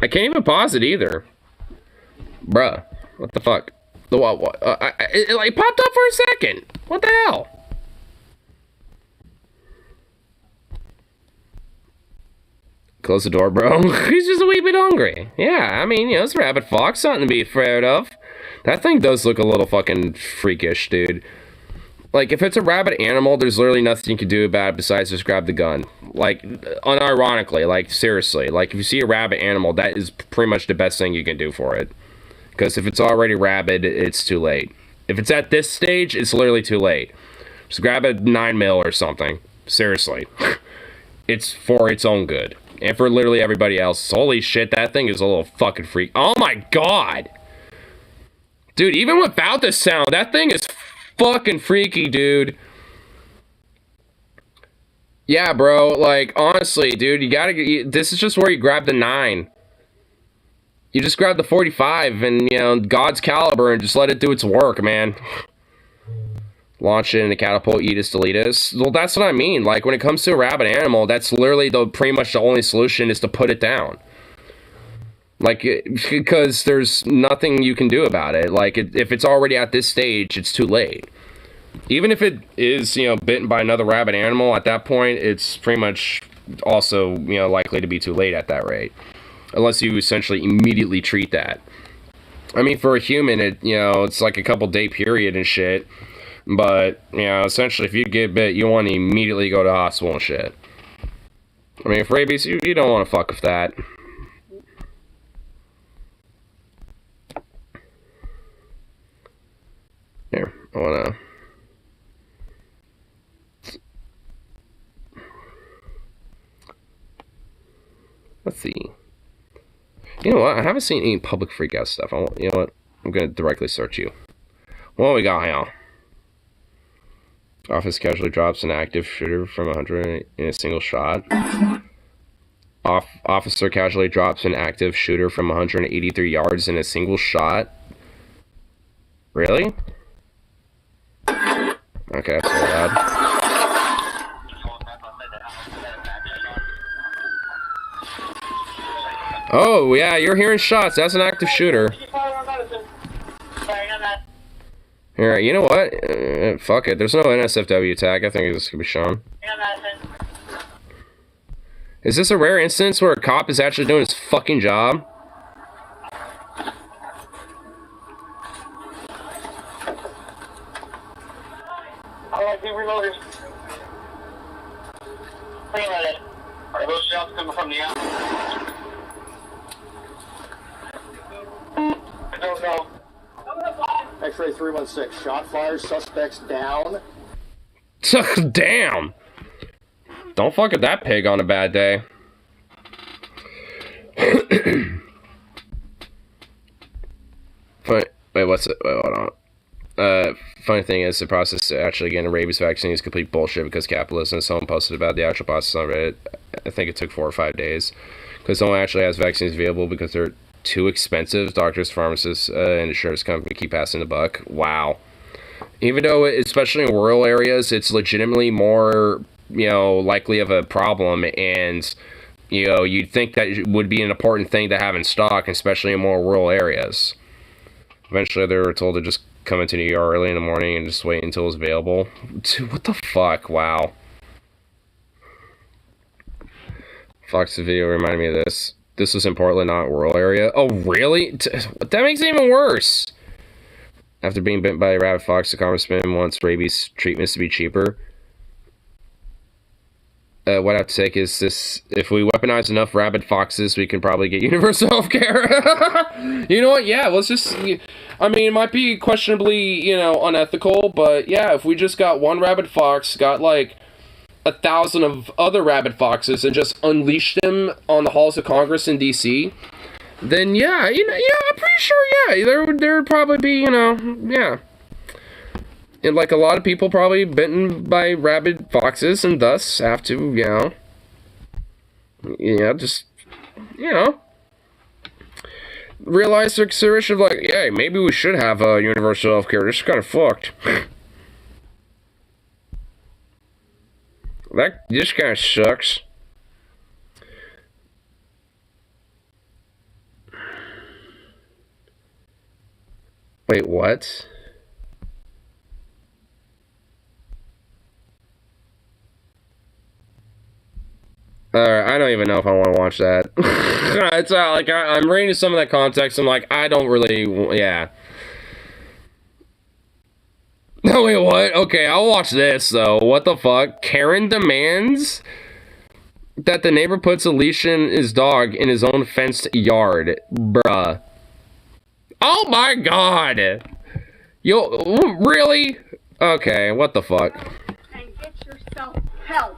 I can't even pause it either. Bruh. What the fuck? The what? It like popped up for a second. What the hell? Close the door, bro. He's just a wee bit hungry. Yeah, I mean, you know, it's a rabbit fox. Something to be afraid of. That thing does look a little fucking freakish, dude. Like, if it's a rabbit animal, there's literally nothing you can do about it besides just grab the gun. Like, unironically, like, seriously. Like, if you see a rabbit animal, that is pretty much the best thing you can do for it. Because if it's already rabid, it's too late. If it's at this stage, it's literally too late. Just grab a 9mm or something. Seriously. It's for its own good. And for literally everybody else. Holy shit, that thing is a little fucking freak. Oh my god! Dude, even without the sound, that thing is fucking freaky, dude. Yeah, bro, like, honestly, dude, you gotta, this is just where you grab the 9. You just grab the 45 and, you know, God's caliber and just let it do its work, man. Launch it in a catapult, eatus, deletus. Well, that's what I mean. Like, when it comes to a rabbit animal, that's literally pretty much the only solution is to put it down. Like, because there's nothing you can do about it. Like, if it's already at this stage, it's too late. Even if it is, you know, bitten by another rabbit animal, at that point, it's pretty much also, you know, likely to be too late at that rate. Unless you essentially immediately treat that. I mean, for a human, you know, it's like a couple-day period and shit. But, you know, essentially, if you get bit, you want to immediately go to hospital and shit. I mean, for rabies, you don't want to fuck with that. Here, I want to... Let's see. You know what? I haven't seen any public freakout stuff. You know what? I'm going to directly search you. What we got here? Office casually drops an active shooter from 100 in a single shot. Officer casually drops an active shooter from 183 yards in a single shot. Really? Okay, that's very loud. Oh, yeah, you're hearing shots. That's an active shooter. Alright, you know what? Fuck it. There's no NSFW tag. I think this could be shown. Is this a rare instance where a cop is actually doing his fucking job? Alright, be reloaded. Reloaded. Are those shots coming from the outside? I don't know. X-ray 316, shot fired, suspects down. Damn. Don't fuck with that pig on a bad day. Wait, what's it? Wait, hold on. Funny thing is, the process to actually getting a rabies vaccine is complete bullshit because capitalism. Someone posted about the actual process on Reddit. I think it took 4 or 5 days because no one actually has vaccines available because they're too expensive. Doctors, pharmacists, and insurance companies keep passing the buck. Wow. Even though, especially in rural areas, it's legitimately more, likely of a problem, and, you'd think that it would be an important thing to have in stock, especially in more rural areas. Eventually, they were told to just come into New York early in the morning and just wait until it was available. Dude, what the fuck? Wow. Fox's video reminded me of this. This was in Portland, not a rural area. Oh, really? That makes it even worse. After being bitten by a rabid fox, the congressman wants rabies treatments to be cheaper. What I have to say is this: if we weaponize enough rabid foxes, we can probably get universal health care. You know what? Yeah, let's just... I mean, it might be questionably, unethical, but yeah, if we just got one rabid fox, got like 1,000 of other rabid foxes, and just unleashed them on the halls of Congress in D.C., then yeah, I'm pretty sure, yeah, there would probably be, yeah. And like a lot of people probably bitten by rabid foxes and thus have to, just, realize their consideration of like, yeah, maybe we should have universal healthcare. This is kind of fucked. This kind of sucks. Wait, what? I don't even know if I want to watch that. It's like I'm reading some of that context. I'm like, I don't really, yeah. No, wait, what? Okay, I'll watch this though. What the fuck? Karen demands that the neighbor puts a leash in his dog in his own fenced yard. Bruh. Oh my god! Yo, really? Okay, what the fuck? And get yourself help.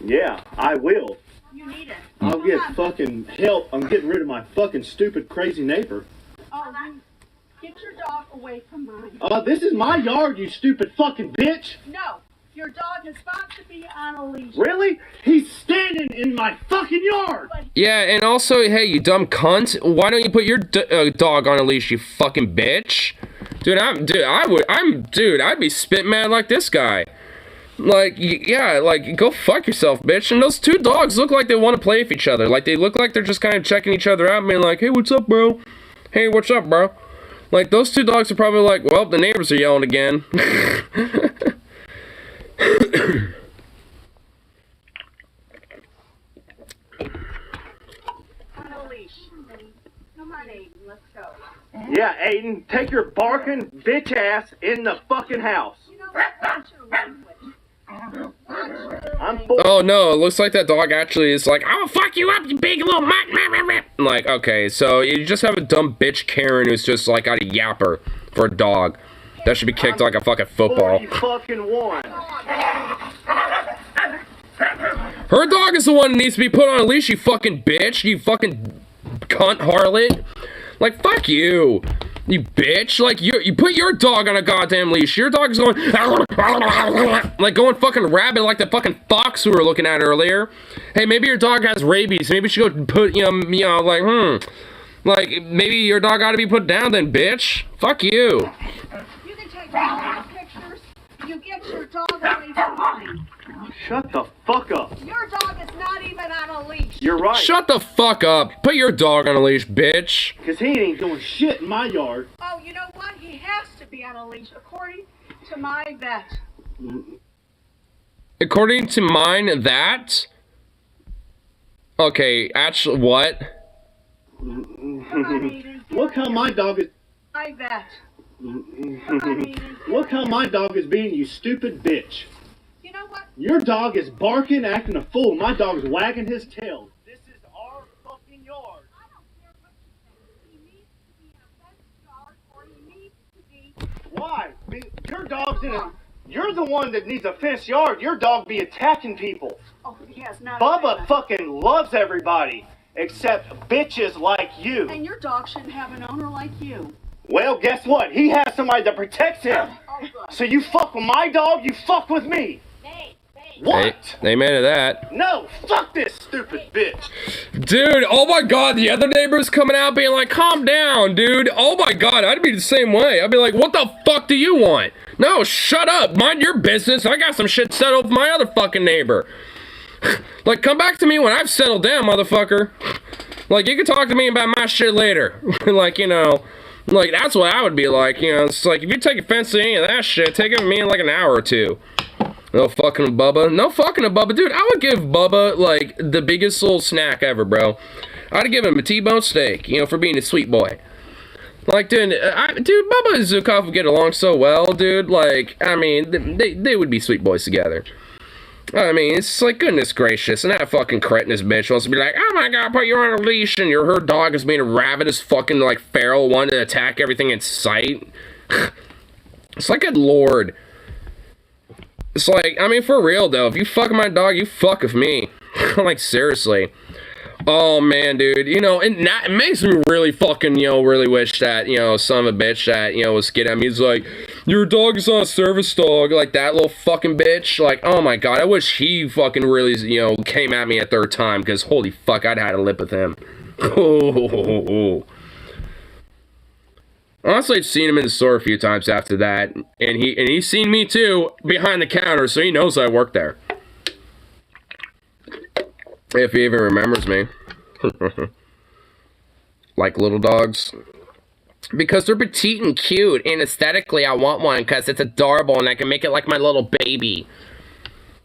Yeah, I will. You need it. I'll get fucking help. I'm getting rid of my fucking stupid, crazy neighbor. Oh, get your dog away from mine. This is my yard, you stupid fucking bitch. No, your dog is about to be on a leash. Really? He's standing in my fucking yard. Yeah, and also, hey, you dumb cunt. Why don't you put your dog on a leash, you fucking bitch? Dude, I'd be spit mad like this guy. Like, yeah, like, go fuck yourself, bitch. And those two dogs look like they want to play with each other. Like, they look like they're just kind of checking each other out and being like, hey, what's up, bro? Hey, what's up, bro? Like, those two dogs are probably like, well, the neighbors are yelling again. On a leash. Come on, Aiden, let's go. Yeah, Aiden, take your barking bitch ass in the fucking house. You know what? What's your language? Oh no, it looks like that dog actually is like, I'll fuck you up, you big little mutt. Like, okay, so you just have a dumb bitch Karen who's just like got a yapper for a dog. That should be kicked like a fucking football. Fucking one. Her dog is the one that needs to be put on a leash, you fucking bitch. You fucking cunt harlot. Like, fuck you. You bitch. Like, you put your dog on a goddamn leash. Your dog is going like going fucking rabid like the fucking fox we were looking at earlier. Hey, maybe your dog has rabies. Maybe you should go put, like, maybe your dog ought to be put down then, bitch. Fuck you. You can take all the pictures. You get your dog away from mine. Shut the fuck up. Your dog is not even on a leash. You're right. Shut the fuck up. Put your dog on a leash, bitch. Because he ain't doing shit in my yard. Oh, you know what? He has to be on a leash, according to my vet. According to mine, that? Okay, actually, what? Look how my dog is... My vet. Look how my dog is being, you stupid bitch. You know what? Your dog is barking, acting a fool. My dog is wagging his tail. This is our fucking yard. I don't care what you say. He needs to be in a fenced yard, or he needs to be... Why? Your dog's in a... You're the one that needs a fenced yard. Your dog be attacking people. Oh, yes, not Bubba fucking loves everybody, except bitches like you. And your dog shouldn't have an owner like you. Well, guess what? He has somebody that protects him. Oh, good. So you fuck with my dog, you fuck with me. What? Amen to that. No, fuck this stupid bitch. Dude, oh my god, the other neighbor's coming out being like, calm down, dude. Oh my god, I'd be the same way. I'd be like, what the fuck do you want? No, shut up. Mind your business. I got some shit settled with my other fucking neighbor. Like, come back to me when I've settled down, motherfucker. Like, you can talk to me about my shit later. Like, you know, like, that's what I would be like. You know, it's like, if you take offense to any of that shit, take it with me in like an hour or two. No fucking with Bubba. No fucking with Bubba. Dude, I would give Bubba, like, the biggest little snack ever, bro. I'd give him a T-bone steak, you know, for being a sweet boy. Like, dude, Bubba and Zukov would get along so well, dude. Like, I mean, they would be sweet boys together. I mean, it's like, goodness gracious. And that fucking cretinous bitch wants to be like, oh my god, put you on a leash, and her dog is being a ravenous fucking, like, feral one to attack everything in sight. It's like, good lord. It's like, I mean, for real, though, if you fuck my dog, you fuck with me. Like, seriously. Oh, man, dude, you know, and that, it makes me really fucking, you know, really wish that, you know, son of a bitch that, you know, was getting at me. He's like, your dog is not a service dog, like, that little fucking bitch. Like, oh, my God, I wish he fucking really, you know, came at me a third time, because holy fuck, I'd had a lip with him. Oh. Honestly, I've seen him in the store a few times after that, and he's seen me too behind the counter, so he knows I work there. If he even remembers me. Like little dogs. Because they're petite and cute, and aesthetically I want one because it's adorable and I can make it like my little baby.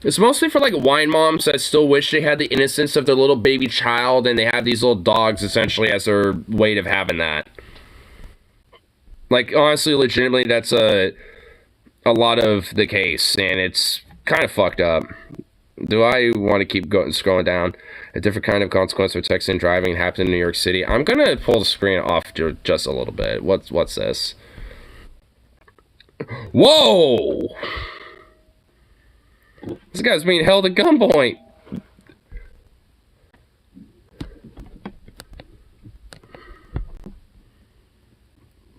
It's mostly for like wine moms that still wish they had the innocence of their little baby child, and they have these little dogs essentially as their way of having that. Like, honestly, legitimately, that's a lot of the case, and it's kind of fucked up. Do I want to keep scrolling down? A different kind of consequence for texting and driving happened in New York City. I'm gonna pull the screen off just a little bit. What's this? Whoa! This guy's being held at gunpoint.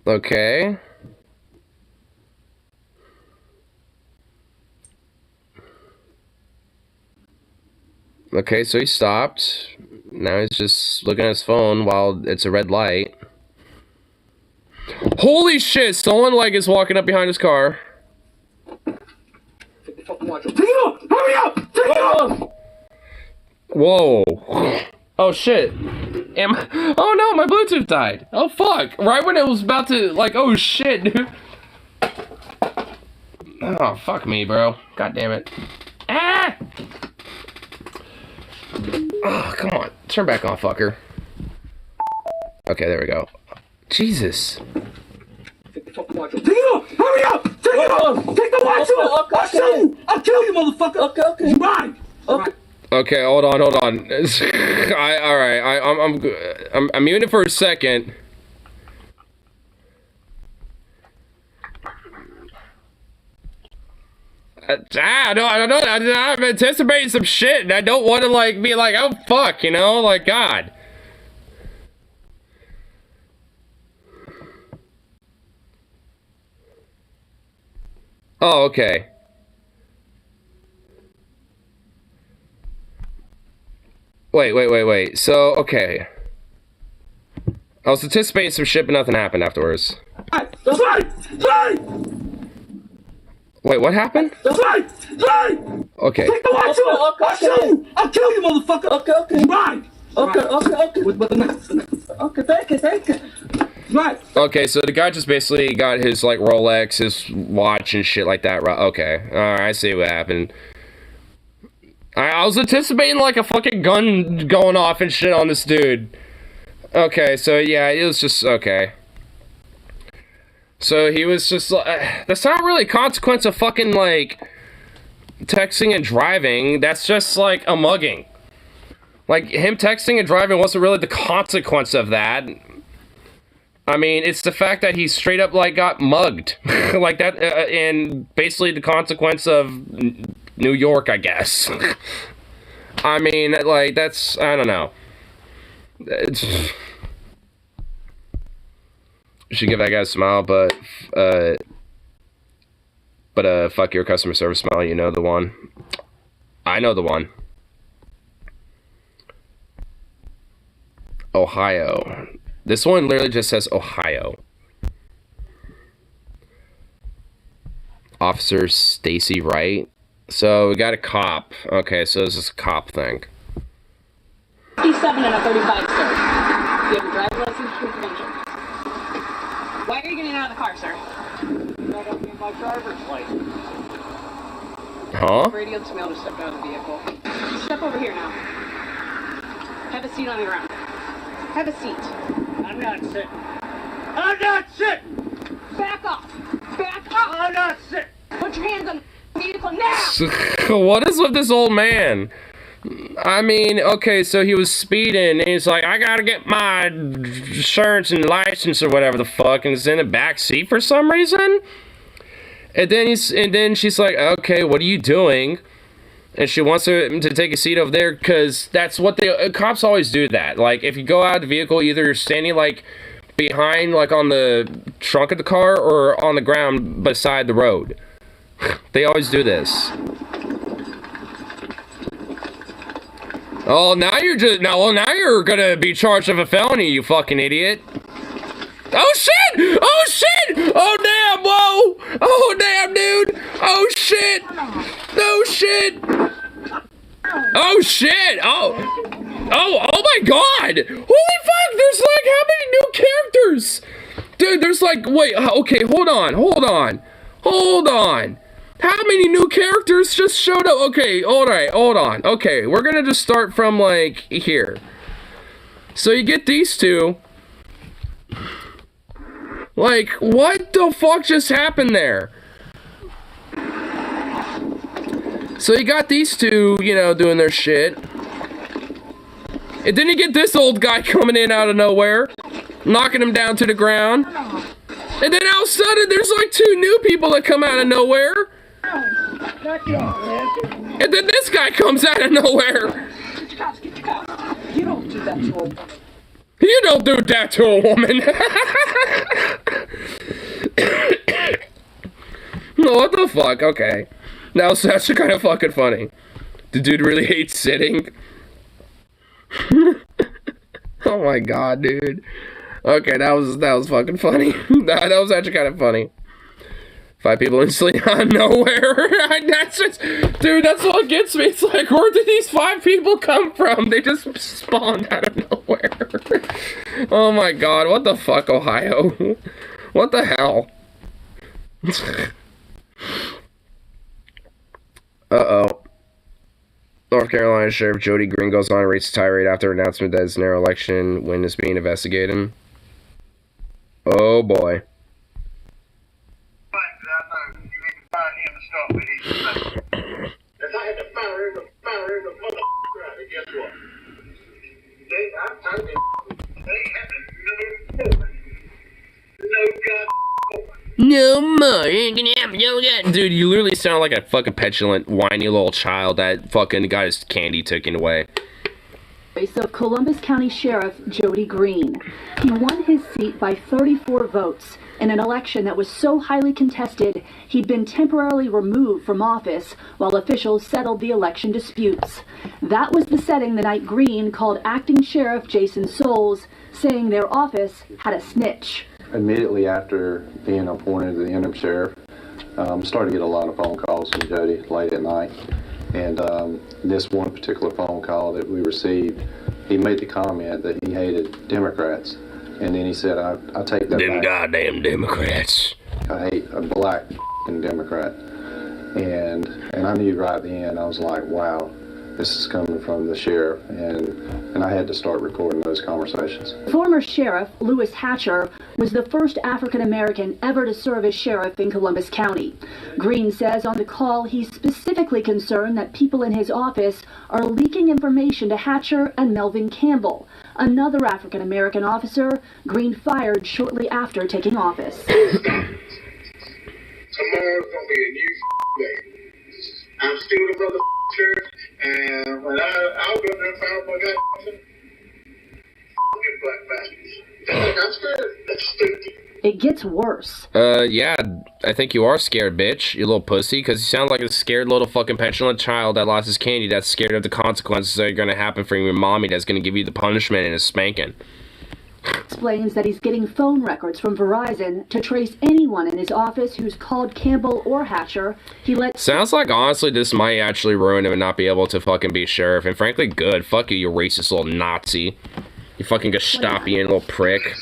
Okay. Okay, so he stopped. Now he's just looking at his phone while it's a red light. Holy shit! Someone like is walking up behind his car. Take it off! Hurry up! Take it off! Whoa. Oh shit. Oh no, my Bluetooth died. Oh fuck. Right when it was about to, like, oh shit, dude. Oh, fuck me, bro. God damn it. Ah! Oh, come on. Turn back on, fucker. Okay, there we go. Jesus. Take it off! Hurry up! Take it off! Take the watch off! I'll kill you, motherfucker! Okay. Right! Okay. Okay, hold on. Alright, I'm muting for a second. I'm anticipating some shit, and I don't want to, like, be like, oh, fuck, you know? Like, God. Oh, okay. Wait. So, okay. I was anticipating some shit, but nothing happened afterwards. Wait, what happened? Okay. Take the watch off! I'll kill you, motherfucker! Okay. Right! Okay, thank you. Right. Okay, so the guy just basically got his, like, Rolex, his watch, and shit like that, right? Okay. Alright, I see what happened. I was anticipating, like, a fucking gun going off and shit on this dude. Okay, so, yeah, it was just, okay. So, he was just, that's not really a consequence of fucking, like, texting and driving. That's just, like, a mugging. Like, him texting and driving wasn't really the consequence of that. I mean, it's the fact that he straight up, like, got mugged. Like that, and basically the consequence of New York, I guess. I mean, like, that's, I don't know. Should give that guy a smile, but fuck your customer service smile, you know the one. I know the one. Ohio. This one literally just says Ohio. Officer Stacy Wright. So we got a cop. Okay, so this is a cop thing. 57 and a 35, sir. You have a driver's license for prevention. Why are you getting out of the car, sir? I don't need my driver's license. Huh? Radio to me, I'll just step out of the vehicle. Step over here now. Have a seat on the ground. Have a seat. I'm not sitting. I'm not sitting! Back off. Back off. I'm not sitting! Put your hands on the vehicle now! What is with this old man? I mean, okay, so he was speeding, and he's like, I gotta get my insurance and license or whatever the fuck, and he's in the back seat for some reason? And then she's like, okay, what are you doing? And she wants him to take a seat over there, because that's what cops always do that. Like, if you go out of the vehicle, either you're standing, like, behind, like, on the trunk of the car, or on the ground beside the road. They always do this. Oh, now you're gonna be charged of a felony, you fucking idiot. Oh shit! Oh shit! Oh damn, whoa! Oh damn, dude! Oh shit! No shit! Oh shit! Oh my god! Holy fuck! There's like how many new characters? Dude, there's like, wait, okay, hold on. How many new characters just showed up? Okay, alright, hold on. Okay, we're gonna just start from like here. So you get these two. Like, what the fuck just happened there? So you got these two, you know, doing their shit. And then you get this old guy coming in out of nowhere, knocking him down to the ground. And then all of a sudden, there's like two new people that come out of nowhere. And then this guy comes out of nowhere. You don't do that to a woman. You don't do that to a woman. No, what the fuck? Okay. That was actually kind of fucking funny. The dude really hates sitting. Oh my god, dude. Okay, that was fucking funny. That was actually kind of funny. 5 people instantly out of nowhere. That's just, dude, that's what gets me. It's like, where did these 5 people come from? They just spawned out of nowhere. Oh my god, what the fuck, Ohio? What the hell? Uh-oh. North Carolina Sheriff Jody Green goes on and rates a tirade after announcement that his narrow election win is being investigated. Oh boy. If I had to fire him, mother out, guess what? No more. You ain't gonna have no God. Dude, you literally sound like a fucking petulant, whiny little child that fucking got his candy taken away. Of Columbus County Sheriff Jody Green. He won his seat by 34 votes in an election that was so highly contested he'd been temporarily removed from office while officials settled the election disputes. That was the setting the night Green called Acting Sheriff Jason Souls, saying their office had a snitch. Immediately after being appointed the interim sheriff, started to get a lot of phone calls from Jody late at night. And this one particular phone call that we received, he made the comment that he hated Democrats. And then he said, I take that Them back. goddamn Democrats. I hate a black Democrat. And I knew right then, I was like, wow, This is coming from the sheriff, and I had to start recording those conversations. Former Sheriff Lewis Hatcher was the first African American ever to serve as sheriff in Columbus County. Green says on the call he's specifically concerned that people in his office are leaking information to Hatcher and Melvin Campbell, another African American officer Green fired shortly after taking office. Tomorrow's gonna be a new day. I'm still the brother sheriff, and when I'll go there and find my guy, black bastards. They think I'm scared? That's stupid. It gets worse. Yeah, I think you are scared, bitch, you little pussy, because you sound like a scared little fucking petulant child that lost his candy that's scared of the consequences that are going to happen for your mommy that's going to give you the punishment and a spanking. Explains that he's getting phone records from Verizon to trace anyone in his office who's called Campbell or Hatcher. He lets... Sounds like, honestly, this might actually ruin him and not be able to fucking be sheriff, and frankly, good. Fuck you, you racist little Nazi. You fucking Gestapian little prick. Campbell's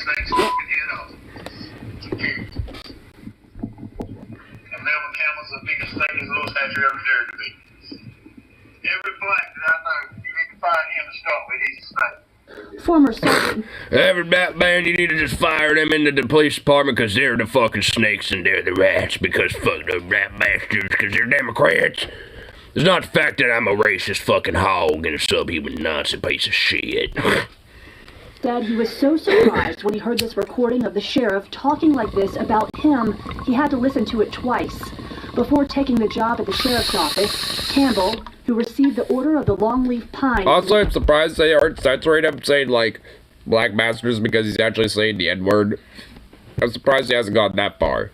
the biggest thing as Lewis Hatcher ever dared to be. Every black that I know, you need to find him to start with. He's a snake. Former sergeant. Every black man, you need to just fire them into the police department because they're the fucking snakes and they're the rats because fuck those rat bastards because they're Democrats. It's not the fact that I'm a racist fucking hog and a subhuman Nazi piece of shit. Said he was so surprised when he heard this recording of the sheriff talking like this about him, he had to listen to it twice. Before taking the job at the sheriff's office, Campbell, who received the Order of the Longleaf Pine... Also, I'm surprised they aren't censoring him saying, like, black bastards because he's actually saying the N-word. I'm surprised he hasn't gone that far.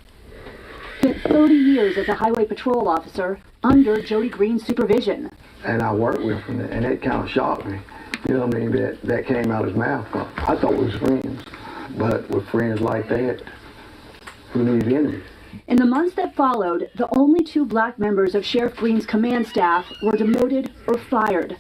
Spent 30 years as a highway patrol officer under Jody Green's supervision. And I worked with him, and it kind of shocked me. You know what I mean? That came out of his mouth. I thought we was friends. But with friends like that, who needs enemies? In the months that followed, the only 2 black members of Sheriff Green's command staff were demoted or fired.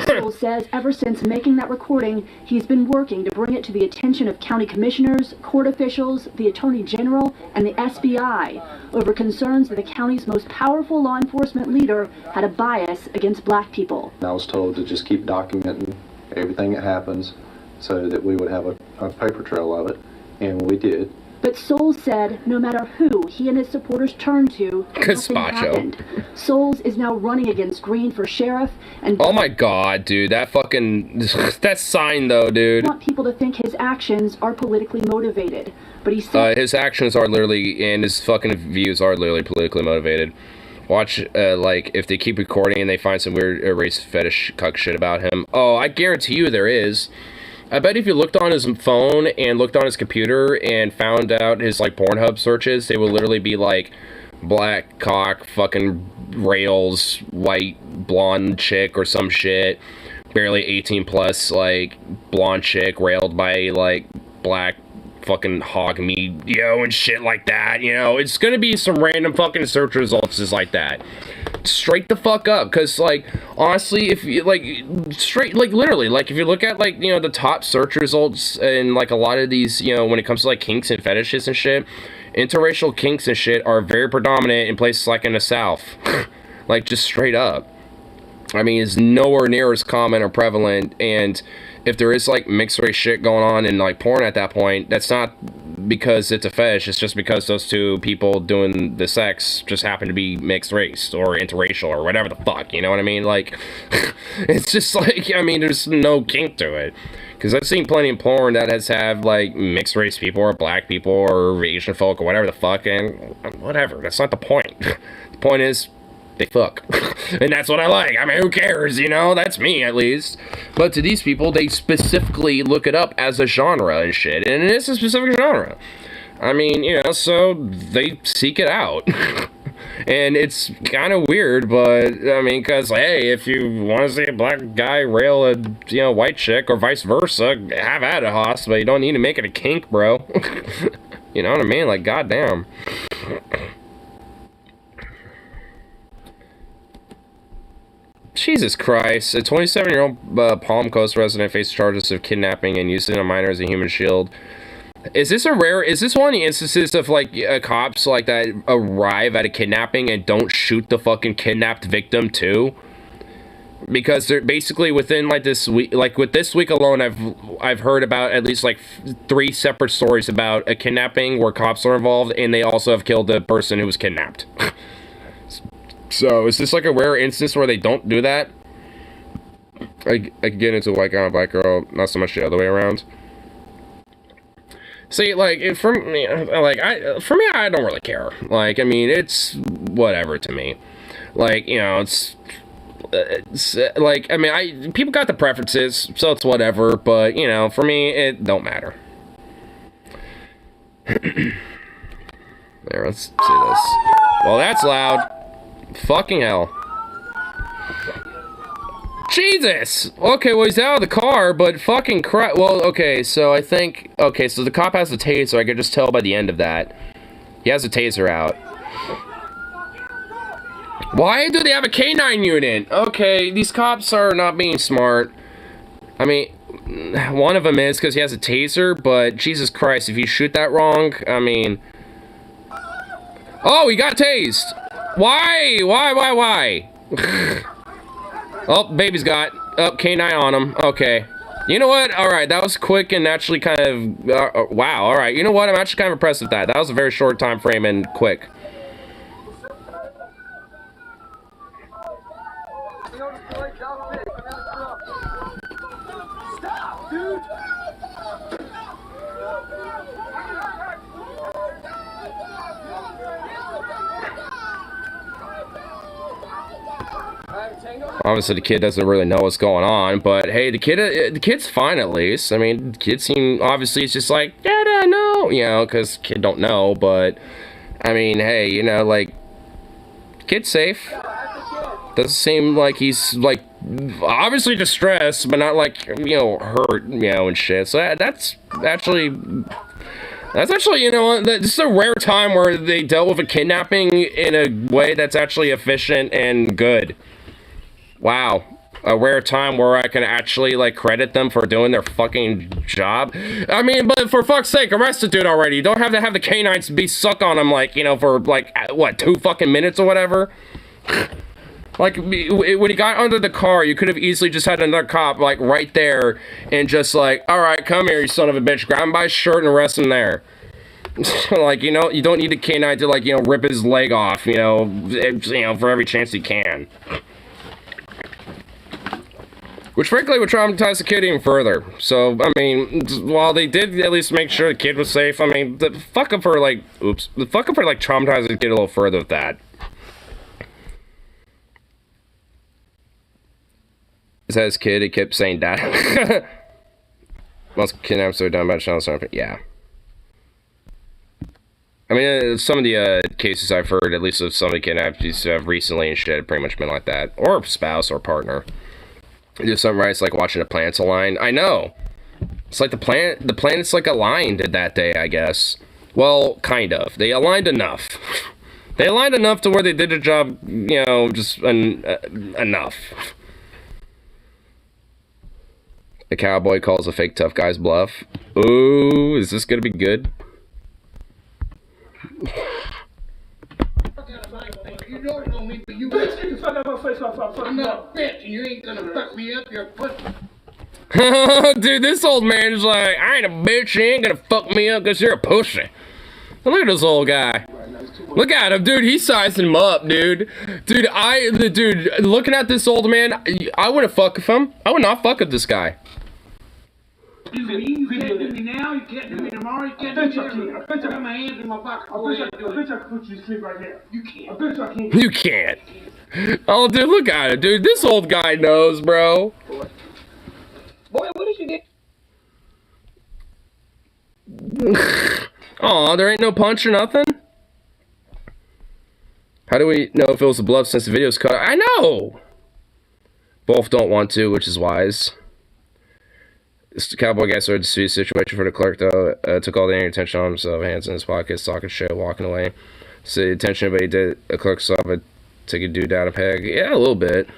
Soul says ever since making that recording, he's been working to bring it to the attention of county commissioners, court officials, the Attorney General, and the SBI over concerns that the county's most powerful law enforcement leader had a bias against black people. I was told to just keep documenting everything that happens so that we would have a paper trail of it, and we did. But Souls said no matter who he and his supporters turned to, nothing happened. Souls is now running against Green for sheriff, and oh my god, dude, that fucking that sign though, dude. Want people to think his actions are politically motivated, but he said his actions are literally and his fucking views are literally politically motivated. Watch, like, if they keep recording and they find some weird race fetish cuck shit about him. Oh, I guarantee you there is. I bet if you looked on his phone and looked on his computer and found out his, like, Pornhub searches, they would literally be, like, black cock, fucking rails, white, blonde chick or some shit. Barely 18 plus, like, blonde chick railed by, like, black fucking hog meat, and shit like that, It's gonna be some random fucking search results just like that. Straight the fuck up, because, like, honestly, if you, like, straight, like, literally, like, if you look at, like, the top search results and, like, a lot of these, when it comes to, like, kinks and fetishes and shit, interracial kinks and shit are very predominant in places like in the South. Like, just straight up. I mean, it's nowhere near as common or prevalent, and if there is, like, mixed race shit going on in, like, porn at that point, that's not because it's a fetish, it's just because those 2 people doing the sex just happen to be mixed race or interracial or whatever the fuck, you know what I mean? Like, it's just like, I mean, there's no kink to it. Because I've seen plenty of porn that has had, like, mixed race people or black people or Asian folk or whatever the fuck, and whatever, that's not the point. The point is, they fuck. And that's what I like. I mean, who cares, That's me, at least. But to these people, they specifically look it up as a genre and shit. And it is a specific genre. I mean, so they seek it out. And it's kind of weird, but, I mean, because, hey, if you want to see a black guy rail a, white chick or vice versa, have at it, Hoss, but you don't need to make it a kink, bro. You know what I mean? Like, goddamn. Jesus Christ. A 27-year-old Palm Coast resident faces charges of kidnapping and using a minor as a human shield. Is this one of the instances of, like, cops, like, that arrive at a kidnapping and don't shoot the fucking kidnapped victim, too? because they're basically within like this week, like with this week alone, I've heard about at least like 3 separate stories about a kidnapping where cops are involved, and they also have killed the person who was kidnapped. So is this like a rare instance where they don't do that? I could get into a white guy and a black girl, not so much the other way around. See, like, for me, I don't really care. Like, I mean, it's whatever to me. Like, you know, it's like, I mean, people got the preferences, so it's whatever, but, you know, for me, it don't matter. There, let's see this. Well, that's loud. Fucking hell. Jesus! Okay, well, he's out of the car, but fucking crap. Well, okay, so I think... Okay, so the cop has a taser. I could just tell by the end of that. He has a taser out. Why do they have a K9 unit? Okay, these cops are not being smart. I mean, one of them is because he has a taser, but Jesus Christ, if you shoot that wrong, I mean... Oh, he got tased! Why? Why? Oh, baby's got. Oh, K9 on him. Okay. You know what? Alright, that was quick and actually kind of... wow, alright. You know what? I'm actually kind of impressed with that. That was a very short time frame and quick. Stop, dude! Obviously, the kid doesn't really know what's going on, but hey, the kid's fine at least. I mean, the kid seemed, obviously, it's just like, Dada, no, you know, because kid don't know, but, I mean, hey, you know, like, kid's safe. Doesn't seem like he's, like, obviously distressed, but not, like, you know, hurt, you know, and shit. So that's actually, you know, this is a rare time where they dealt with a kidnapping in a way that's actually efficient and good. Wow. A rare time where I can actually, like, credit them for doing their fucking job. I mean, but for fuck's sake, arrest the dude already. You don't have to have the canines be suck on him, like, you know, for, like, what, 2 fucking minutes or whatever? Like, when he got under the car, you could have easily just had another cop, like, right there, and just like, alright, come here, you son of a bitch. Grab him by his shirt and arrest him there. Like, you know, you don't need the canine to, like, you know, rip his leg off, you know, for every chance he can. Which, frankly, would traumatize the kid even further. So, I mean, while they did at least make sure the kid was safe, I mean, fuck up for, like, traumatizing the kid a little further with that. Is that his kid? He kept saying that. Most kidnaps are done by child something. Yeah. I mean, some of the cases I've heard, at least of some of the kidnaps have recently and shit, have pretty much been like that. Or spouse or partner. Do something right, it's like watching the planets align. I know. It's like the planets like aligned that day, I guess. Well, kind of. They aligned enough. They aligned enough to where they did a job, you know, just enough. A cowboy calls a fake tough guy's bluff. Ooh, is this gonna be good? You don't know me, but you bitch, get the fuck out of my face, I'm not a bitch, and you ain't gonna fuck me up, you're a pussy. Dude, this old man is like, I ain't a bitch, you ain't gonna fuck me up because you're a pussy. Look at this old guy. Look at him, dude, he's sizing him up, dude. Dude, looking at this old man, I wouldn't fuck with him. I would not fuck with this guy. You can't do me now, you can't do me tomorrow, you can't do me later. I got my hands in my pocket. I bet I can put you to sleep right now. You can't. I bet I can't. You can't. Oh, dude, look at it, dude. This old guy knows, bro. Boy, what did you get? Aw, there ain't no punch or nothing? How do we know if it was a bluff since the video's cut? I know! Both don't want to, which is wise. This cowboy guy started to see the situation for the clerk, though. Took all the attention on himself, hands in his pockets, talking shit, walking away. So the attention, but he did. A clerk saw it, took a dude down a peg. Yeah, a little bit.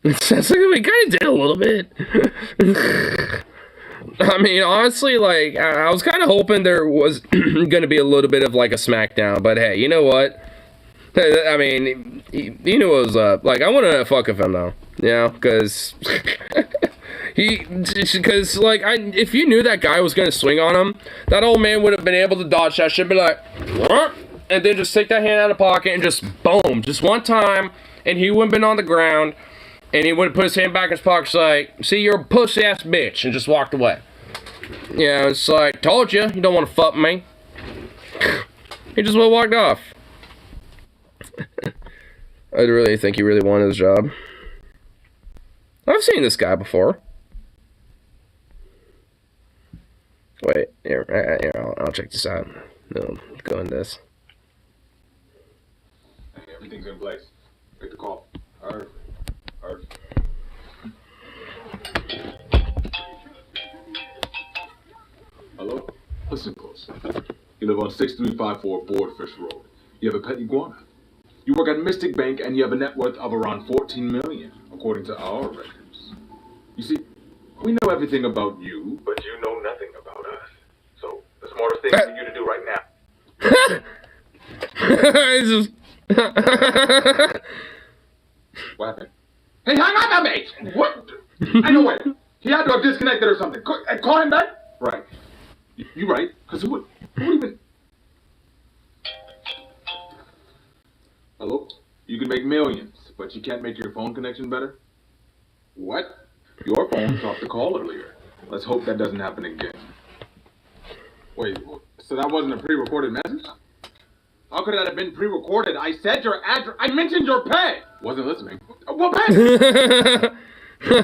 It sounds like we kind of did a little bit. I mean, honestly, like, I was kind of hoping there was going to be a little bit of, like, a smackdown. But, hey, you know what? I mean, he knew what was up. Like, I want to fuck with him, though. You know? Because... Because, like, if you knew that guy was going to swing on him, that old man would have been able to dodge that shit, be like, "What?" And then just take that hand out of the pocket and just boom, just one time, and he wouldn't have been on the ground, and he would have put his hand back in his pocket, like, see, you're a pussy-ass bitch, and just walked away. Yeah, it's like, told you don't want to fuck with me. He just would have walked off. I really think he really wanted his job. I've seen this guy before. Wait, here, I'll check this out. No, go in this. Hey, everything's in place. Make the call. Alright. Hello? Listen close. You live on 6354 Boardfish Road. You have a pet iguana. You work at Mystic Bank and you have a net worth of around 14 million, according to our records. You see, we know everything about you, but you know nothing about us. So, the smartest thing for you to do right now... What happened? Hey, hang on, mate! What? I know what. He had to have disconnected or something. Call him back? Right. You right. Because who even... Hello? You can make millions, but you can't make your phone connection better? What? Your phone dropped the call earlier. Let's hope that doesn't happen again. Wait, so that wasn't a pre-recorded message? How could that have been pre-recorded? I said your address. I mentioned your pet. Wasn't listening. What pet? You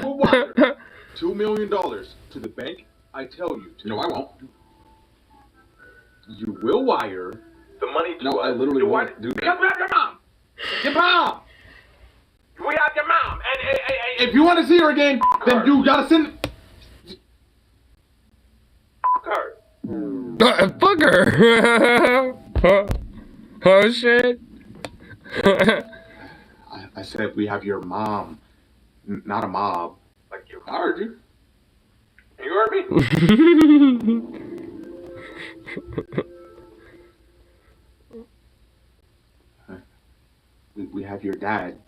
will wire $2 million to the bank. I tell you to. No, I won't. You will wire the money to us. No, I literally won't do that. Because we have your mom. Your mom. We have your mom. And if you want to see her again, then you gotta send. Fuck her. Oh shit. I said we have your mom, not a mob. Like you. I heard you. You heard me? We have your dad,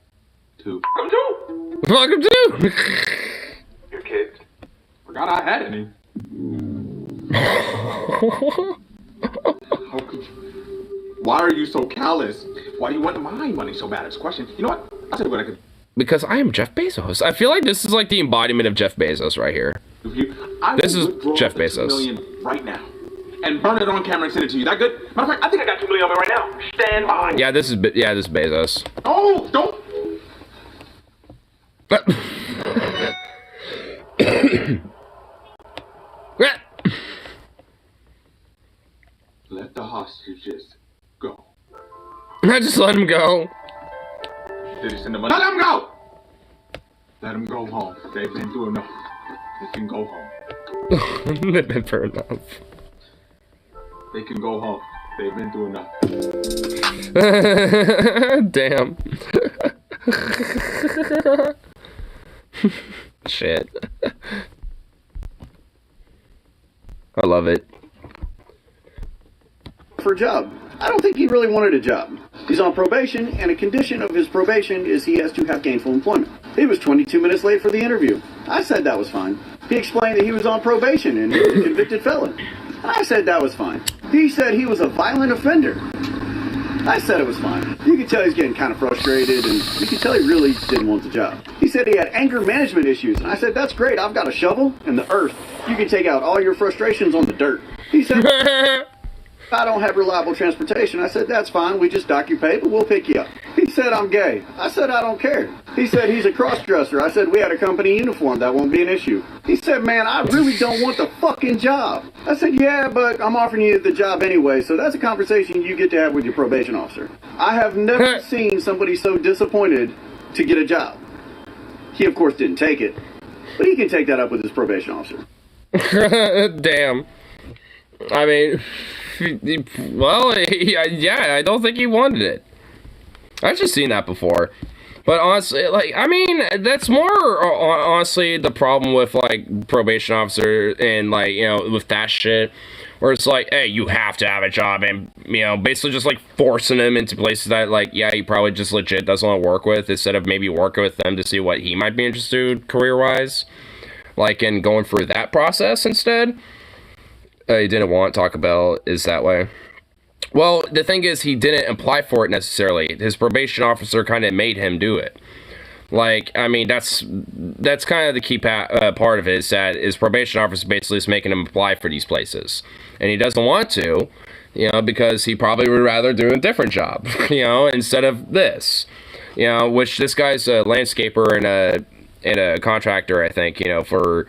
too. Come too. Fuck him too. Your kids. Forgot I had any. How could you? Why are you so callous? Why do you want my money so bad? It's a question. You know what? I'll tell you what I could. Because I am Jeff Bezos. I feel like this is like the embodiment of Jeff Bezos right here. This is Jeff Bezos. $2 million right now, and burn it on camera and send it to you. That good? Matter of fact, I think I got $2 million of it right now. Stand by. Yeah, this is Bezos. Oh, don't. Let the hostages go. I just let him go. Did he send the money? Let him go! Let him go home. They've been through enough. They can go home. They've been through enough. They can go home. They've been through enough. Damn. Shit. I love it. For a job. I don't think he really wanted a job. He's on probation, and a condition of his probation is he has to have gainful employment. He was 22 minutes late for the interview. I said that was fine. He explained that he was on probation and he was a convicted felon. I said that was fine. He said he was a violent offender. I said it was fine. You could tell he's getting kind of frustrated, and you could tell he really didn't want the job. He said he had anger management issues, and I said, that's great. I've got a shovel and the earth. You can take out all your frustrations on the dirt. He said, I don't have reliable transportation. I said, that's fine. We just dock your pay, but we'll pick you up. He said, I'm gay. I said, I don't care. He said, he's a cross-dresser. I said, we had a company uniform. That won't be an issue. He said, man, I really don't want the fucking job. I said, yeah, but I'm offering you the job anyway, so that's a conversation you get to have with your probation officer. I have never seen somebody so disappointed to get a job. He, of course, didn't take it, but he can take that up with his probation officer. Damn. I mean... Well, yeah, I don't think he wanted it. I've just seen that before. But honestly, like, I mean, that's more honestly the problem with like probation officer and like, you know, with that shit, where it's like, hey, you have to have a job, and you know, basically just like forcing him into places that like, yeah, he probably just legit doesn't want to work with, instead of maybe working with them to see what he might be interested in career wise, like, and going through that process instead. He didn't want Taco Bell is that way. Well, the thing is, he didn't apply for it necessarily. His probation officer kind of made him do it. Like, I mean, that's kind of the key part of it, is that his probation officer basically is making him apply for these places. And he doesn't want to, you know, because he probably would rather do a different job, you know, instead of this. You know, which this guy's a landscaper and a contractor, I think, you know, for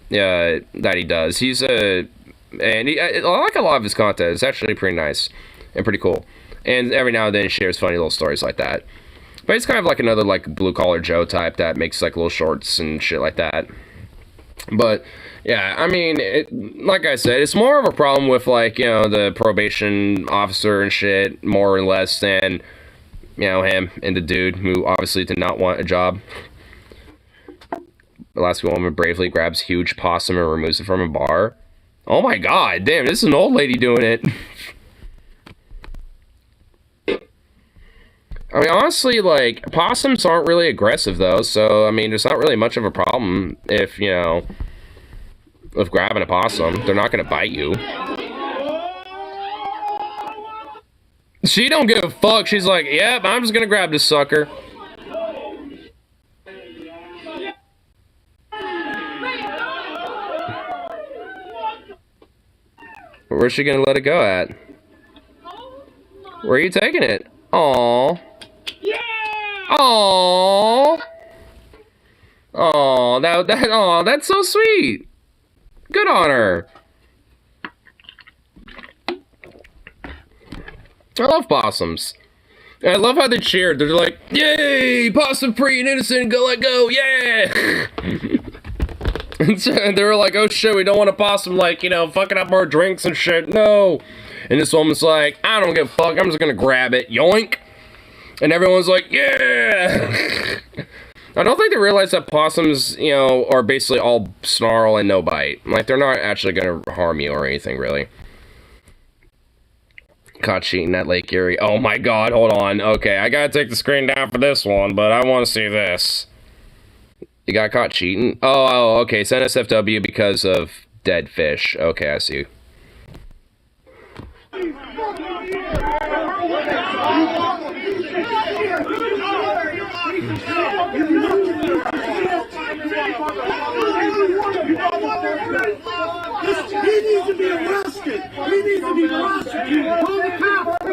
that he does. He's a... And I like a lot of his content. It's actually pretty nice and pretty cool. And every now and then he shares funny little stories like that. But he's kind of like another like blue collar Joe type that makes like little shorts and shit like that. But yeah, I mean, like I said, it's more of a problem with like, you know, the probation officer and shit, more or less, than, you know, him and the dude who obviously did not want a job. Alaska woman bravely grabs huge possum and removes it from a bar. Oh my god, damn, this is an old lady doing it. I mean, honestly, like, possums aren't really aggressive, though, so, I mean, there's not really much of a problem if, you know, with grabbing a possum. They're not gonna bite you. She don't give a fuck. She's like, yep, I'm just gonna grab this sucker. Where's she gonna let it go at? Where are you taking it? Aww. Yeah. Aww. Aww, aw, that's so sweet. Good on her. I love possums. And I love how they cheered. They're like, yay, possum free and innocent, go let go, yeah. And so they were like, oh shit, we don't want a possum, like, you know, fucking up our drinks and shit, no. And this woman's like, I don't give a fuck, I'm just gonna grab it, yoink. And everyone's like, yeah. I don't think they realize that possums, you know, are basically all snarl and no bite. Like, they're not actually gonna harm you or anything, really. Caught cheating at Lake Erie. Oh my god, hold on. Okay, I gotta take the screen down for this one, but I want to see this. You got caught cheating? Oh, okay. It's NSFW because of dead fish. Okay, I see. He needs to be arrested. He needs to be prosecuted.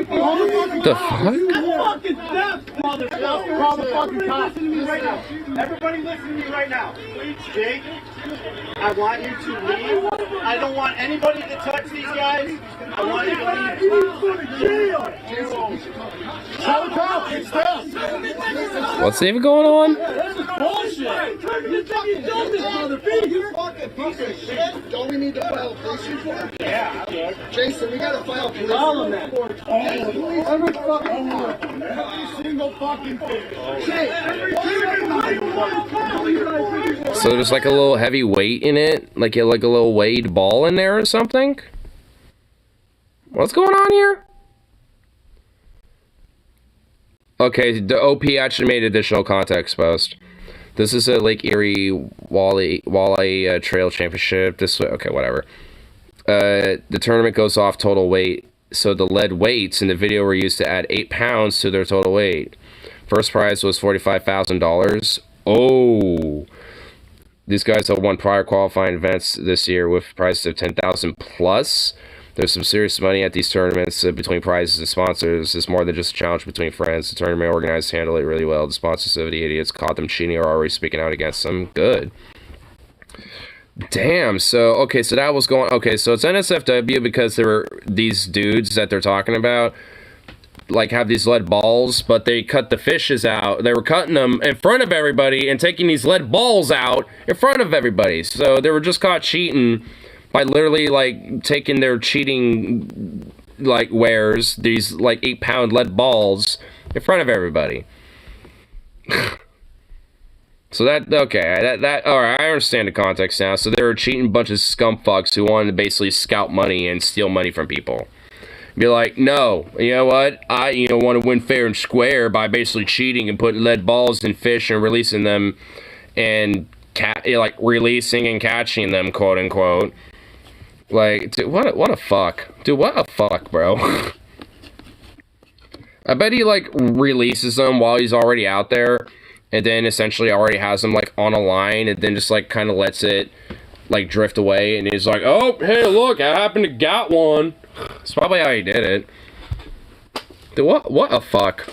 Call the cops. The fuck? Fucking death, motherfucker. Call the fucking cops. Right now. Everybody listen to me right now. Jake, I want you to leave. I don't want anybody to touch these guys. I want you to leave. You need to go to jail. Call the cops. It's death. What's even going on? This is bullshit. You think you done this, motherfucker? You fucking piece of shit. Don't we need to file a police report? Yeah. Jason, we gotta file a police report. Every fucking one. Every single fucking thing. So there's like a little heavy weight in it? Like a little weighed ball in there or something? What's going on here? Okay, the OP actually made additional context post. This is a Lake Erie Walleye Trail Championship. This way, okay, whatever. The tournament goes off total weight. So the lead weights in the video were used to add 8 pounds to their total weight. First prize was $45,000. Oh. These guys have won prior qualifying events this year with prizes of $10,000 plus. There's some serious money at these tournaments between prizes and sponsors. It's more than just a challenge between friends. The tournament organizers handle it really well. The sponsors of the idiots caught them cheating or already speaking out against them. Good. Damn, so, okay, so that was going, okay, so it's NSFW because there were these dudes that they're talking about, like, have these lead balls, but they cut the fishes out. They were cutting them in front of everybody and taking these lead balls out in front of everybody. So they were just caught cheating by literally, like, taking their cheating, like, wares, these, like, 8-pound lead balls in front of everybody. So that all right, I understand the context now. So they were cheating bunch of scumfucks who wanted to basically scout money and steal money from people. Be like, no, you know what? I want to win fair and square by basically cheating and putting lead balls in fish and releasing them, and releasing and catching them, quote unquote. Like, dude, what a fuck, dude, what a fuck, bro. I bet he like releases them while he's already out there. And then essentially already has them, like, on a line, and then just, like, kind of lets it, like, drift away. And he's like, oh, hey, look, I happen to got one. That's probably how he did it. Dude, what a fuck.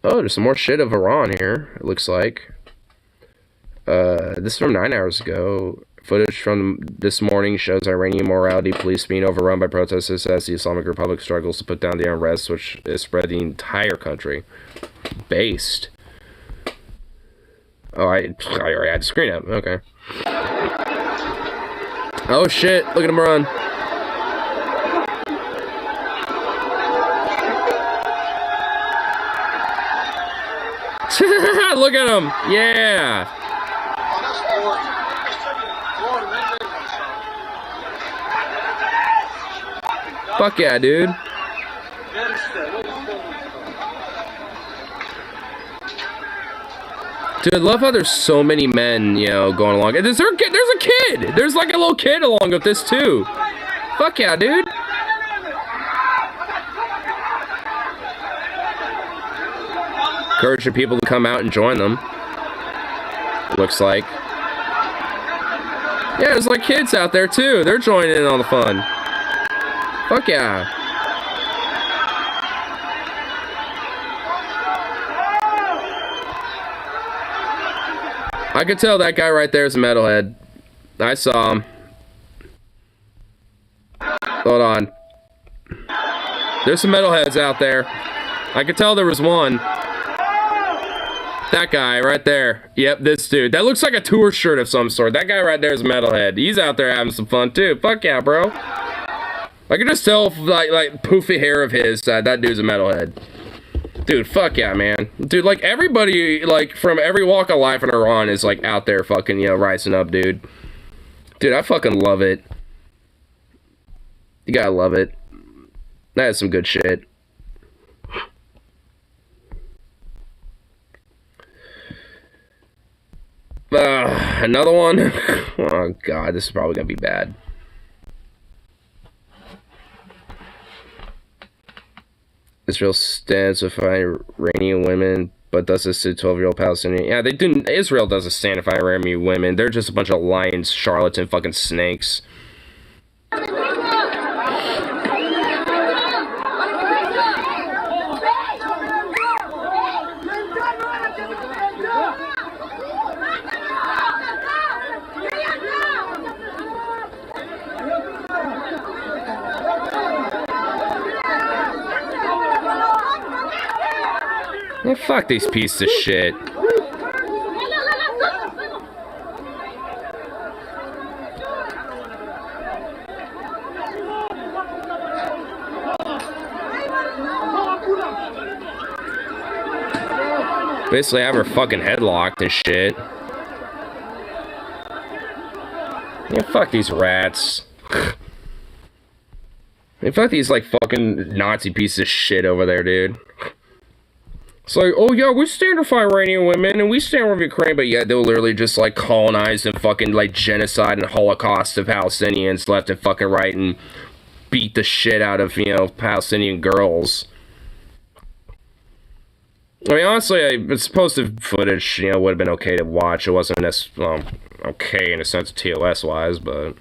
Oh, there's some more shit of Iran here, it looks like. This is from 9 hours ago. Footage from this morning shows Iranian morality police being overrun by protesters as the Islamic Republic struggles to put down the unrest, which is spread the entire country. Based. Oh, I already had to screen up. Okay. Oh shit! Look at him run. Look at him! Yeah. Fuck yeah, dude. Dude, I love how there's so many men, you know, going along. And there's a kid! There's like a little kid along with this, too. Fuck yeah, dude. Encouraging people to come out and join them. Looks like. Yeah, there's like kids out there, too. They're joining in on the fun. Fuck yeah. I could tell that guy right there is a metalhead. I saw him. Hold on. There's some metalheads out there. I could tell there was one. That guy right there. Yep, this dude. That looks like a tour shirt of some sort. That guy right there is a metalhead. He's out there having some fun too. Fuck yeah, bro. I can just tell, like poofy hair of his, that dude's a metalhead. Dude, fuck yeah, man. Dude, like, everybody, like, from every walk of life in Iran is, like, out there fucking, you know, rising up, dude. Dude, I fucking love it. You gotta love it. That is some good shit. Another one? Oh, God, this is probably gonna be bad. Israel stands with Iranian women, but does this to 12-year-old Palestinian. Yeah, they didn't. Israel doesn't stand with Iranian women. They're just a bunch of lions, charlatan, fucking snakes. Yeah, fuck these pieces of shit. Basically have her fucking headlocked and shit. Yeah, fuck these rats. Yeah, fuck these, like, fucking Nazi pieces of shit over there, dude. It's like, oh yeah, we stand with Iranian women, and we stand with Ukraine, but yeah, they'll literally just, like, colonize and fucking, like, genocide and Holocaust of Palestinians left and fucking right, and beat the shit out of, you know, Palestinian girls. I mean, honestly, it's posted footage, you know, would have been okay to watch. It wasn't okay in a sense TOS-wise, but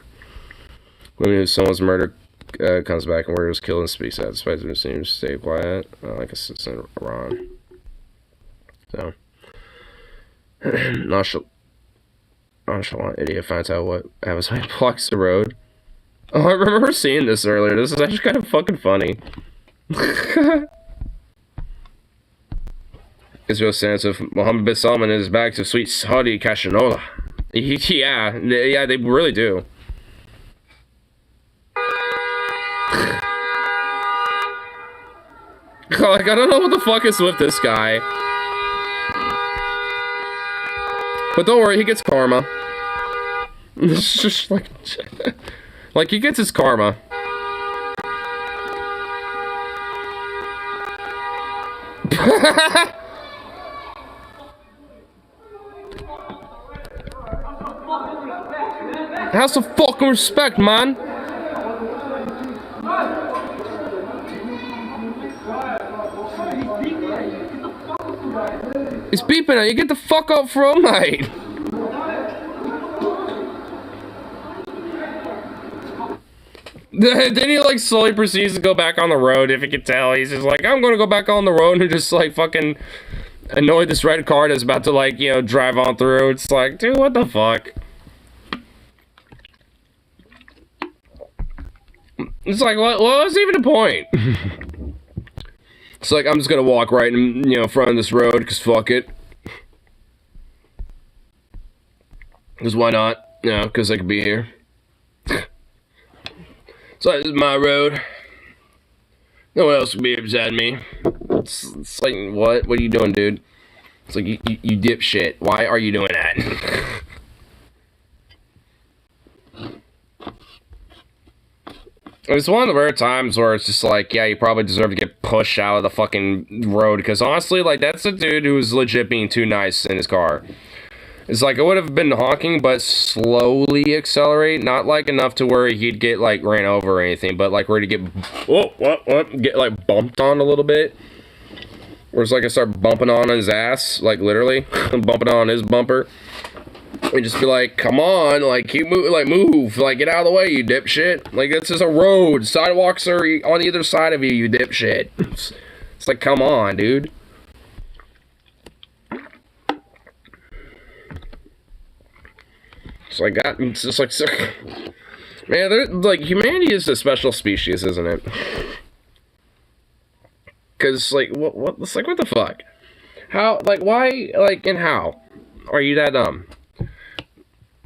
women who someone's murdered comes back and where he was killed and speaks out, despite the seems to stay quiet, like a citizen of Iran. So, nonchalant idiot finds out what happens when he blocks the road. Oh, I remember seeing this earlier. This is actually kind of fucking funny. Israel stands with Mohammed bin Salman in his bags of sweet Saudi cashanola. Yeah, they really do. Like, I don't know what the fuck is with this guy. But don't worry, he gets karma. It's just like... like, he gets his karma. Have some fucking respect, man. He's beeping at you. Get the fuck up from, mate. Then he like slowly proceeds to go back on the road. If you can tell, he's just like, I'm gonna go back on the road and just like fucking annoy this red car that's about to like, you know, drive on through. It's like, dude, what the fuck? It's like, what was even the point? It's like, I'm just gonna walk right in, you know, front of this road, because fuck it. Because why not? You know, because I could be here. So this is my road. No one else would be beside me. It's like, what? What are you doing, dude? It's like, you dipshit. Why are you doing that? It's one of the rare times where it's just like, yeah, you probably deserve to get pushed out of the fucking road. Because honestly, like, that's a dude who was legit being too nice in his car. It's like, I would have been honking, but slowly accelerate. Not, like, enough to where he'd get, like, ran over or anything. But, like, where to get, get, like, bumped on a little bit. Where it's like I start bumping on his ass. Like, literally. Bumping on his bumper. And just be like, come on, like, keep moving, like, move. Like, get out of the way, you dipshit. Like, this is a road. Sidewalks are on either side of you, you dipshit. It's like, come on, dude. It's like that. It's just like, man, like, humanity is a special species, isn't it? Because, like, what? It's like, what the fuck? How, like, why, like, and how are you that dumb?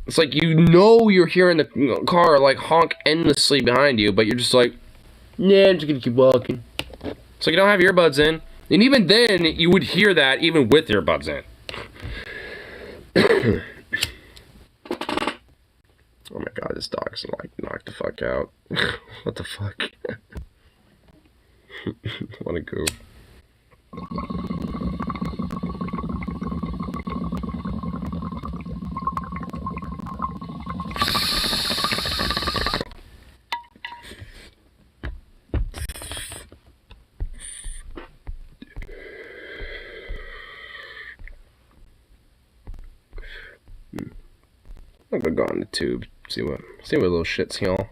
It's like, you know you're hearing the car, like, honk endlessly behind you, but you're just like, nah, I'm just gonna keep walking. So you don't have earbuds in. And even then, you would hear that even with earbuds in. Oh my god, this dog's like knocked the fuck out. What the fuck? What a goof. I'm gonna go on the tube, see what little shits y'all.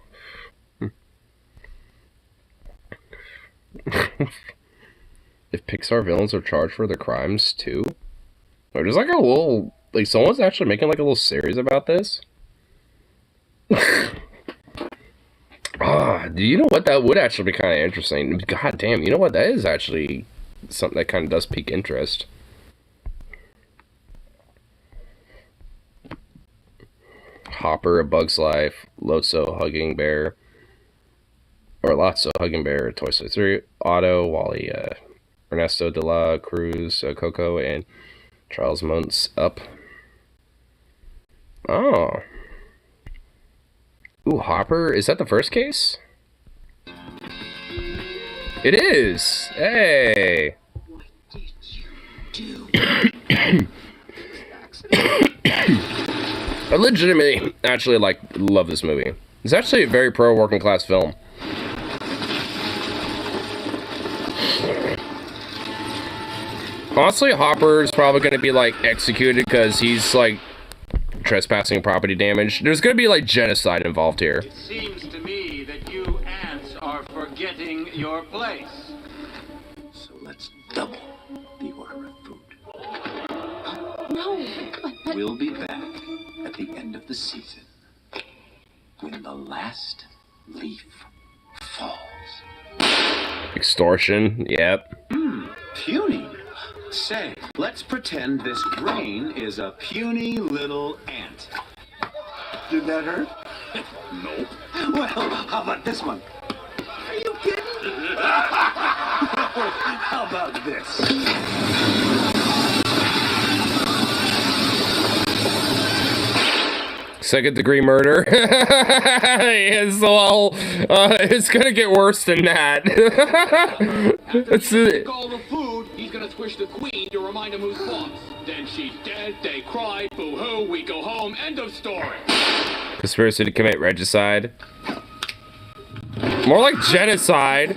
If Pixar villains are charged for their crimes too, or there's like a little, like, someone's actually making like a little series about this. Do you know what, that would actually be kind of interesting? God damn, you know what, that is actually something that kind of does pique interest. Hopper, A Bug's Life, Lotso, Hugging Bear, or Lotso, Hugging Bear, Toy Story 3, Otto, Wally, Ernesto de la Cruz, Coco, and Charles Muntz, Up. Oh. Ooh, Hopper, is that the first case? It is! Hey! I legitimately actually love this movie. It's actually a very pro working class film. Honestly, Hopper is probably going to be like executed because he's like trespassing property damage. There's going to be like genocide involved here. It seems to me that you ants are forgetting your place. So let's double the order of food. No, but... We'll be back at the end of the season when the last leaf falls. Extortion, yep. Puny. Say, let's pretend this grain is a puny little ant. Did that hurt? Nope. Well, how about this one? Are you kidding? this. Second-degree murder. It's well, it's gonna get worse than that. It's all the food, he's gonna squish the queen to remind him who's boss. Then she's dead, they cry, boo-hoo, we go home, end of story. conspiracy to commit regicide. More like genocide.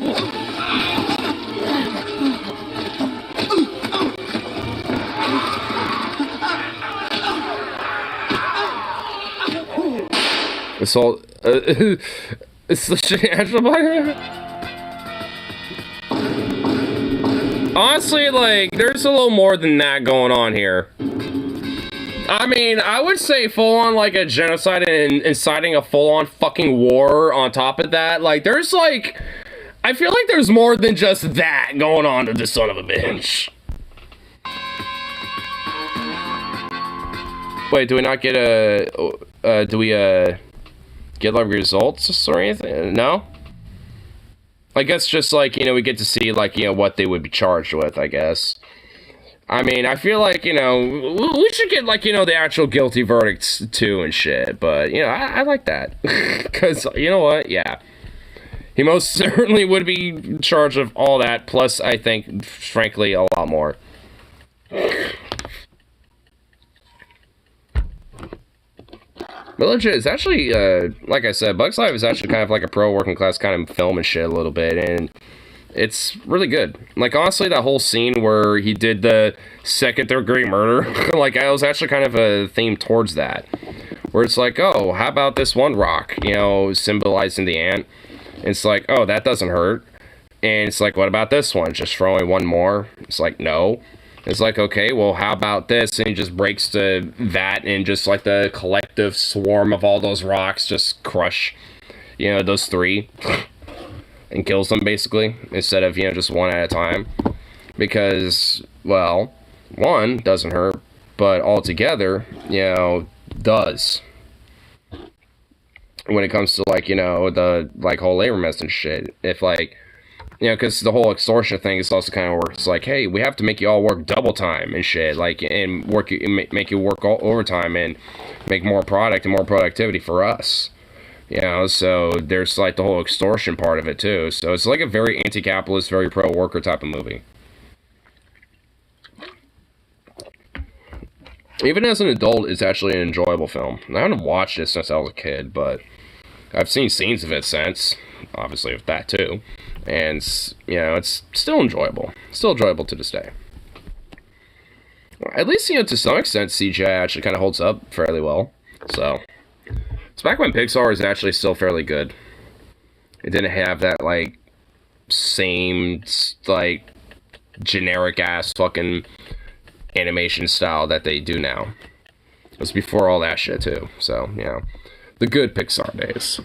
Assault. It's the actual. Honestly, like, there's a little more than that going on here. I mean, I would say full-on, like, a genocide and inciting a full-on fucking war on top of that. Like, there's, like... I feel like there's more than just that going on to this son of a bitch. Wait, do we not get a... do we, get, like, results or anything? No? I guess just, like, you know, we get to see, like, you know, what they would be charged with, I guess. I mean, I feel like, you know, we should get, like, you know, the actual guilty verdicts, too, and shit. But, you know, I like that. Because, you know what? Yeah. He most certainly would be in charge of all that, plus, I think, frankly, a lot more. But legit, it's actually, like I said, Bug's Life is actually kind of like a pro-working class kind of film and shit a little bit, and it's really good. Like, honestly, that whole scene where he did the second-degree murder, like, I was actually kind of a theme towards that. Where it's like, oh, how about this one rock, you know, symbolizing the ant? And it's like, oh, that doesn't hurt. And it's like, what about this one? Just throwing one more? It's like, no. It's like, okay, well, how about this? And he just breaks to that, and just like the collective swarm of all those rocks just crush, you know, those three. And kills them, basically, instead of, you know, just one at a time. Because, well, one doesn't hurt, but altogether, you know, does. When it comes to, like, you know, the, like, whole labor mess and shit. If, like, you know, because the whole extortion thing is also kind of works like, hey, we have to make you all work double time and shit, like, and make you work all overtime and make more product and more productivity for us. You know, so there's, like, the whole extortion part of it, too. So it's, like, a very anti-capitalist, very pro-worker type of movie. Even as an adult, it's actually an enjoyable film. I haven't watched it since I was a kid, but I've seen scenes of it since. Obviously, with that, too. And, you know, it's still enjoyable. Still enjoyable to this day. At least, you know, to some extent, CGI actually kind of holds up fairly well. So... it's back when Pixar is actually still fairly good. It didn't have that, like, same, like, generic-ass fucking animation style that they do now. It was before all that shit, too. So, you know, the good Pixar days.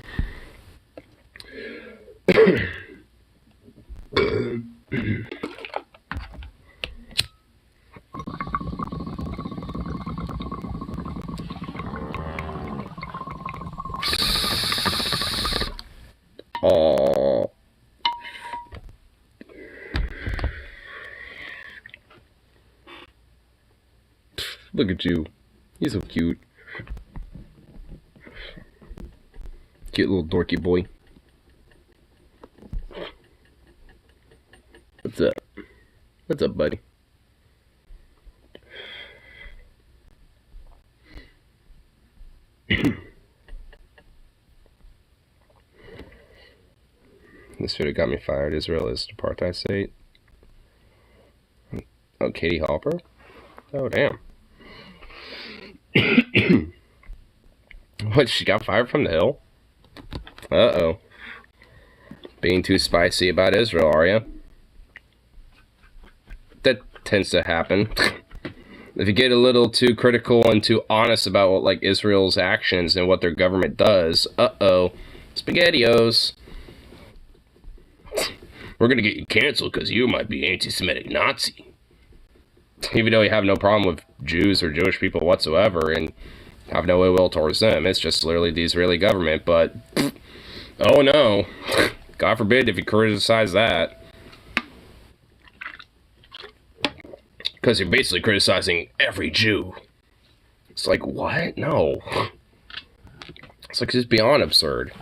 Oh. Look at you. He's so cute. Cute little dorky boy. What's up? What's up, buddy? This video got me fired. Israel is an apartheid state. Oh, Katie Hopper? Oh, damn. What, she got fired from the Hill? Uh-oh. Being too spicy about Israel, are you? That tends to happen. If you get a little too critical and too honest about what, like, Israel's actions and what their government does, uh-oh. SpaghettiOs. We're gonna get you canceled because you might be anti-Semitic Nazi. Even though you have no problem with Jews or Jewish people whatsoever and have no ill will towards them. It's just literally the Israeli government, but... oh no. God forbid if you criticize that. Because you're basically criticizing every Jew. It's like, what? No. It's like, just beyond absurd.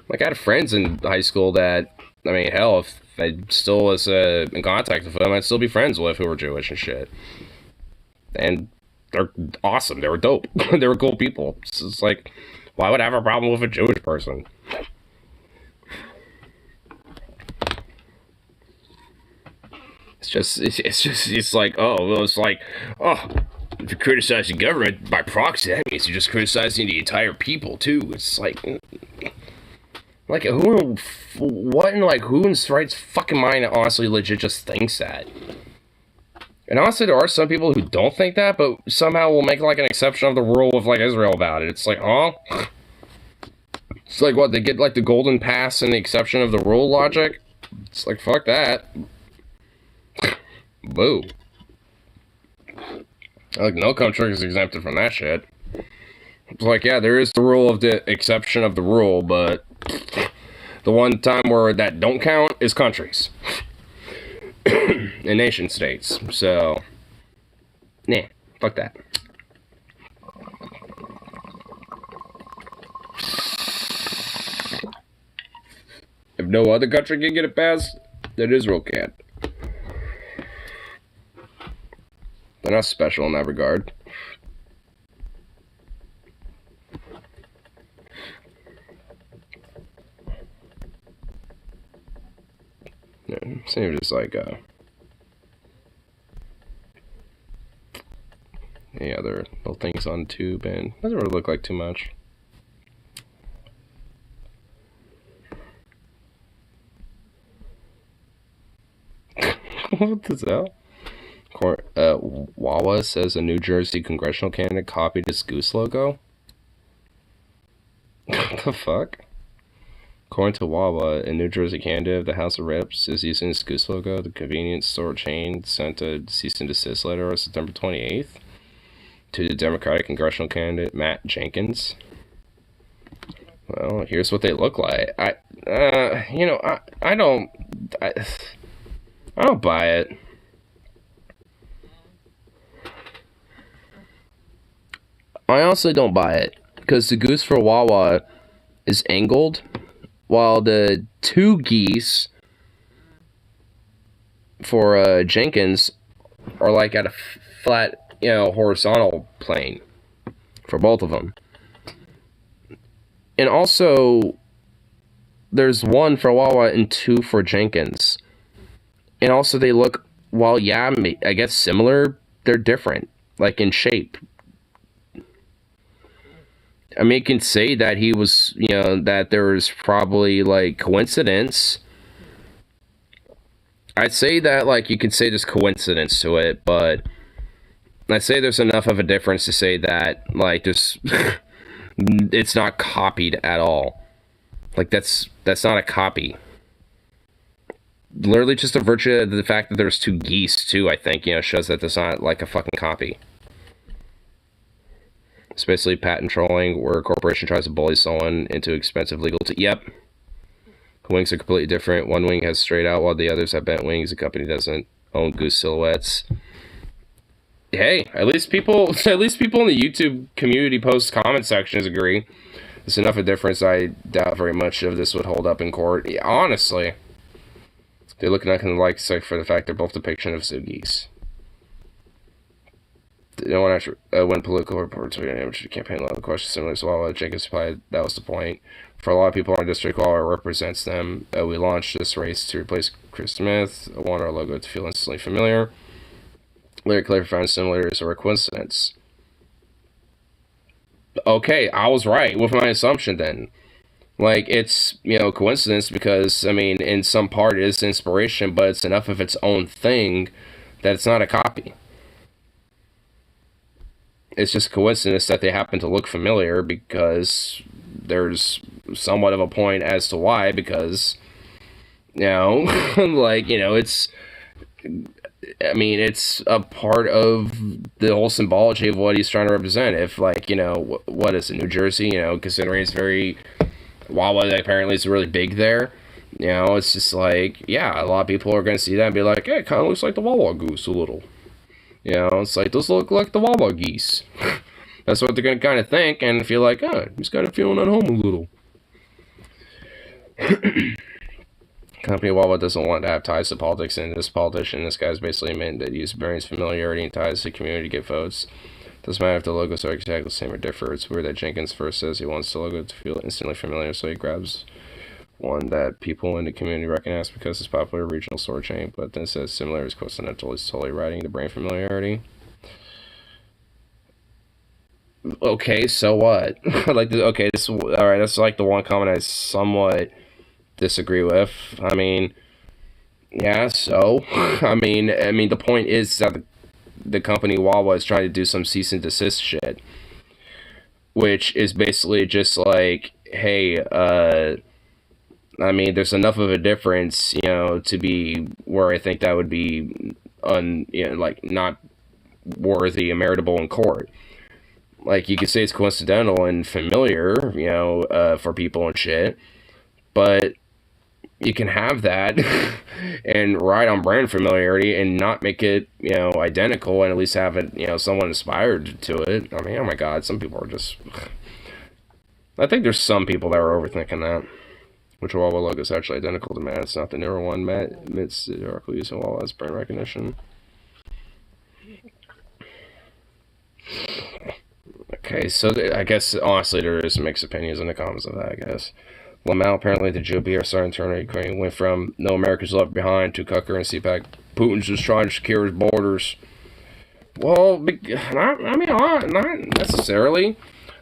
Like, I had friends in high school that, I mean, hell, if I still was in contact with them, I'd still be friends with who were Jewish and shit. And they're awesome. They were dope. They were cool people. It's like, why would I have a problem with a Jewish person? It's like, oh, well, it's like, oh, if you criticize the government by proxy, that means you're just criticizing the entire people, too. It's like who, what in, like, who in his right fucking mind honestly legit just thinks that? And honestly, there are some people who don't think that, but somehow will make, like, an exception of the rule with, like, Israel about it. It's like, huh? It's like, what, they get, like, the golden pass and the exception of the rule logic? It's like, fuck that. Boo. Like, no country is exempted from that shit. It's like, yeah, there is the rule of the exception of the rule, but the one time where that don't count is countries. And nation states. So, nah, fuck that. If no other country can get it passed, then Israel can't. They're not special in that regard. Yeah, seems just like any other little things on tube, and doesn't really look like too much. What the hell? Wawa says a New Jersey congressional candidate copied his goose logo. What the fuck? According to Wawa, a New Jersey candidate of the House of Reps is using his goose logo. The convenience store chain sent a cease and desist letter on September 28th to the Democratic congressional candidate Matt Jenkins. Well, here's what they look like. I don't buy it. I honestly don't buy it, because the goose for Wawa is angled, while the two geese for Jenkins are like at a flat, horizontal plane for both of them. And also, there's one for Wawa and two for Jenkins. And also they look, while yeah, I guess similar, they're different, like in shape. I mean, you can say that he was, that there was probably, like, coincidence. I'd say that, like, you can say there's coincidence to it, but I'd say there's enough of a difference to say that, like, there's, it's not copied at all. Like, that's not a copy. Literally just a virtue of the fact that there's two geese, too, I think, shows that that's not, like, a fucking copy. It's basically patent trolling, where a corporation tries to bully someone into expensive legal... Yep. The wings are completely different. One wing has straight out, while the others have bent wings. The company doesn't own goose silhouettes. Hey, at least people in the YouTube community post comment sections agree. There's enough of a difference. I doubt very much of this would hold up in court. Yeah, honestly, they look nothing alike except for the fact they're both depiction of zoo geese. No one actually, when political reports were damaged the campaign, a lot of questions similar to Wawa. Jenkins replied, that was the point. For a lot of people in our district, Wawa represents them. We launched this race to replace Chris Smith. I want our logo to feel instantly familiar. Later, Claire found similarities or a coincidence. Okay, I was right with my assumption then. Like, it's, coincidence because, I mean, in some part it is inspiration, but it's enough of its own thing that it's not a copy. It's just coincidence that they happen to look familiar, because there's somewhat of a point as to why, because, it's, I mean, it's a part of the whole symbology of what he's trying to represent. If, like, what is it, New Jersey, considering it's very, Wawa apparently is really big there, You know, it's just like, yeah, a lot of people are going to see that and be like, hey, it kind of looks like the Wawa goose a little. You know, it's like, those look like the Wawa geese. That's what they're going to kind of think and feel like, oh, he's kind of feeling at home a little. Company Wawa doesn't want to have ties to politics, and this politician, this guy's basically meant that use brings familiarity and ties to the community to get votes. Doesn't matter if the logos are exactly the same or differ. It's weird that Jenkins first says he wants the logo to feel instantly familiar, so he grabs one that people in the community recognize because it's a popular regional store chain, but then says similar is coincidental. He's totally riding the brand familiarity. Okay, so what? Like, okay, this alright, that's like the one comment I somewhat disagree with. I mean, yeah, so I mean the point is that the company Wawa is trying to do some cease and desist shit, which is basically just like, hey, I mean, there's enough of a difference, you know, to be where I think that would be like not worthy and meritable in court. Like, you could say it's coincidental and familiar, you know, for people and shit, but you can have that and ride on brand familiarity and not make it, you know, identical, and at least have it, you know, someone inspired to it. I mean, oh my god, some people are just... I think there's some people that are overthinking that. Which Wawa logo is actually identical to Matt. It's not the newer one. Matt admits the oracle using Wawa as brand recognition. Okay, so I guess, honestly, there is mixed opinions in the comments of that, I guess. Lamau, apparently the GOP are starting to turn to Ukraine. Went from no America's left behind to Cucker and CPAC. Putin's just trying to secure his borders. Well, not necessarily.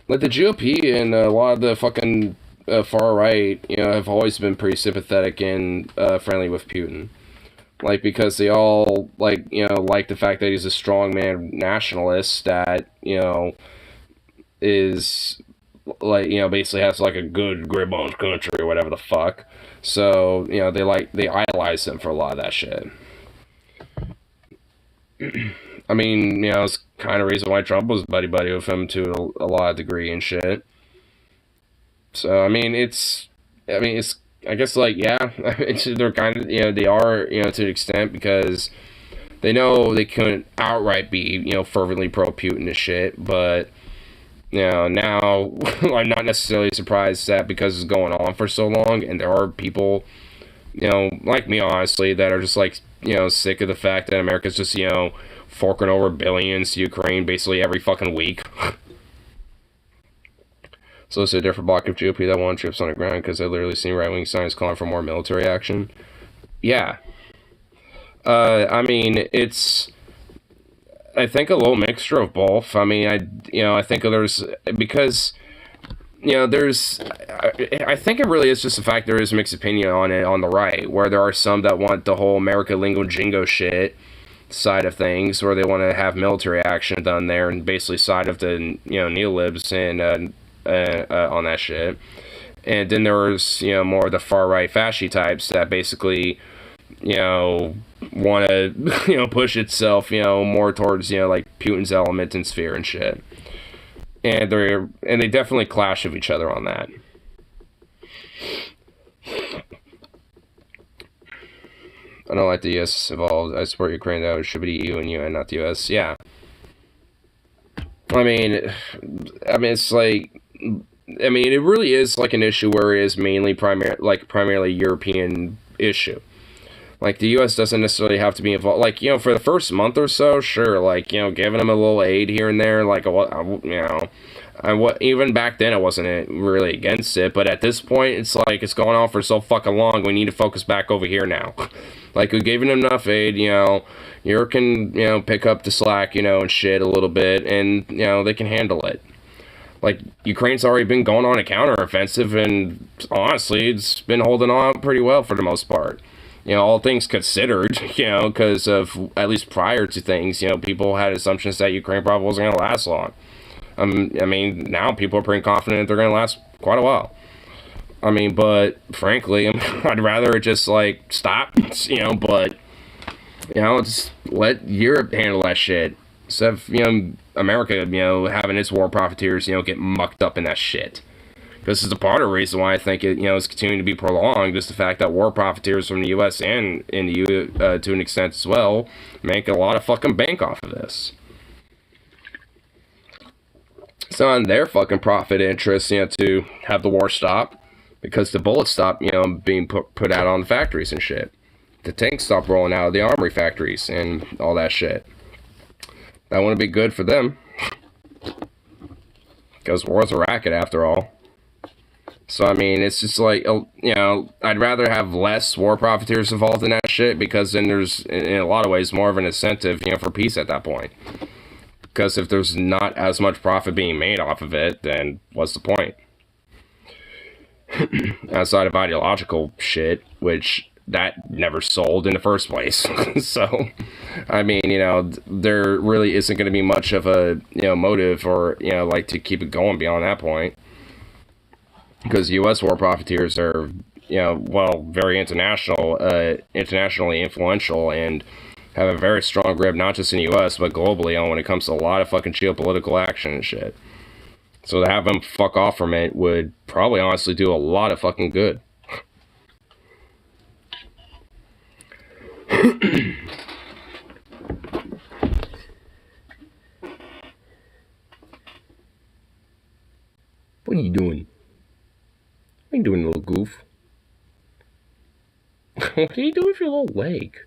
Like, the GOP and a lot of the fucking far right, you know, have always been pretty sympathetic and friendly with Putin. Like, because they all, like, you know, like the fact that he's a strongman nationalist that, you know, is, like, you know, basically has, like, a good grip on his country or whatever the fuck. So, you know, they idolize him for a lot of that shit. I mean, you know, it's kind of reason why Trump was buddy-buddy with him to a lot of degree and shit. So, I guess, like, yeah, they're kind of, you know, they are, you know, to an extent, because they know they couldn't outright be, you know, fervently pro-Putin and shit, but, you know, now, I'm not necessarily surprised that because it's going on for so long, and there are people, you know, like me, honestly, that are just, like, you know, sick of the fact that America's just, you know, forking over billions to Ukraine basically every fucking week. So it's a different block of GOP that want troops on the ground because I've literally seen right-wing signs calling for more military action. Yeah. I mean, it's, I think, a little mixture of both. I mean, I think there's, because, you know, I think it really is just the fact there is mixed opinion on it on the right, where there are some that want the whole America Lingo Jingo shit side of things, where they want to have military action done there, and basically side of the, you know, neolibs and, on that shit. And then there's, you know, more of the far-right fasci types that basically, you know, want to, you know, push itself, you know, more towards, you know, like Putin's element and sphere and shit. And they definitely clash with each other on that. I don't like the U.S. involved. I support Ukraine, though. It should be the EU and UN, not the U.S. Yeah. I mean, it's like, I mean, it really is like an issue where it is mainly primarily European issue. Like, the U.S. doesn't necessarily have to be involved. Like, you know, for the first month or so, sure, like, you know, giving them a little aid here and there, like, you know, even back then I wasn't really against it, but at this point, it's like, it's going on for so fucking long, we need to focus back over here now. Like, we've given them enough aid, you know, Europe can, you know, pick up the slack, you know, and shit a little bit, and, you know, they can handle it. Like, Ukraine's already been going on a counteroffensive, and honestly, it's been holding on pretty well for the most part. You know, all things considered, you know, because of, at least prior to things, you know, people had assumptions that Ukraine probably wasn't going to last long. I mean, now people are pretty confident they're going to last quite a while. I mean, but frankly, I'd rather it just, like, stop, you know, but, you know, just let Europe handle that shit. Instead of, you know, America, you know, having its war profiteers, you know, get mucked up in that shit. This is a part of the reason why I think it, is continuing to be prolonged. Just the fact that war profiteers from the U.S. and in the EU, to an extent as well, make a lot of fucking bank off of this. It's not in their fucking profit interest, to have the war stop, because the bullets stop, being put out on the factories and shit. The tanks stop rolling out of the armory factories and all that shit. That wouldn't be good for them, because war's a racket after all. So, I mean, it's just like, I'd rather have less war profiteers involved in that shit, because then there's, in a lot of ways, more of an incentive, for peace at that point. Because if there's not as much profit being made off of it, then what's the point? Outside of ideological shit, which that never sold in the first place. So, I mean, there really isn't going to be much of a, motive or, like to keep it going beyond that point. Because U.S. war profiteers are, very internationally influential and have a very strong grip, not just in the U.S., but globally on when it comes to a lot of fucking geopolitical action and shit. So to have them fuck off from it would probably honestly do a lot of fucking good. What are you doing? What are you doing, little goof? What are you doing with your little leg?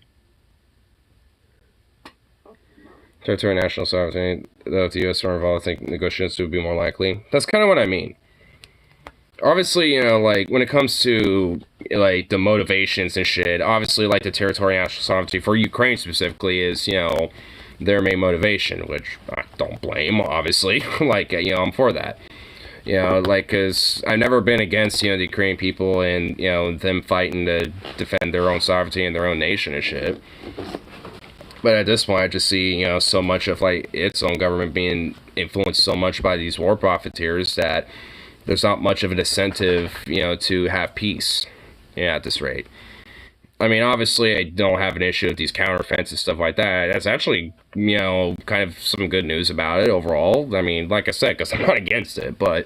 Territory national sovereignty, though, if the U.S. were involved, I think negotiations would be more likely. That's kind of what I mean. Obviously, like, when it comes to, like, the motivations and shit, obviously, like, the territory national sovereignty for Ukraine specifically is, their main motivation, which I don't blame, obviously. Like, I'm for that. Like, because I've never been against, the Ukrainian people and, them fighting to defend their own sovereignty and their own nation and shit. But at this point, I just see, so much of, like, its own government being influenced so much by these war profiteers that there's not much of an incentive, to have peace, at this rate. I mean, obviously, I don't have an issue with these counteroffensive stuff like that. That's actually, kind of some good news about it overall. I mean, like I said, because I'm not against it, but,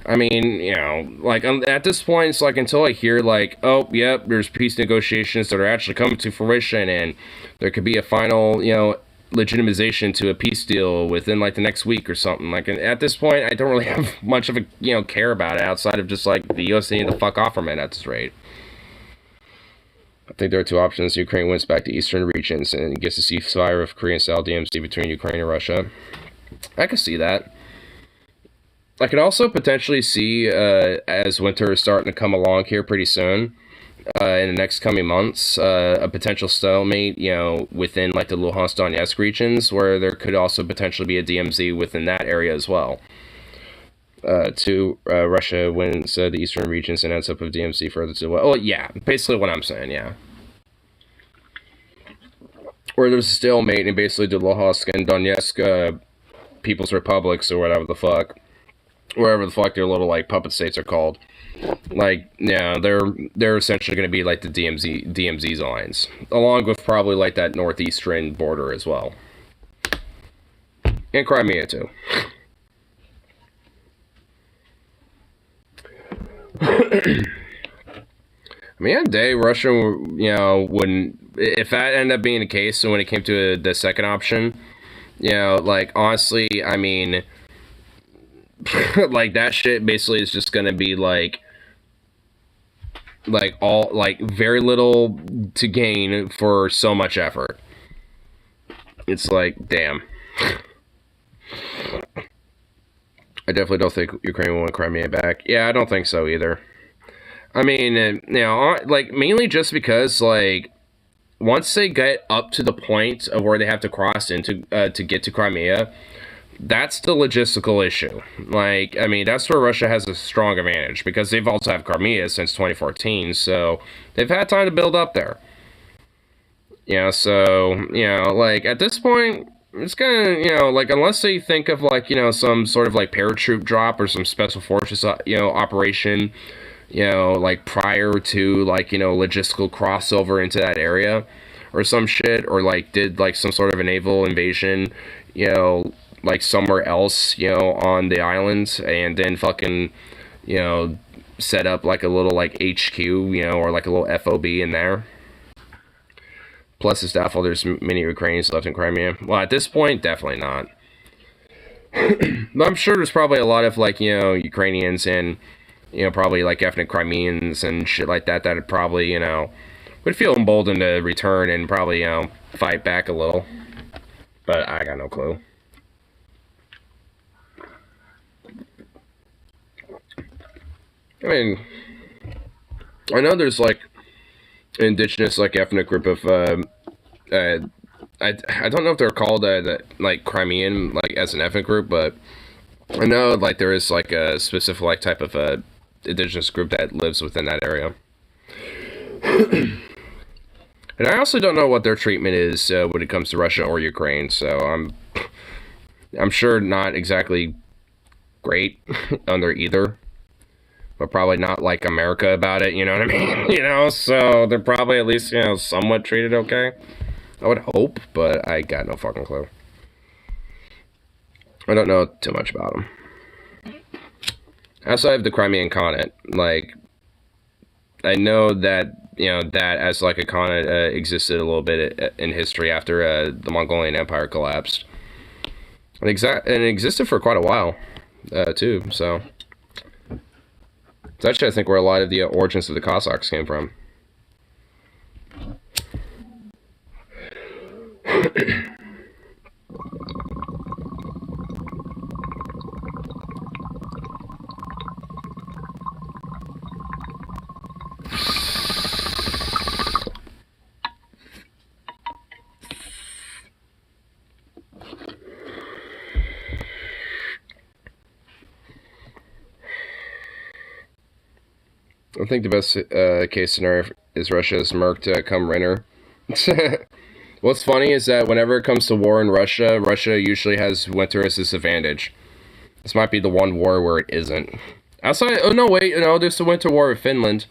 I mean, like, at this point, it's like, until I hear, like, oh, yep, there's peace negotiations that are actually coming to fruition, and there could be a final, legitimization to a peace deal within, like, the next week or something. Like, at this point, I don't really have much of a, care about it outside of just, like, the U.S. needing to fuck off from it at this rate. I think there are two options. Ukraine wins back the eastern regions and gets a ceasefire of Korean-style DMZ between Ukraine and Russia. I could see that. I could also potentially see, as winter is starting to come along here pretty soon, in the next coming months, a potential stalemate, within, like, the Luhansk Donetsk regions, where there could also potentially be a DMZ within that area as well. Russia wins the eastern regions and ends up with DMZ further to the west. Oh, yeah, basically what I'm saying, yeah. Where there's a stalemate in basically the Luhansk and Donetsk People's Republics, or whatever the fuck. Wherever the fuck their little, like, puppet states are called. Like, yeah, they're essentially going to be, like, the DMZ lines. Along with probably, like, that northeastern border as well. And Crimea, too. I mean, at the day, Russia, wouldn't... If that ended up being the case, so when it came to the second option, like, honestly, I mean... like, that shit basically is just gonna be, like, all, like, very little to gain for so much effort. It's like, damn. I definitely don't think Ukraine will want Crimea back. Yeah, I don't think so either. I mean, like, mainly just because, like, once they get up to the point of where they have to cross into, to get to Crimea, that's the logistical issue. Like, I mean, that's where Russia has a strong advantage, because they've also had Crimea since 2014, so they've had time to build up there. So, like, at this point, it's gonna, like, unless they think of, like, some sort of, like, paratroop drop or some special forces, operation, like, prior to, like, logistical crossover into that area or some shit, or, like, did, like, some sort of a naval invasion, like, somewhere else, on the island, and then fucking, you know, set up like a little like HQ, you know, or like a little FOB in there. Plus, it's doubtful there's many Ukrainians left in Crimea. Well, at this point, definitely not. But I'm sure there's probably a lot of, like, you know, Ukrainians and, you know, probably, like, ethnic Crimeans and shit like that that would probably, you know, would feel emboldened to return and probably, you know, fight back a little. But I got no clue. I mean, I know there's, like, an indigenous, like, ethnic group of, I don't know if they're called like Crimean, like, as an ethnic group, but I know like there is like a specific like type of indigenous group that lives within that area. And I also don't know what their treatment is when it comes to Russia or Ukraine, so I'm sure not exactly great under either, but probably not like America about it, you know what I mean? You know, so they're probably at least, you know, somewhat treated okay. I would hope, but I got no fucking clue. I don't know too much about them. Outside of the Crimean Khanate, like, I know that, you know, that as like a Khanate existed a little bit in history after the Mongolian Empire collapsed. And it existed for quite a while, too, so. It's actually, I think, where a lot of the origins of the Cossacks came from. I think the best case scenario is Russia's murked come winter. What's funny is that whenever it comes to war in Russia, Russia usually has winter as its advantage. This might be the one war where it isn't. Outside, oh no, wait, no, there's the winter war with Finland.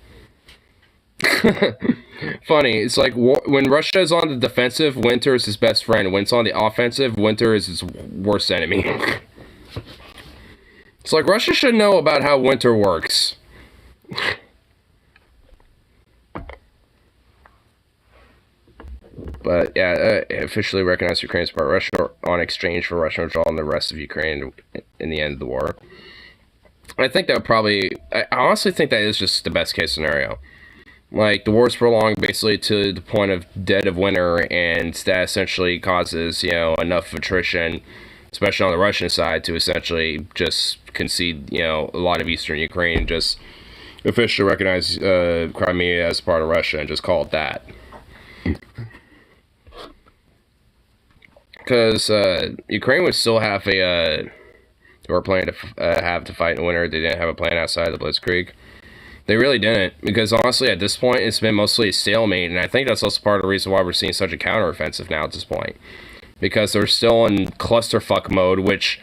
Funny, it's like when Russia is on the defensive, winter is his best friend. When it's on the offensive, winter is his worst enemy. It's like Russia should know about how winter works. But yeah, officially recognized Ukraine as part of Russia on exchange for Russian withdrawal and the rest of Ukraine in the end of the war. I think that I honestly think that is just the best case scenario. Like, the war's prolonged basically to the point of dead of winter, and that essentially causes, you know, enough attrition, especially on the Russian side, to essentially just concede, you know, a lot of eastern Ukraine and just officially recognize Crimea as part of Russia and just call it that. Because Ukraine would still have they were planning to have to fight in the winter. They didn't have a plan outside of the Blitzkrieg. They really didn't, because honestly, at this point, it's been mostly a stalemate, and I think that's also part of the reason why we're seeing such a counteroffensive now at this point. Because they're still in clusterfuck mode, which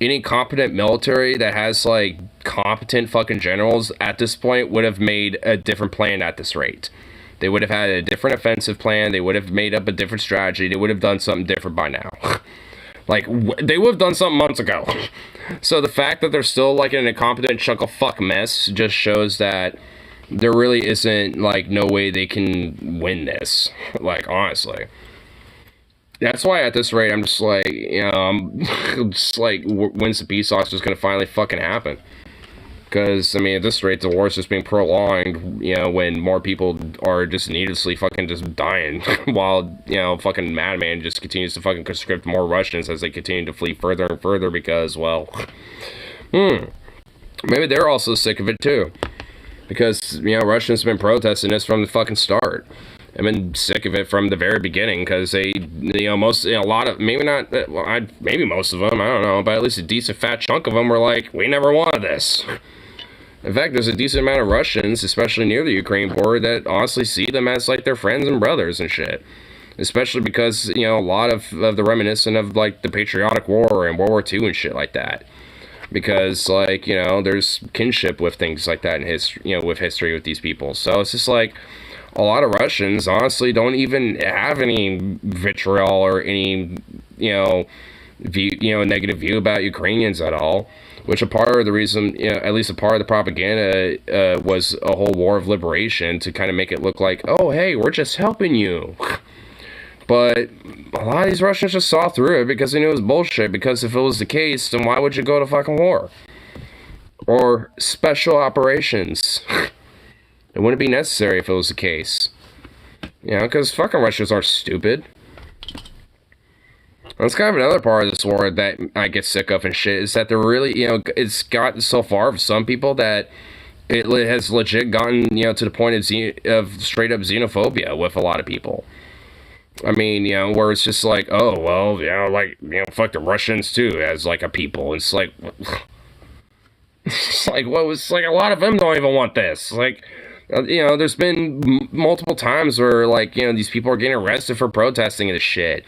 any competent military that has, like, competent fucking generals at this point would have made a different plan at this rate. They would have had a different offensive plan. They would have made up a different strategy. They would have done something different by now. Like, they would have done something months ago. So the fact that they're still, like, in an incompetent chunk of fuck mess just shows that there really isn't, like, no way they can win this. Like, honestly. That's why at this rate, I'm just like, you know, I'm just like, when's the peace talks just gonna finally fucking happen? Because, I mean, at this rate, the war's just being prolonged, you know, when more people are just needlessly fucking just dying, while, you know, fucking Madman just continues to fucking conscript more Russians as they continue to flee further and further because, well, maybe they're also sick of it too. Because, you know, Russians have been protesting this from the fucking start. I've been sick of it from the very beginning, because they, you know, a lot of, maybe not, well, maybe most of them, I don't know, but at least a decent fat chunk of them were like, we never wanted this. In fact, there's a decent amount of Russians, especially near the Ukraine border, that honestly see them as, like, their friends and brothers and shit. Especially because, you know, a lot of the reminiscent of, like, the Patriotic War and World War II and shit like that. Because, like, you know, there's kinship with things like that in history, you know, with history with these people. So it's just like, a lot of Russians honestly don't even have any vitriol or any, you know, negative view about Ukrainians at all. Which a part of the reason, at least a part of the propaganda was a whole war of liberation to kind of make it look like, oh, hey, we're just helping you. But a lot of these Russians just saw through it because they knew it was bullshit. Because if it was the case, then why would you go to fucking war? Or special operations. It wouldn't be necessary if it was the case. Because fucking Russians aren't stupid. That's kind of another part of this war that I get sick of and shit, is that they're really, it's gotten so far for some people that it has legit gotten, to the point of straight up xenophobia with a lot of people. I mean, where it's just like, oh, well, fuck the Russians too, as like a people. It's like, it's like, well, it's like a lot of them don't even want this. Like, there's been multiple times where, like, these people are getting arrested for protesting this shit.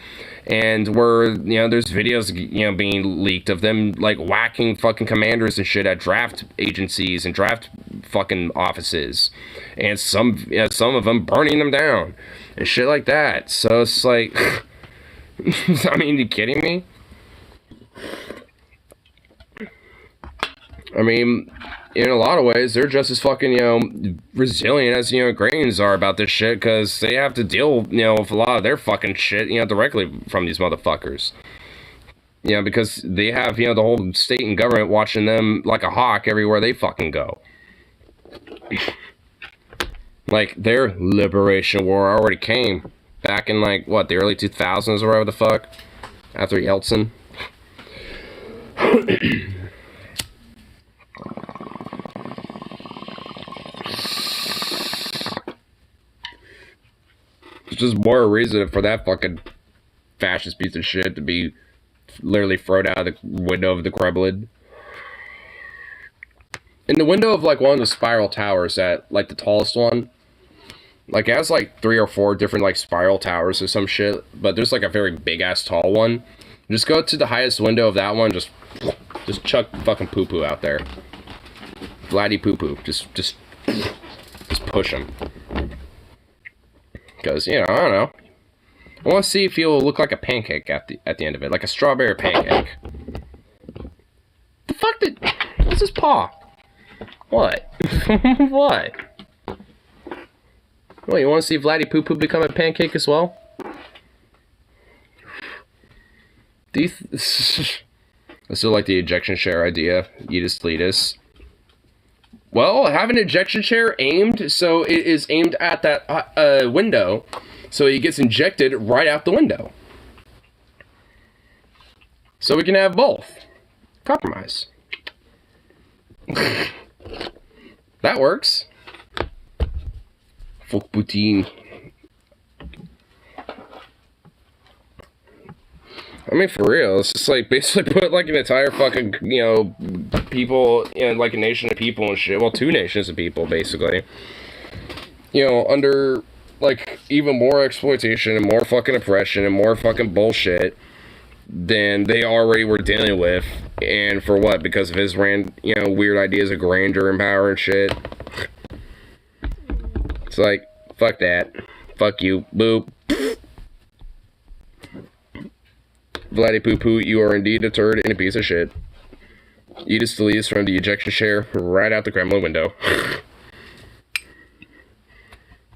And where, there's videos, being leaked of them, like, whacking fucking commanders and shit at draft agencies and draft fucking offices. And some of them burning them down and shit like that. So it's like, I mean, you kidding me? I mean, in a lot of ways, they're just as fucking, resilient as, Ukrainians are about this shit, because they have to deal, with a lot of their fucking shit, directly from these motherfuckers. Because they have, the whole state and government watching them like a hawk everywhere they fucking go. Like, their liberation war already came back in, like, what, the early 2000s or whatever the fuck? After Yeltsin. It's just more reason for that fucking fascist piece of shit to be literally thrown out of the window of the Kremlin. In the window of, like, one of the spiral towers, that, like, the tallest one, like, it has, like, 3 or 4 different, like, spiral towers or some shit, but there's, like, a very big-ass tall one. Just go to the highest window of that one, just chuck fucking poo-poo out there. Vladdy poo-poo. Just push him. Because, I don't know. I want to see if he'll look like a pancake at the end of it. Like a strawberry pancake. The fuck did... What's his paw? What? What? Well, you want to see Vladdy Poo Poo become a pancake as well? Do you... I still like the ejection chair idea. Yeetus Letus. Well, have an ejection chair aimed, so it is aimed at that window, so he gets injected right out the window. So we can have both. Compromise. That works. Fuck Putin. I mean, for real, it's just like basically put like an entire fucking, people, like a nation of people and shit. Well, 2 nations of people, basically. Under like even more exploitation and more fucking oppression and more fucking bullshit than they already were dealing with. And for what? Because of his weird ideas of grandeur and power and shit. It's like, fuck that. Fuck you. Boop. Vladdy Poo Poo, you are indeed a turd and a piece of shit. Yeetus Deletus from the ejection chair right out the Kremlin window.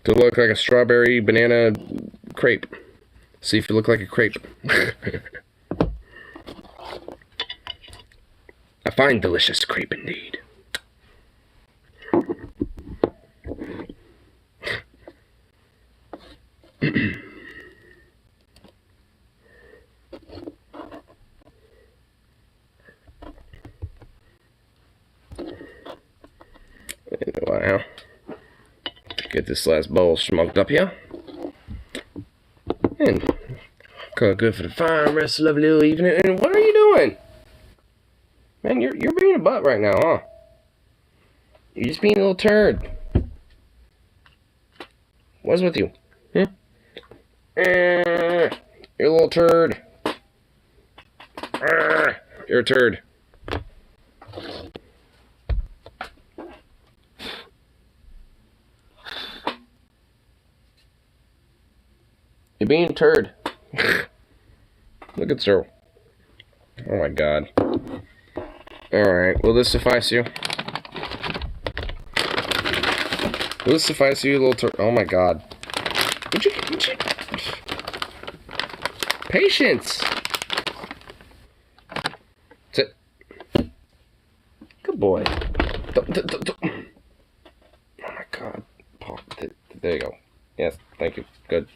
To look like a strawberry banana crepe. See if you look like a crepe. A fine, delicious crepe indeed. Wow. Get this last bowl smoked up here. And good for the fine rest of the lovely little evening. And what are you doing? Man, you're being a butt right now, huh? You're just being a little turd. What's with you? Huh? You're a little turd. You're a turd. You're being a turd. Look at Sir. Oh my god. Alright, will this suffice you? Will this suffice you, little oh my god. Would you... Patience! Sit. Good boy. Oh my god. There you go. Yes, thank you. Good.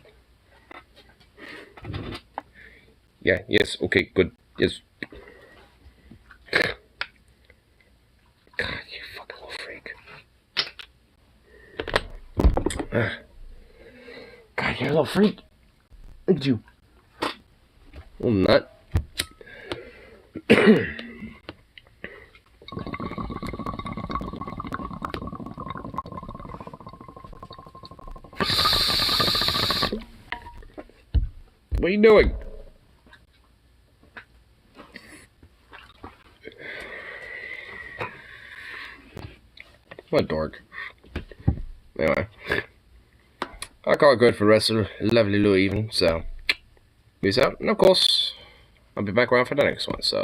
Yeah, yes, okay, good. Yes. God, you fucking little freak. God, you're a little freak. Look at you. Little nut. What are you doing? What a dork. Anyway. I'll call it good for the rest of the lovely little evening, so peace out. And of course, I'll be back around for the next one, so